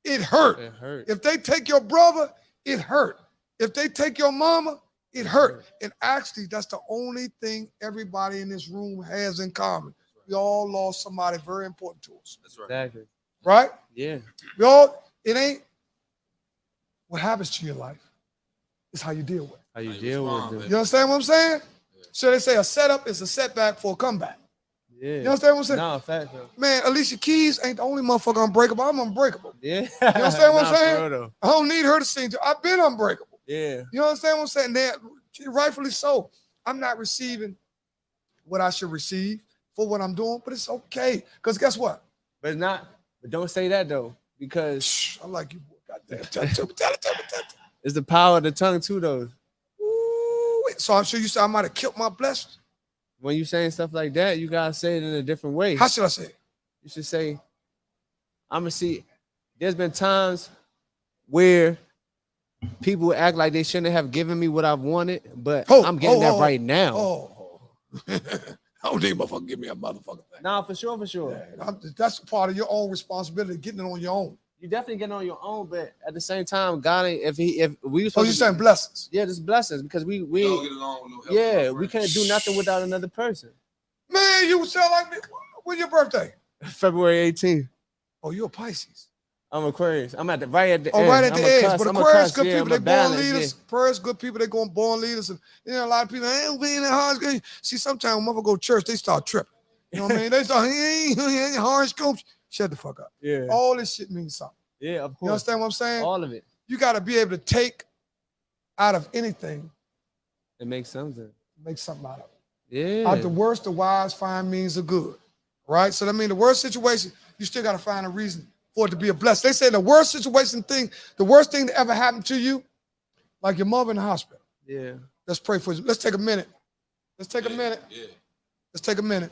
A: it hurt.
D: It hurt.
A: If they take your brother, it hurt. If they take your mama, it hurt. And actually, that's the only thing everybody in this room has in common. We all lost somebody very important to us.
B: That's right.
D: Exactly.
A: Right?
D: Yeah.
A: It ain't what happens to your life. It's how you deal with it.
D: How you
B: How you
D: deal
B: respond,
D: with it.
A: You understand what I'm saying? So they say a setup is a setback for a comeback.
D: Yeah.
A: You understand what I'm saying?
D: No, fact though.
A: Man, Alicia Keys ain't the only motherfucker unbreakable. I'm unbreakable.
D: Yeah. You
A: understand what I'm saying?
D: For real though.
A: I don't need her to sing to. I've been unbreakable.
D: Yeah.
A: You understand what I'm saying? That rightfully so. I'm not receiving what I should receive for what I'm doing, but it's okay. Because guess what?
D: But it's not. But don't say that though, because
A: Shh, I like you, boy. Goddamn. Tell me.
D: it's the power of the tongue too though.
A: Ooh, so I'm sure you said I might have killed my blessings.
D: When you saying stuff like that, you gotta say it in a different way.
A: How should I say it?
D: You should say, I'm gonna see. There's been times where people act like they shouldn't have given me what I've wanted, but I'm getting that right now.
A: Oh. I don't need motherfucker give me a motherfucker thing.
D: Nah, for sure.
A: Yeah, that's part of your own responsibility, getting it on your own.
D: You definitely get on your own, but at the same time, God ain't if we.
A: So you saying blessings?
D: Yeah, just blessings because we
B: don't get along with no help
D: yeah,
B: from
D: we can't do nothing without another person.
A: Man, you sound like me. When's your birthday?
D: February 18th.
A: Oh, you're a Pisces.
D: I'm Aquarius. I'm at the right at the
A: Oh,
D: end.
A: right at the edge. But Aquarius good people. They born
D: leaders.
A: leaders. Aquarius good people. They going born leaders. And you know, a lot of people ain't being in horoscope. See, sometimes when mother go to church, they start tripping. You know what I mean? They start horoscopes. Shut the fuck up.
D: Yeah.
A: All this shit means something.
D: Yeah, of course.
A: You understand what I'm saying?
D: All of it.
A: You got to be able to take out of anything.
D: It makes something.
A: Make something out of it.
D: Yeah.
A: Out the worst, the wise find means of good. Right? So that means the worst situation, you still got to find a reason for it to be a blessing. They say the worst situation thing, the worst thing that ever happened to you, like your mother in the hospital.
D: Yeah.
A: Let's pray for you. Let's take a minute. Let's take a minute.
B: Yeah.
A: Let's take a minute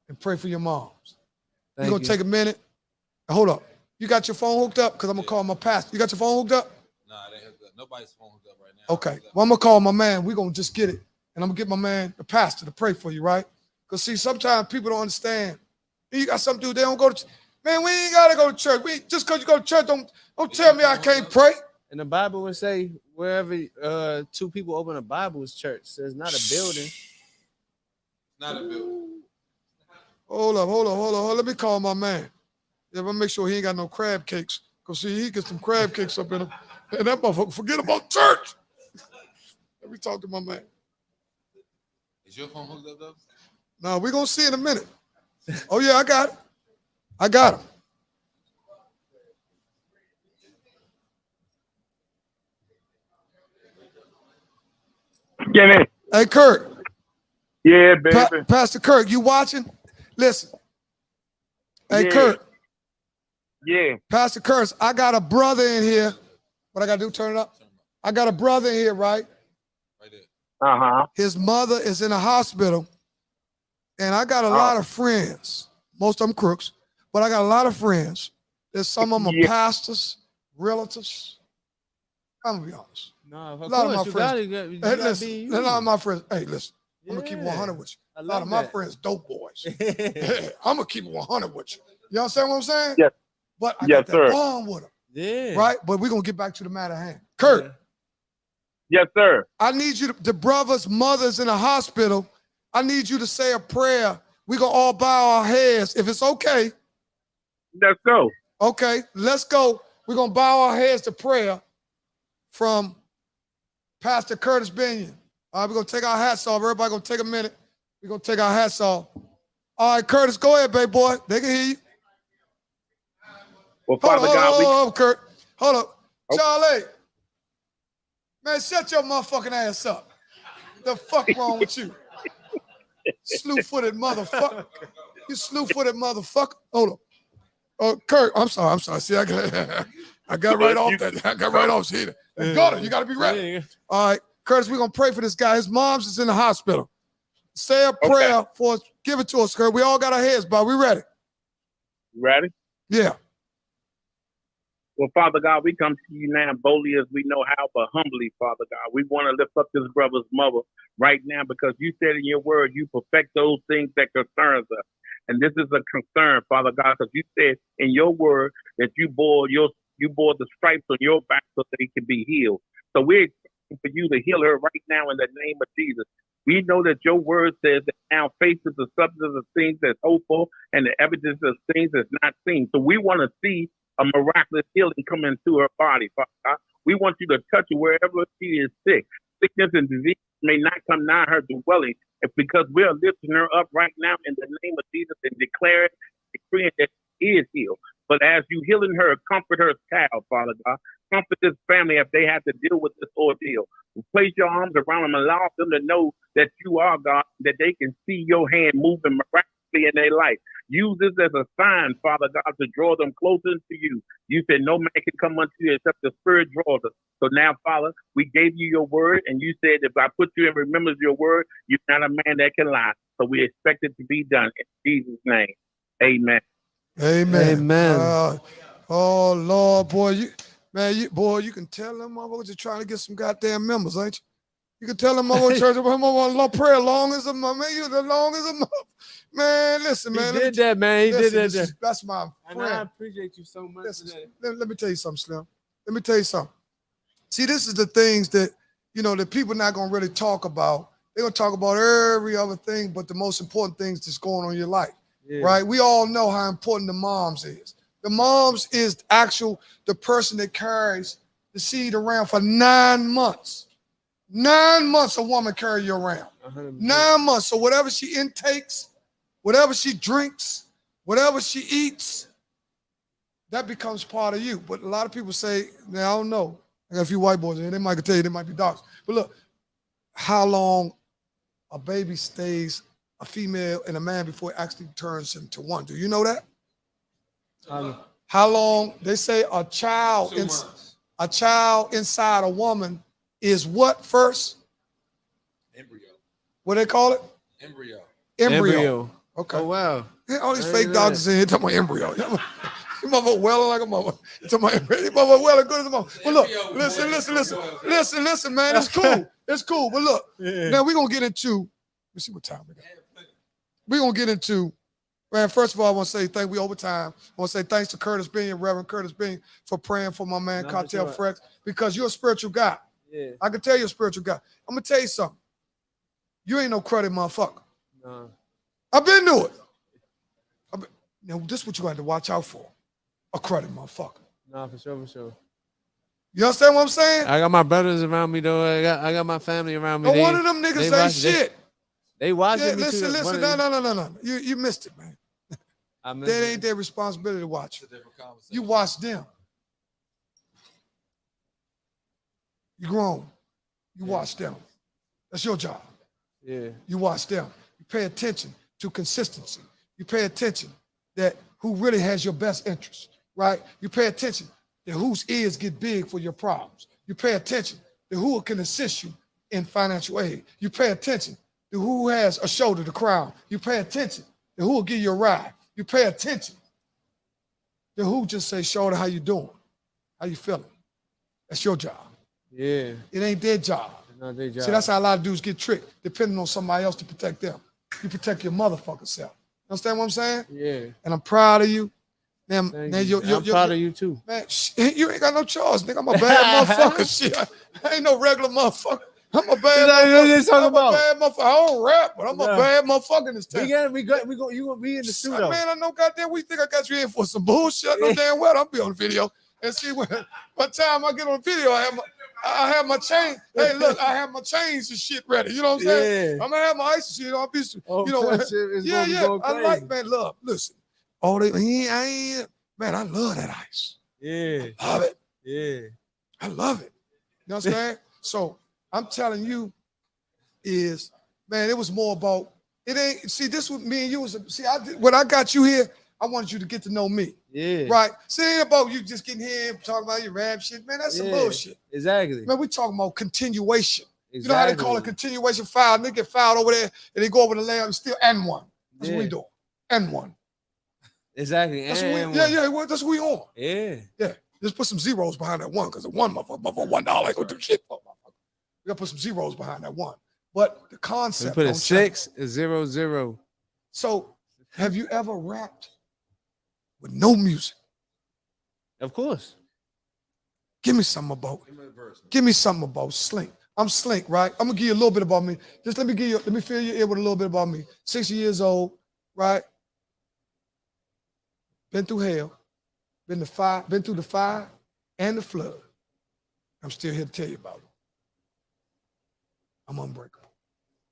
A: and pray for your moms. You're
D: Thank
A: going to take a minute. Hold up. You got your phone hooked up? Because I'm going to call my pastor. You got your phone hooked up?
B: Nah, it ain't hooked up. Nobody's phone hooked up right now.
A: Okay. Well, I'm going to call my man. We're going to just get it. And I'm going to get my man, the pastor, to pray for you, right? Because, see, sometimes people don't understand. You got some dude, they don't go to man, we ain't got to go to church. Just because you go to church, don't tell me I can't pray.
D: And the Bible would say wherever two people open a Bible is church. So it's not a building.
B: Not a building.
A: Hold up. Let me call my man. Yeah, but make sure he ain't got no crab cakes. Because, see, he gets some crab cakes up in him. And that motherfucker forget about church. Let me talk to my man.
B: Is your phone hooked up, though?
A: No, we're going to see in a minute. Oh, yeah, I got him.
E: Get in.
A: Hey, Kurt.
E: Yeah, baby.
A: Pastor Kurt, you watching? Listen. Hey,
E: Yeah.
A: Kurt.
E: Yeah.
A: Pastor Kurt, I got a brother in here. What I got to do, turn it up? I got a brother in here, right?
B: Right there.
E: Uh-huh.
A: His mother is in a hospital. And I got a lot of friends. Most of them crooks. But I got a lot of friends. There's some of them are pastors, relatives. I'm going to be honest.
D: No,
A: a lot of my friends. Hey, listen, a lot of my friends. Hey, listen. I'm going to keep 100 with you. A lot of my friends, dope boys. I'm going to keep it 100 with you. You understand what I'm saying?
E: Yes.
A: But I got that bond with them.
D: Yeah.
A: Right? But we're going to get back to the matter at hand. Kurt.
D: Yeah.
E: Yes, sir.
A: I need you, the brother's mother's in a hospital. I need you to say a prayer. We're going to all bow our heads. If it's okay.
E: Let's go.
A: Okay, let's go. We're going to bow our heads to prayer from Pastor Curtis Binion. All right, we're going to take our hats off. Everybody going to take a minute. We're going to take our hats off. All right, Curtis, go ahead, baby boy. They can hear you.
E: Well, Father God,
A: hold up, Kurt. Hold up.
E: Oh.
A: Charlie. Man, shut your motherfucking ass up. The fuck wrong with you? Slew-footed motherfucker. You slew-footed motherfucker. Hold up. Oh, Kurt, I'm sorry. See, I got right off that. I got right off. See, got it. You got to be ready. All right, Curtis, we're going to pray for this guy. His mom's is in the hospital. Say a prayer for us. Give it to us, Kurt. We all got our heads bowed. We ready?
E: ready?
A: Yeah.
E: Well, Father God, we come to you now boldly as we know how, but humbly, Father God. We want to lift up this brother's mother right now because you said in your word, you perfect those things that concerns us. And this is a concern, Father God, because you said in your word that you bore the stripes on your back so that he can be healed. So we're expecting for you to heal her right now in the name of Jesus. We know that your word says that now faith is the substance of things that's hopeful and the evidence of things that's not seen. So we want to see a miraculous healing come into her body, Father God. We want you to touch her wherever she is sick. Sickness and disease may not come nigh her dwelling. It's because we're lifting her up right now in the name of Jesus and declaring that she is healed. But as you healing her, comfort her child, Father God. Comfort this family if they have to deal with this ordeal. Place your arms around them and allow them to know that you are God, that they can see your hand moving miraculously in their life. Use this as a sign, Father God, to draw them closer to you. You said no man can come unto you except the Spirit draws us. So now, Father, we gave you your word, and you said if I put you in remembrance of your word, you're not a man that can lie. So we expect it to be done in Jesus' name. Amen.
A: Amen.
D: Amen.
A: Oh Lord, boy, you can tell them motherfuckers you're trying to get some goddamn members, ain't you? You can tell him I'm on church, I'm on long prayer long as a month. Man, you the long as a month. Man, listen, man.
D: He did that, man. He did that.
A: That's my
D: And I
A: friend.
D: appreciate you so much for that.
A: Let me tell you something, Slim. Let me tell you something. See, this is the things that, you know, that people not going to really talk about. They're going to talk about every other thing, but the most important things that's going on in your life, right? We all know how important the moms is. The moms is the person that carries the seed around for 9 months. 9 months a woman carry you around.
D: 100%.
A: 9 months. So whatever she intakes, whatever she drinks, whatever she eats, that becomes part of you. But a lot of people say, now I don't know. I got a few white boys in here. They might tell you they might be dogs. But look, how long a baby stays a female and a man before it actually turns into one. Do you know that? How long they say a child inside a woman is what first?
B: Embryo.
A: What they call it?
B: Embryo.
A: Okay.
D: Oh wow.
A: All these fake doctors in here talking about embryo. You motherfucker welling like a mother. You talking about embryo. You motherfucker welling good as a mother. But look, listen, man. It's cool. It's cool. But look, now we're gonna get into. Let's see what time we got. We're gonna get into. Man, first of all, I want to say we overtime. I want to say thanks to Curtis Bean, Reverend Curtis Bean, for praying for my man Cartel Frex, because you're a spiritual guy.
D: Yeah.
A: I can tell you're a spiritual guy. I'm gonna tell you something. You ain't no credit motherfucker.
D: No.
A: I've been to it. Now, this is what you got to watch out for. A credit motherfucker.
D: Nah, for sure, for sure.
A: You understand what I'm saying?
D: I got my brothers around me though. I got my family around me.
A: No one of them niggas ain't shit.
D: They watching me
A: listen,
D: too.
A: No. You missed it, man. That ain't their responsibility to watch. You watch them. You grown. You watch them. That's your job.
D: Yeah.
A: You watch them. You pay attention to consistency. You pay attention that who really has your best interest, right? You pay attention to whose ears get big for your problems. You pay attention to who can assist you in financial aid. You pay attention to who has a shoulder to cry on. You pay attention to who will give you a ride. You pay attention to who just say, "Shoulder, how you doing? How you feeling?" That's your job.
D: Yeah.
A: It ain't their job.
D: It's not their job.
A: See, that's how a lot of dudes get tricked, depending on somebody else to protect them. You protect your motherfucking self. Understand what I'm saying?
D: Yeah.
A: And I'm proud of you. Now
D: I'm proud of you too.
A: Man, you ain't got no choice, nigga. I'm a bad motherfucker. Shit, I ain't no regular motherfucker. I'm a bad motherfucker. I'm a bad motherfucker. I don't rap, but I'm a bad motherfucker in this town.
D: We go. You gonna be in the studio?
A: Man, I know goddamn. We think I got you in for some bullshit. No damn well. I'll be on video and see when. By the time I get on video, I have my chain. Hey, look, I have my chains and shit ready. You know what I'm saying?
D: Yeah.
A: I'm gonna have my ice and shit. I'll be, you know.
D: Yeah.
A: I like, man. Look, listen. Man, I love that ice.
D: Yeah.
A: I love it.
D: Yeah.
A: I love it. You know what I'm saying? So I'm telling you, is man, it was more about it. Ain't see this with me and you was when I got you here. I wanted you to get to know me.
D: Yeah.
A: Right. See, it ain't about you just getting here and talking about your rap shit, man. That's some bullshit.
D: Exactly.
A: Man, we talking about continuation.
D: Exactly.
A: You know how they call it continuation file? They get filed over there and they go over the layout and still N1. That's what we do. N1.
D: Exactly.
A: That's what we, that's what we on.
D: Yeah.
A: Yeah. Just put some zeros behind that one because the one motherfucker $1 ain't gonna do shit for motherfucker. We gotta put some zeros behind that one. But the concept.
D: We put a 6, a 0, 0.
A: So have you ever rapped with no music?
D: Of course.
A: Give me something about Slink. I'm Slink, right? I'm gonna give you a little bit about me. Just let me fill your ear with a little bit about me. 60 years old, right? Been through hell, been through the fire and the flood. I'm still here to tell you about it. I'm unbreakable.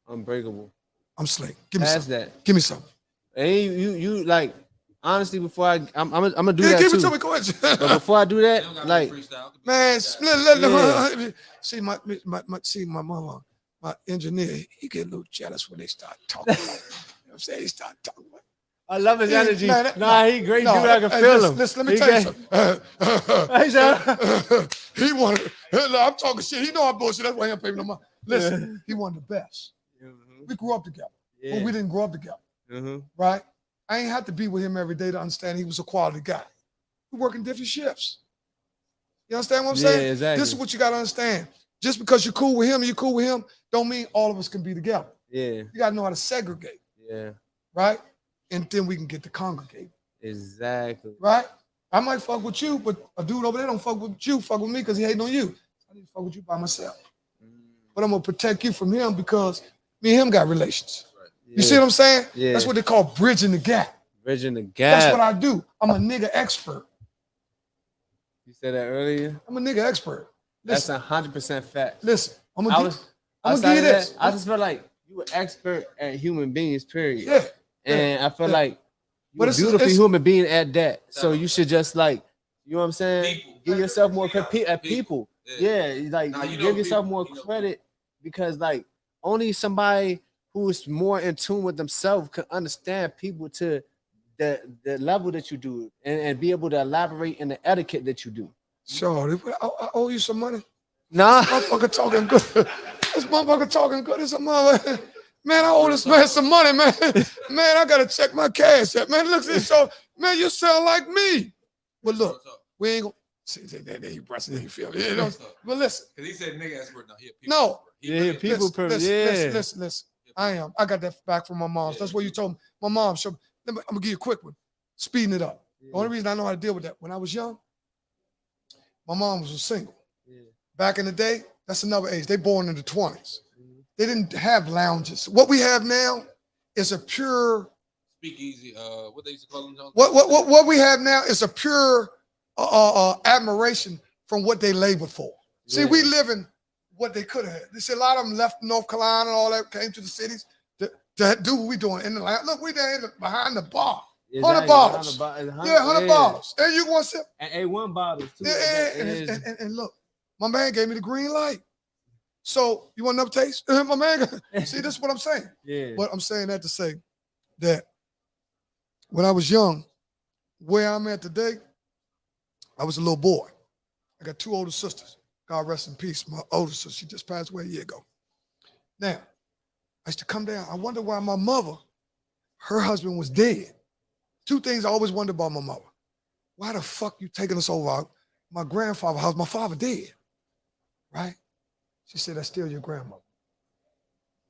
D: Unbreakable.
A: I'm Slink. Give me something.
D: That.
A: Give me something.
D: And you like honestly before I'm gonna do that
A: give
D: too.
A: It to me. Go ahead.
D: But before I do that, like
A: man, see my mama, my engineer, he get a little jealous when they start talking. You know what I'm saying? He start talking about.
D: I love his energy. He great dude. I can feel him.
A: Listen, let me tell you something. He wanted. I'm talking shit. He know I'm bullshit. That's why he ain't paying no money. Listen, he one of the best. We grew up together, but we didn't grow up together. Right? I ain't had to be with him every day to understand he was a quality guy. We work in different shifts. You understand what I'm saying?
D: Exactly.
A: This is what you got to understand. just because you're cool with him and you're cool with him, don't mean all of us can be together.
D: Yeah.
A: You gotta know how to segregate,
D: Yeah.
A: right? And then we can get to congregate.
D: Exactly.
A: Right? I might fuck with you, but a dude over there don't fuck with you, fuck with me because he hating on you. I need to fuck with you by myself. But I'm gonna protect you from him because me and him got relations.
D: Yeah.
A: You see what I'm saying?
D: Yeah.
A: That's what they call bridging the gap.
D: Bridging the gap.
A: That's what I do. I'm a nigga expert.
D: You said that earlier.
A: I'm a nigga expert. Listen,
D: That's 100% fact.
A: listen. I'm
D: I
A: gonna
D: was
A: give
D: outside
A: you
D: of
A: this.
D: that, I just feel like you an expert at human beings, period.
A: Yeah.
D: And I feel like
A: But
D: you're a
A: it's-
D: beautiful
A: it's-
D: human being at that. So you should just like, you know what I'm saying?
B: People.
D: Give yourself more at people.
B: Yeah.
D: Yeah, like
B: Nah, you know
D: give yourself
B: people.
D: more
B: You know
D: credit because like only somebody who's more in tune with themselves can understand people to the level that you do and be able to elaborate in the etiquette that you do.
A: Sure. I owe you some money.
D: Nah,
A: Motherfucker talking good. This motherfucker talking good. This a mother. Man, I owe this man some money, man. Man, I gotta check my cash app. Man, look at this. So, man, you sound like me. But look,
B: What's up?
A: we ain't gonna see that he pressing, he feel me. You know?
B: What's up?
A: But listen,
B: Because he said nigga expert. No, he a people
A: No.
B: expert. He
D: Yeah,
B: really-
D: people
A: listen,
D: privilege, yeah.
A: listen. I am. I got that back from my mom's. That's what you told me. My mom showed. I'm gonna give you a quick one. Speeding it up. The only reason I know how to deal with that, when I was young, my mom was single.
D: Yeah.
A: Back in the day, that's another age. They born in the 20s. They didn't have lounges. What we have now is a pure.
B: Speakeasy. What they used to call them?
A: What we have now is a pure admiration from what they labored for. See,
D: Yeah.
A: we live in what they could have had. They see a lot of them left North Carolina and all that, came to the cities to do what we doing in the land. Look, we there behind the bar. 100 bottles. Yeah, 100 bottles. And you want to sip?
D: And A1 bottles too.
A: And look, my man gave me the green light. So you want another taste? My man, see, this is what I'm saying.
D: Yeah.
A: But I'm saying that to say that when I was young, where I'm at today, I was a little boy. I got two older sisters. God rest in peace. My older sister, she just passed away a year ago. Now, I used to come down. I wonder why my mother, her husband was dead. Two things I always wondered about my mother. Why the fuck you taking us over my grandfather's house? My father dead, right? She said, that's still your grandmother.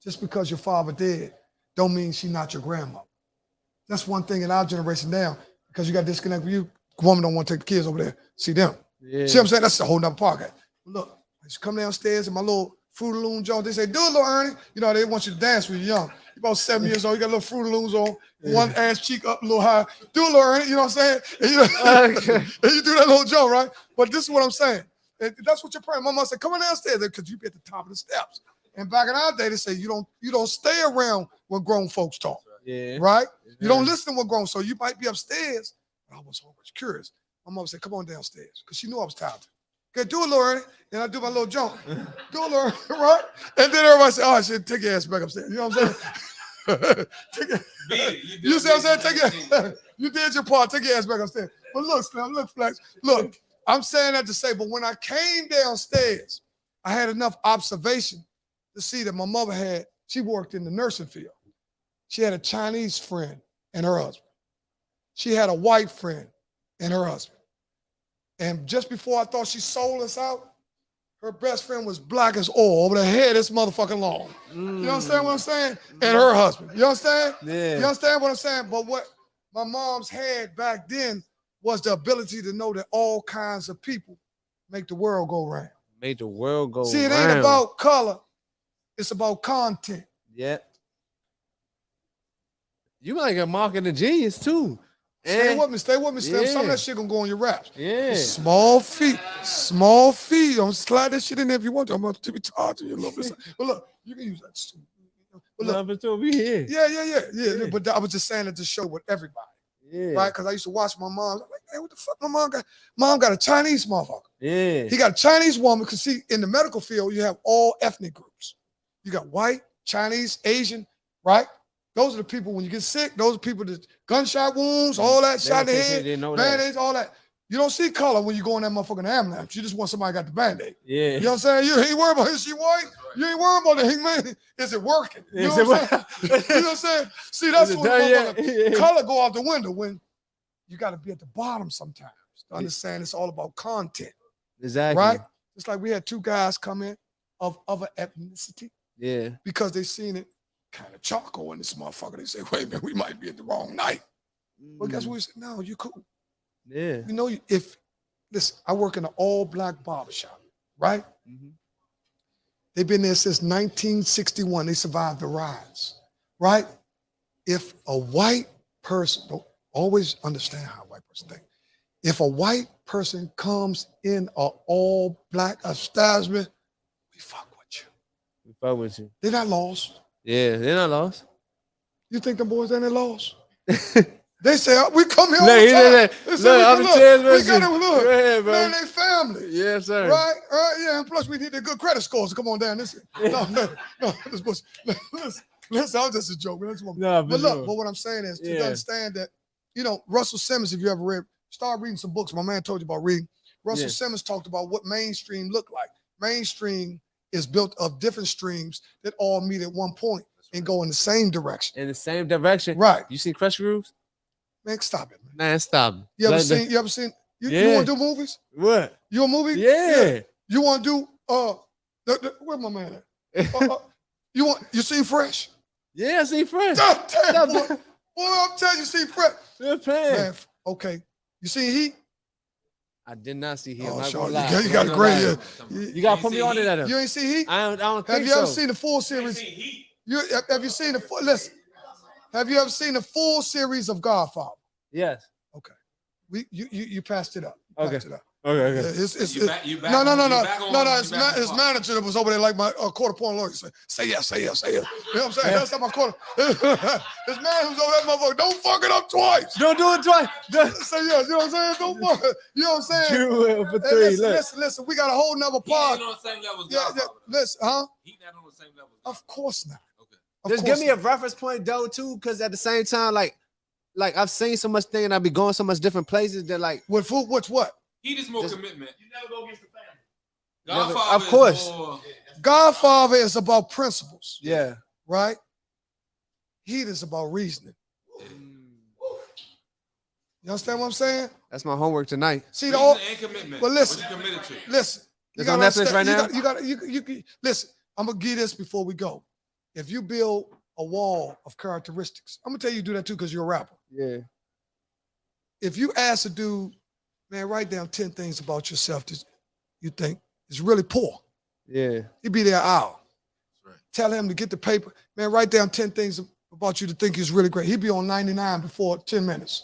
A: Just because your father dead don't mean she's not your grandmother. That's one thing in our generation now, because you got disconnect with you, woman don't want to take the kids over there, see them.
D: Yeah.
A: See what I'm saying? That's a whole nother podcast. Look, I used to come downstairs in my little Fruity Loom Jones. They say, do it, little Ernie. You know, they want you to dance when you're young. You're about 7 years old. You got little Fruity Looms on, one ass cheek up a little high. Do it, little Ernie. You know what I'm saying? And you, and you do that little joke, right? But this is what I'm saying. And that's what your parents. My mom said, come on downstairs because you be at the top of the steps. And back in our day, they say you don't stay around when grown folks talk.
D: Yeah.
A: Right? You don't listen to what grown. So you might be upstairs. But I was always curious. My mom said, come on downstairs. Because she knew I was talented. Okay, do it, little Ernie. And I do my little jump. Do it, little Ernie, right? And then everybody said, oh, shit, take your ass back upstairs. You know what I'm saying? You see what I'm saying? You did your part. Take your ass back upstairs. But look, Slim, look, Flex. Look, I'm saying that to say, but when I came downstairs, I had enough observation to see that my mother she worked in the nursing field. She had a Chinese friend and her husband. She had a white friend and her husband. And just before I thought she sold us out, her best friend was black as oil over the head this motherfucking long. You understand what I'm saying? And her husband. You understand?
D: Yeah.
A: You understand what I'm saying? But what my mom's had back then was the ability to know that all kinds of people make the world go round.
D: Made the world go
A: See, it
D: round.
A: ain't about color. It's about content.
D: Yeah. You like a marketing genius too.
A: Stay with me, Slim. Some
D: Yeah.
A: of that shit gonna go on your raps.
D: Yeah.
A: Small feet. Don't slide that shit in there if you want to. I'm gonna be talking to you a little bit. But look, you can use that too. But look,
D: Love it to be here.
A: yeah. But I was just saying it to show with everybody,
D: Yeah.
A: right? Because I used to watch my mom. I'm like, hey, what the fuck? My mom got? Mom got a Chinese motherfucker.
D: Yeah.
A: He got a Chinese woman. Because see, in the medical field, you have all ethnic groups. You got white, Chinese, Asian, right? Those are the people when you get sick. Those are people that gunshot wounds, all that, shot in the head, band-aids, all that. You don't see color when you go in that motherfucking ambulance. You just want somebody got the band-aid.
D: Yeah.
A: You know what I'm saying? You ain't worried about is she white? You ain't worried about it. Man, is it working? You know what I'm saying? You know what I'm saying? See, that's when color go out the window when you got to be at the bottom sometimes to understand it's all about content.
D: Exactly.
A: Right? It's like we had two guys come in. of other ethnicity
D: Yeah.
A: because they seen it kind of charcoal in this motherfucker. They say, wait a minute, we might be at the wrong night. But guess what? We said, no, you cool.
D: Yeah.
A: You know, if listen, I work in an all-black barbershop, right?
D: Mhm.
A: They've been there since 1961. They survived the riots, right? If a white person, don't always understand how a white person thinks. If a white person comes in an all-black establishment, we fuck with you.
D: We fuck with you.
A: They're not lost.
D: Yeah, they're not lost.
A: You think them boys ain't lost? They say, we come here all
D: Look,
A: the time.
D: look,
A: They say,
D: I'm
A: we got them, look.
D: Go ahead, bro.
A: Man, they family.
D: Yes, sir.
A: Right? Yeah, and plus we need the good credit scores to come on down. No, this was, listen, I was just a joke. That's what,
D: No,
A: but
D: sure.
A: look, but what I'm saying is to
D: Yeah.
A: understand that, you know, Russell Simmons, if you ever read, start reading some books. My man told you about reading. Russell
D: Yeah.
A: Simmons talked about what mainstream looked like. Mainstream is built of different streams that all meet at one point and go in the same direction.
D: In the same direction.
A: Right.
D: You seen Crush Grooves?
A: Man, stop it, man.
D: Man, stop.
A: You ever
D: Like
A: seen, you
D: Yeah.
A: want to do movies?
D: What?
A: You a movie?
D: Yeah.
A: You want to do where my man at? You seen Fresh?
D: Yeah, I seen Fresh.
A: Damn, boy, I'm telling you, seen Fresh.
D: Good plan.
A: Man, okay. You seen Heat?
D: I did not see him.
A: Oh,
D: I'm not
A: sure.
D: gonna lie.
A: You got
D: I'm
A: a
D: not
A: great
D: gonna
A: year.
D: lie. You gotta put me on to that.
A: You ain't seen Heat?
D: I don't
A: Have
D: think
A: you ever
D: so.
A: seen the full series? Have you seen the full? Listen. Have you ever seen the full series of Godfather?
D: Yes.
A: Okay. You passed it up.
D: Okay.
A: Passed it up.
D: Okay.
A: Yeah,
D: Okay.
A: No. His manager that was over there like my quarter point lawyer. Say yes. You know what I'm saying? That's not my quarter. His man who's over that motherfucker. Don't fuck it up twice.
D: Don't do it twice.
A: Say yes. You know what I'm saying? Don't fuck it. You know what I'm saying?
D: Drew for
A: Hey,
D: three.
A: listen. We got a whole nother
B: He
A: pod.
B: ain't on the same level as
A: Yeah,
B: Godfather.
A: listen, huh?
B: He not on the same level.
A: Of course not.
B: Okay.
A: Of
D: Just
A: course
D: give me a
A: not.
D: reference point though too, because at the same time, like I've seen so much thing and I be going so much different places that like
A: With food, what's what?
B: He just more commitment.
F: You never go against the family.
D: Never-
B: Godfather
D: of course.
B: is more,
A: Godfather is about principles,
D: yeah.
A: right? Heat is about reasoning. You understand what I'm saying?
D: That's my homework tonight.
A: See the all.
B: reason and commitment.
A: But listen,
B: What you committed to.
A: listen.
D: It's on Netflix right now?
A: You listen. I'm gonna give this before we go. If you build a wall of characteristics, I'm gonna tell you do that too because you're a rapper.
D: Yeah.
A: If you ask a dude, man, write down 10 things about yourself that you think is really poor.
D: Yeah.
A: He'd be there an hour.
B: Right.
A: Tell him to get the paper. Man, write down 10 things about you to think is really great. He'd be on 99 before 10 minutes.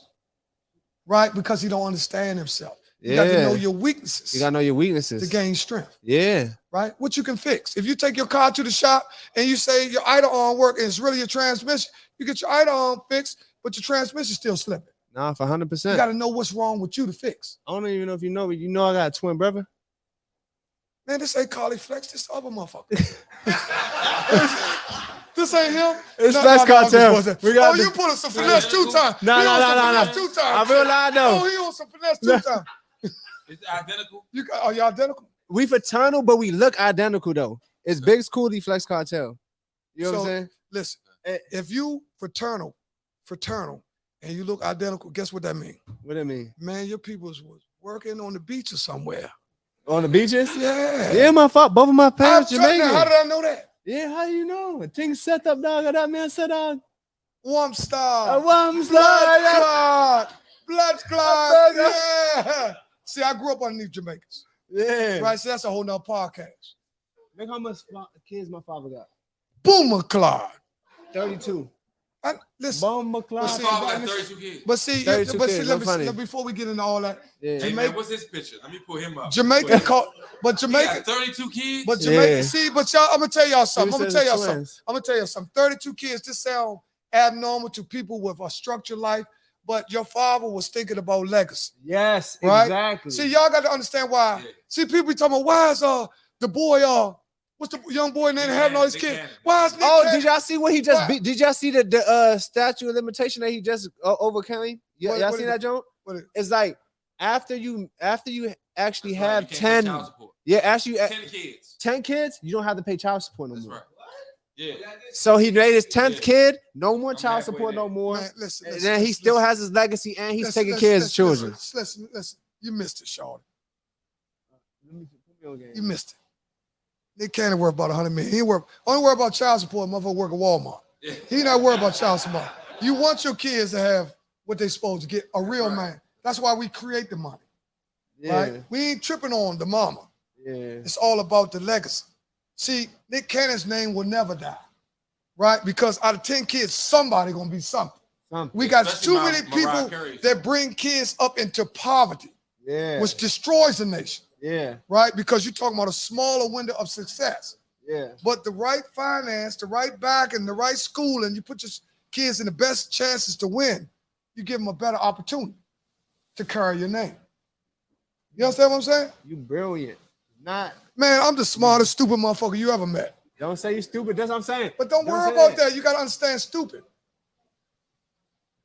A: Right? Because he don't understand himself. You got to know your weaknesses
D: You gotta know your weaknesses.
A: to gain strength.
D: Yeah.
A: Right? What you can fix. If you take your car to the shop and you say your idle arm work and it's really your transmission, you get your idle arm fixed, but your transmission's still slipping.
D: Nah, for
A: You
D: 100%.
A: got to know what's wrong with you to fix.
D: I don't even know if you know, but you know I got a twin brother.
A: Man, this ain't Carly Flex, this other motherfucker. This ain't him.
D: It's
A: No,
D: Flex
A: no, I'm just
D: Cartel.
A: bullshitting.
D: We got
A: Oh, you put on some finesse 2 times.
D: No,
A: He
D: no,
A: on
D: no,
A: some
D: no,
A: finesse
D: no.
A: 2 times.
D: I feel like I know.
A: Oh, he on some finesse 2 times.
B: Is it identical?
A: Are you identical?
D: We fraternal, but we look identical though. It's Big Schoolie Flex Cartel. You know what I'm
A: So,
D: saying?
A: Listen, if you fraternal, and you look identical, guess what that means?
D: What it mean?
A: Man, your people was working on the beach or somewhere.
D: On the beaches?
A: Yeah.
D: Yeah, my fault. Both of my parents Jamaican.
A: How did I know that?
D: Yeah, how you know? Things set up, dog. That man said, dog.
A: Warm star.
D: Blood
A: Blood clot. Yeah. See, I grew up underneath Jamaicans.
D: Yeah.
A: Right? So that's a whole nother podcast.
D: Look how much kids my father got.
A: Boomer Clyde.
D: 32.
A: Listen.
D: Bomber
B: My
D: Clyde.
B: father got 32 kids.
A: But see,
D: 32 kids, no funny.
A: before we get into all that,
D: Yeah.
B: Hey, man, what's his picture? Let me pull him up.
A: Jamaica called, but
B: He
A: Jamaica,
B: got 32 kids?
A: but Jamaica,
D: Yeah.
A: see, but y'all, I'm gonna tell y'all something.
D: He says twins.
A: I'm gonna tell you something. 32 kids, this sound abnormal to people with a structured life, but your father was thinking about legacy.
D: Yes,
A: Right?
D: exactly.
A: See, y'all got to understand why.
B: Yeah.
A: See, people be talking about why is the boy what's the young boy name having all these
B: Nick
A: kids?
B: Cannon.
A: Why is Nick
D: Oh,
A: Cannon?
D: did y'all see what he just
A: Why?
D: beat? Did y'all see the statute of limitation that he just overcame?
A: What-
D: Y'all
A: what
D: seen
A: is
D: that, Joan?
A: What is-
D: It's like after you actually
B: That's right,
D: have
B: you can't pay
D: 10,
B: child support.
D: yeah, after you
B: 10 kids.
D: 10 kids, you don't have to pay child support no
B: That's
D: more.
B: right. Yeah.
D: So he made his 10th
B: Yeah.
D: kid, no more
B: I'm
D: child
B: halfway
D: support no
B: there.
D: more.
A: Man, listen,
D: And
A: listen,
D: then he
A: listen,
D: still
A: listen.
D: has his legacy and he's
A: Listen,
D: taking
A: listen,
D: care of his
A: listen,
D: children.
A: Listen. You missed it, Shawty. You missed it. Nick Cannon worth about 100 million. He only worry about child support. Motherfucker work at Walmart. He not worried about child support. You want your kids to have what they supposed to get, a real man. That's why we create the money. Right? We ain't tripping on the mama. It's all about the legacy. See, Nick Cannon's name will never die. Right? Because out of 10 kids, somebody gonna be something. We got too many people that bring kids up into poverty, which destroys the nation. Right? Because you're talking about a smaller window of success. But the right finance, the right back, and the right school, and you put your kids in the best chances to win, you give them a better opportunity to carry your name. You understand what I'm saying?
D: You brilliant. Man,
A: I'm the smartest, stupid motherfucker you ever met.
D: Don't say you stupid. That's what I'm saying.
A: But don't worry about that. You got to understand stupid.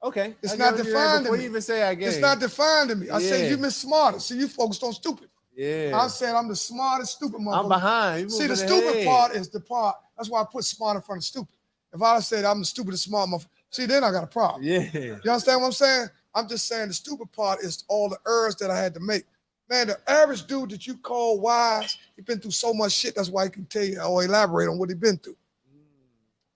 D: Okay.
A: It's not defined to me.
D: You even say I guess.
A: It's not defined to me. I say you miss smarter. See, you focused on stupid. I said I'm the smartest, stupid motherfucker.
D: I'm behind.
A: See, the stupid part is the part. That's why I put smart in front of stupid. If I said I'm the stupidest smart motherfucker, see, then I got a problem. You understand what I'm saying? I'm just saying the stupid part is all the errors that I had to make. Man, the average dude that you call wise, he been through so much shit. That's why he can tell you or elaborate on what he been through.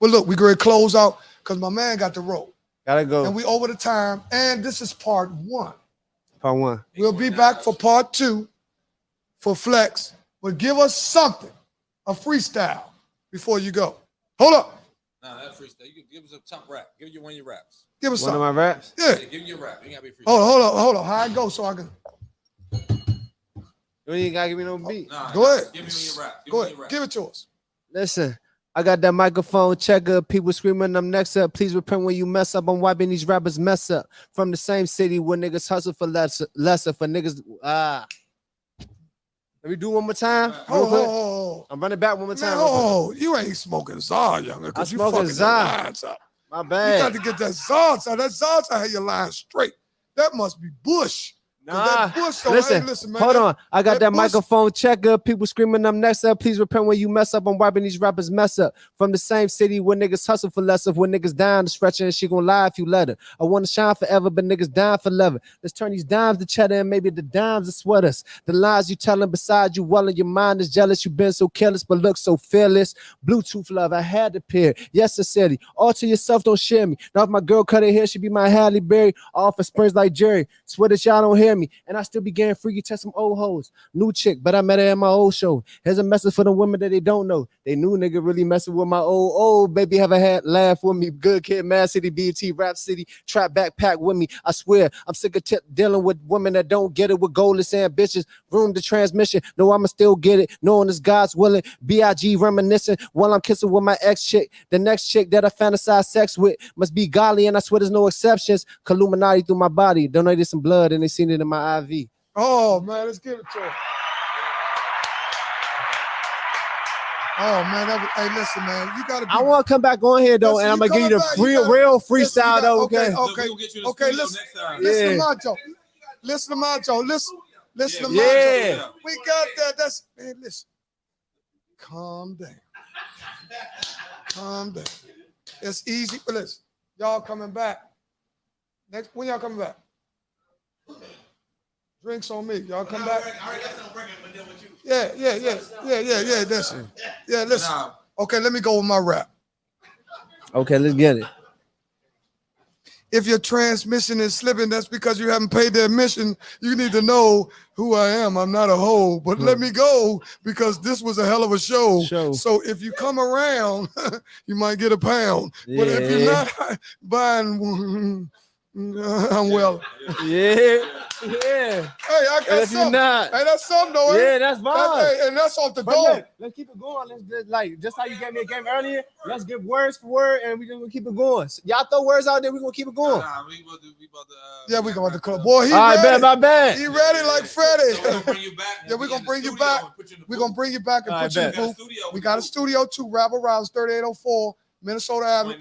A: But look, we going to close out because my man got the roll.
D: Gotta go.
A: And we over the time. And this is part 1.
D: Part 1.
A: We'll be back for part 2 for Flex. But give us something, a freestyle before you go. Hold up.
B: Nah, that freestyle. You can give us a top rap. Give you one of your raps.
A: Give us
D: one
A: something.
D: of my raps?
A: Yeah.
B: Give you your rap. You gotta be freestyle.
A: Hold on. How I go so I can.
D: You ain't gotta give me no beat.
A: Go ahead.
B: Give me your rap.
A: Go ahead. Give it to us.
D: Listen, I got that microphone checker. People screaming, I'm next up. Please repent when you mess up. I'm wiping these rappers mess up. From the same city where niggas hustle for lesser for niggas. Let me do one more time.
A: Oh,
D: I'm running back one more time.
A: Oh, you ain't smoking Czar, younger.
D: I'm smoking Czar. My bad.
A: You got to get that Czar. That Czar had your line straight. That must be Bush.
D: Nah,
A: Bush,
D: listen, man, hold on. I got that microphone checker. People screaming, I'm next up. Please repent when you mess up. I'm wiping these rappers mess up. From the same city where niggas hustle for less of. When niggas dying to stretch and she gonna lie if you let her. I wanna shine forever, but niggas dying for leather. Let's turn these dimes to cheddar and maybe the dimes to sweaters. The lies you telling beside you well, your mind is jealous. You been so careless, but look so fearless. Bluetooth love, I had to pair. Yes, sincerely. All to yourself, don't share me. Now if my girl cut her hair, she be my Halle Berry. All for springs like Jerry. Swear that y'all don't hear me. And I still be getting freaky, test some old hoes. New chick, but I met her at my old show. Here's a message for the women that they don't know. They knew nigga really messing with my old baby. Have a hat, laugh with me. Good kid, Mad City, BT, Rap City, Trap Backpack with me. I swear, I'm sick of dealing with women that don't get it with goalless ambitions. Room to transmission. No, I'ma still get it. Knowing it's God's willing. B.I.G. reminiscing while I'm kissing with my ex chick. The next chick that I fantasize sex with must be godly, and I swear there's no exceptions. Illuminati through my body. Donated some blood, and they seen it in my IV.
A: Oh man, let's give it to him. Oh man, hey, listen, man, you gotta. I
D: want to come back on here though, and I'm gonna give you the real freestyle though. Okay.
A: Listen to my joke. Listen to my joke. Listen to my joke. We got that. That's man. Listen. Calm down. Calm down. It's easy. But listen, y'all coming back. When y'all coming back? Drinks on me. Y'all come back. Yeah. Listen. Yeah, listen. Okay, let me go with my rap.
D: Okay, let's get it.
A: If your transmission is slipping, that's because you haven't paid the admission. You need to know who I am. I'm not a hoe, but let me go because this was a hell of a show. So if you come around, you might get a pound. But if you're not buying, I'm well.
D: Yeah.
A: Hey, I got something. Hey, that's something though.
D: Yeah, that's fine.
A: And that's off the door.
D: Let's keep it going. Let's just how you gave me a game earlier. Let's give words for word, and we're gonna keep it going. Y'all throw words out there. We're gonna keep it going.
A: We going to club. Boy, he
D: ready.
A: Bet,
D: my bad.
A: He ready like Freddie.
B: So we're bring you back.
A: Yeah, we're gonna bring you back. We're gonna bring you back and put you in the booth. We got a studio too. Rabble Rouse, 3804 Minnesota Avenue.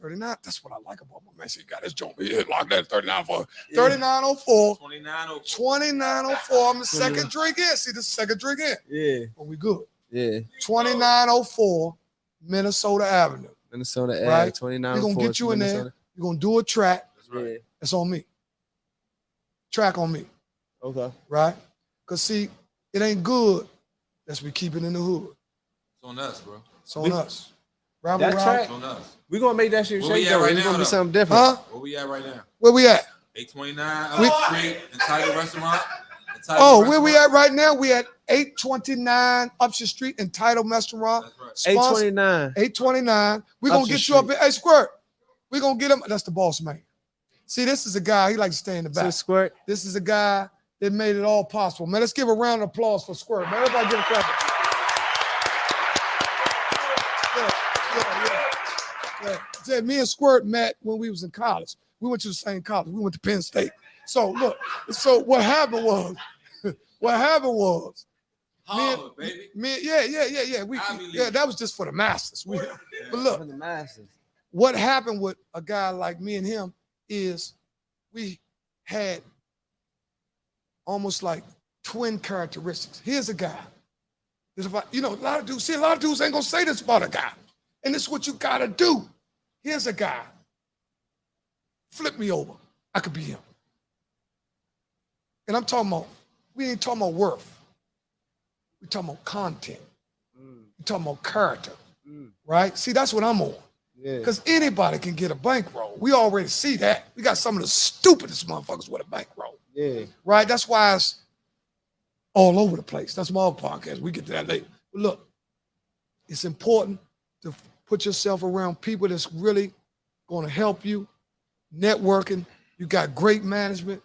A: 39. That's what I like about my man. He got his joint. He hit like that 3904. 3904. 2904. I'm the second drink in. See, the second drink in.
D: Yeah.
A: But we good.
D: Yeah.
A: 2904 Minnesota Avenue.
D: Minnesota Ave,
A: right?
D: 2904.
A: We're going to get you in there. We're going to do a track.
D: Yeah.
A: It's on me. Track on me.
D: Okay.
A: Right? Because see, it ain't good That's we keep it in the hood.
B: It's on us, bro.
A: It's on us. Rabble
D: That
A: route.
D: track,
B: It's on us.
D: we gonna make that shit
B: Where we
D: shake
B: at
D: though.
B: right
D: It's
B: now,
D: gonna be
B: though?
D: something different.
A: Huh?
B: Where we at right now?
A: Where we at?
B: 829 up the street, entitled restaurant.
A: Oh, where we at right now? We at 829 Upshur Street, entitled restaurant.
B: That's right.
D: 829.
A: 829. We're gonna
D: Upshur
A: get you up
D: Street.
A: in. Hey, Squirt. We're gonna get him. That's the boss man. See, this is a guy, he likes to stay in the
D: So
A: back.
D: Squirt.
A: This is a guy that made it all possible. Man, let's give a round of applause for Squirt. Man, everybody give a clap. Yeah. Me and Squirt met when we was in college. We went to the same college. We went to Penn State. So look, so what happened was,
B: Holla, baby.
A: Yeah, that was just for the masters. But look,
D: For the masses.
A: what happened with a guy like me and him is we had almost like twin characteristics. Here's a guy. There's about, a lot of dudes ain't gonna say this about a guy. And this is what you gotta do. Here's a guy. Flip me over. I could be him. And I'm talking about, we ain't talking about worth. We're talking about content. We're talking about character. Right? See, that's what I'm on.
D: Yeah.
A: Because anybody can get a bankroll. We already see that. We got some of the stupidest motherfuckers with a bankroll.
D: Yeah.
A: Right? That's why it's all over the place. That's my other podcast. We get to that later. But look, it's important to put yourself around people that's really going to help you. Networking. You got great management.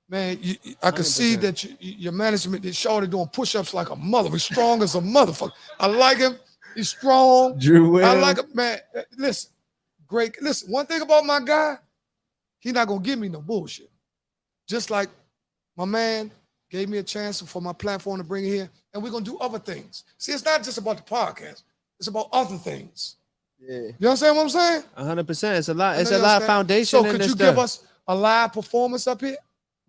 A: Man, I can see
D: 100%.
A: that your management is shorty doing push-ups like a mother. He's strong as a motherfucker. I like him. He's strong.
D: Drew Will.
A: I like him, man. Listen, great. Listen, one thing about my guy, he not gonna give me no bullshit. Just like my man gave me a chance for my platform to bring it here, and we're gonna do other things. See, it's not just about the podcast. It's about other things.
D: Yeah.
A: You understand what I'm saying?
D: 100%. It's a lot.
A: I
D: It's
A: know
D: a
A: you
D: lot of
A: understand.
D: foundation
A: So
D: in
A: could
D: this
A: you
D: stuff.
A: give us a live performance up here?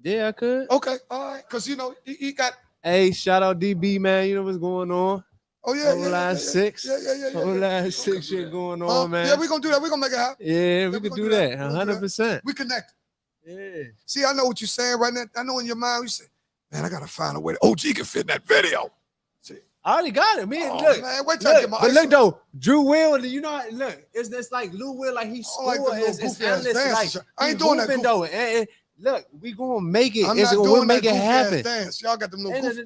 D: Yeah, I could.
A: Okay, all right. Because he got.
D: Hey, shout out DB, man. You know what's going on.
A: Oh yeah,
D: Whole last six.
A: Yeah.
D: Whole last six shit going on,
A: Huh?
D: man.
A: Yeah, we're gonna do that. We're gonna make it happen.
D: Yeah, we
A: we
D: could
A: gonna
D: do
A: do that.
D: that.
A: We gonna do that.
D: 100%.
A: We connect.
D: Yeah.
A: See, I know what you're saying right now. I know in your mind you say, man, I gotta find a way OG can fit in that video. See,
D: I already got it, man.
A: oh,
D: Look,
A: man, wait till I
D: look,
A: get my
D: but
A: ice
D: look
A: on.
D: though, Drew Will, look, it's this like Lou Will, like he
A: I like
D: scored.
A: them little
D: It's
A: goofy ass
D: endless. Like
A: dances. I ain't
D: he
A: doing that
D: hooping,
A: goofy-
D: though. And look, we gonna make it.
A: I'm
D: It's,
A: not
D: we'll
A: doing that
D: make it
A: goofy ass
D: happen.
A: dance. Y'all got them little goofy.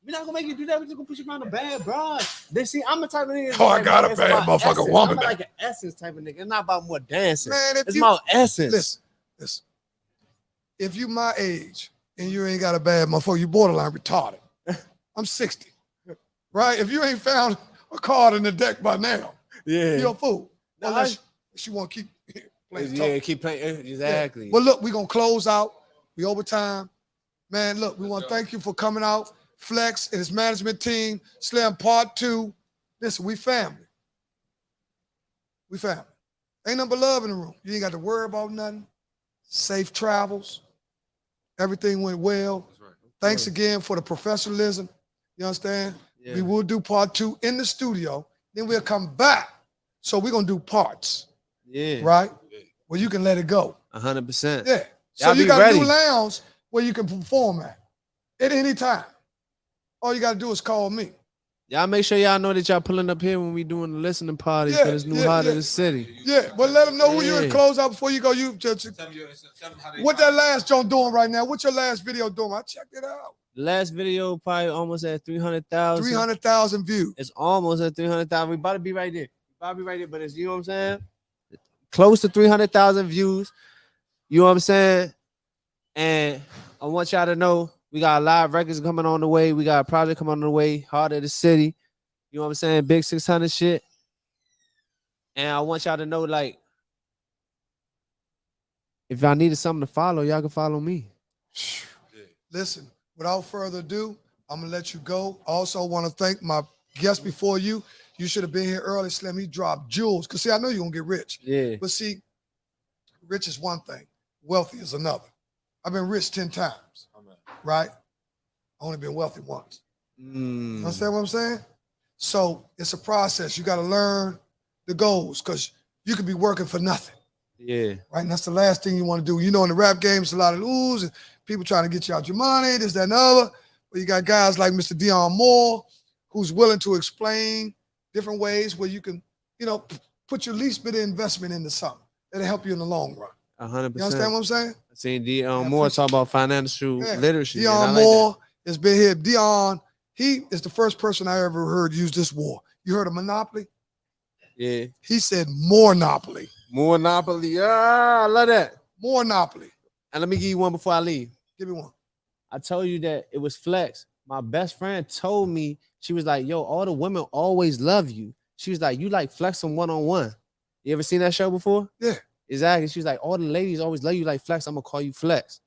D: We're not gonna make you do that. We're just gonna put you around the bad, bro. They see, I'm the type of nigga.
A: Oh, I got a
D: it's
A: bad
D: about
A: motherfucking
D: essence.
A: woman
D: I'm like an essence type of nigga. It's not about more dancing.
A: Man, if
D: It's
A: you
D: about essence.
A: listen, if you my age and you ain't got a bad motherfucker, you borderline retarded. I'm 60. Right? If you ain't found a card in the deck by now,
D: Yeah.
A: you're a fool.
D: No,
A: Unless she want to keep playing
D: Yeah,
A: tough.
D: keep playing. Exactly.
A: Yeah. Well, look, we're going to close out. We overtime. Man, look, we want to thank you for coming out. Flex and his management team. Slim Part 2. Listen, we family. We family. Ain't nothing but love in the room. You ain't got to worry about nothing. Safe travels. Everything went well.
B: That's right.
A: Thanks again for the professionalism. You understand?
D: Yeah.
A: We will do Part 2 in the studio. Then we'll come back. So we're going to do parts,
D: Yeah.
A: right? Where you can let it go.
D: 100%.
A: Yeah. So
D: Y'all
A: you
D: be
A: got
D: ready.
A: a new lounge where you can perform at any time. All you got to do is call me.
D: Y'all make sure y'all know that y'all pulling up here when we doing the listening parties
A: Yeah,
D: for this new
A: yeah,
D: heart
A: yeah.
D: of the city.
A: Yeah, but let them know who you in
D: Yeah.
A: close out before you go. You just
B: Tell me how they
A: what that last joint doing right now? What's your last video doing? I checked it out.
D: The last video probably almost at 300,000.
A: 300,000 views.
D: It's almost at 300,000. We about to be right there. But it's, you know what I'm saying? Close to 300,000 views. You know what I'm saying? And I want y'all to know we got live records coming on the way. We got a project coming on the way. Heart of the city. You know what I'm saying? Big 600 shit. And I want y'all to know, like, if y'all needed something to follow, y'all can follow me.
A: Listen, without further ado, I'm gonna let you go. Also, want to thank my guest before you. You should have been here early, Slim. He dropped jewels. Cause see, I know you're gonna get rich.
D: Yeah.
A: But see, rich is one thing, wealthy is another. I've been rich 10 times, right? I only been wealthy once. You understand what I'm saying? So it's a process. You got to learn the goals because you could be working for nothing,
D: Yeah.
A: right? And that's the last thing you want to do. You know, in the rap game, it's a lot of lose and people trying to get you out your money, this, that, and the other. But you got guys like Mr. DEON Moore, who's willing to explain different ways where you can, put your least bit of investment into something that'll help you in the long run.
D: 100%.
A: You understand what I'm saying?
D: I seen DEON Moore talk about financial literacy.
A: DEON Moore has been here. DEON, he is the first person I ever heard use this war. You heard of Monopoly?
D: Yeah.
A: He said Monopoly.
D: Monopoly. I love that.
A: Monopoly.
D: And let me give you one before I leave.
A: Give me one.
D: I told you that it was flex. My best friend told me, she was like, yo, all the women always love you. She was like, you like flexing one-on-one. You ever seen that show before?
A: Yeah.
D: Exactly. She was like, all the ladies always love you like flex. I'm gonna call you flex.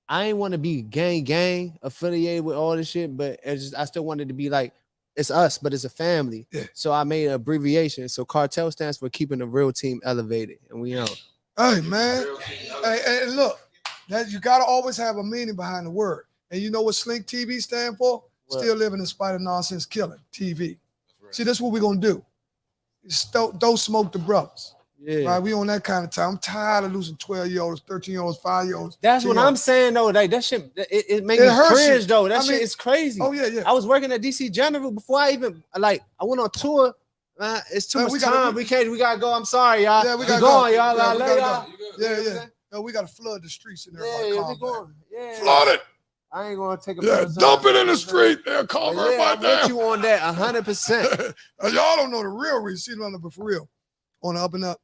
D: I ain't want to be gang affiliated with all this shit, but I still wanted to be like, it's us, but it's a family.
A: Yeah.
D: So I made an abbreviation. So KARTEL stands for keeping the real team elevated. And we out.
A: Hey, man. Hey, look, that you got to always have a meaning behind the word. And you know what Slink TV stand for?
D: What?
A: Still living in spite of nonsense killing, TV. Right. See, that's what we're going to do. Don't smoke the brothers.
D: Yeah.
A: Right? We on that kind of time. I'm tired of losing 12-year-olds, 13-year-olds, 5-year-olds.
D: That's what I'm saying, though. Like, that shit, it makes me cringe, though. That shit is crazy.
A: Oh, yeah.
D: I was working at DC General before I even, I went on tour. It's too much time. We gotta go. I'm sorry, y'all.
A: Yeah, we gotta
D: go.
A: Y'all.
D: Y'all.
A: Yeah. No, we gotta flood the streets in there.
D: Yeah, we going. Yeah.
A: Flood it.
D: I ain't gonna take a
A: dump it in the street. They'll calm everybody down.
D: I'm with you on that 100%.
A: Y'all don't know the real reason. But for real, on the up and up,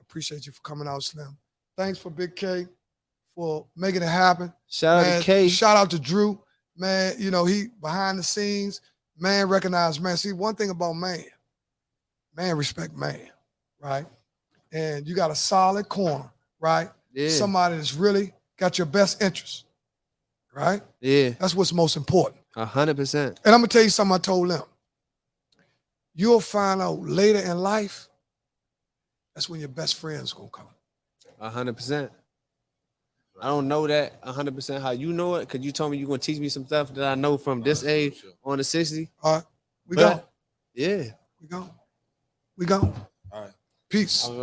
A: appreciate you for coming out, Slim. Thanks for Big K for making it happen.
D: Shout out to K.
A: Shout out to Drew. Man, he behind the scenes, man, recognized man. See, one thing about man respect man, right? And you got a solid corner, right?
D: Yeah.
A: Somebody that's really got your best interest, right?
D: Yeah.
A: That's what's most important.
D: 100%.
A: And I'm gonna tell you something I told them. You'll find out later in life, that's when your best friend's gonna come.
D: 100%. I don't know that 100% how you know it, because you told me you're gonna teach me some stuff that I know from this age on the 60.
A: All right, we go.
D: Yeah.
A: We go. All right. Peace.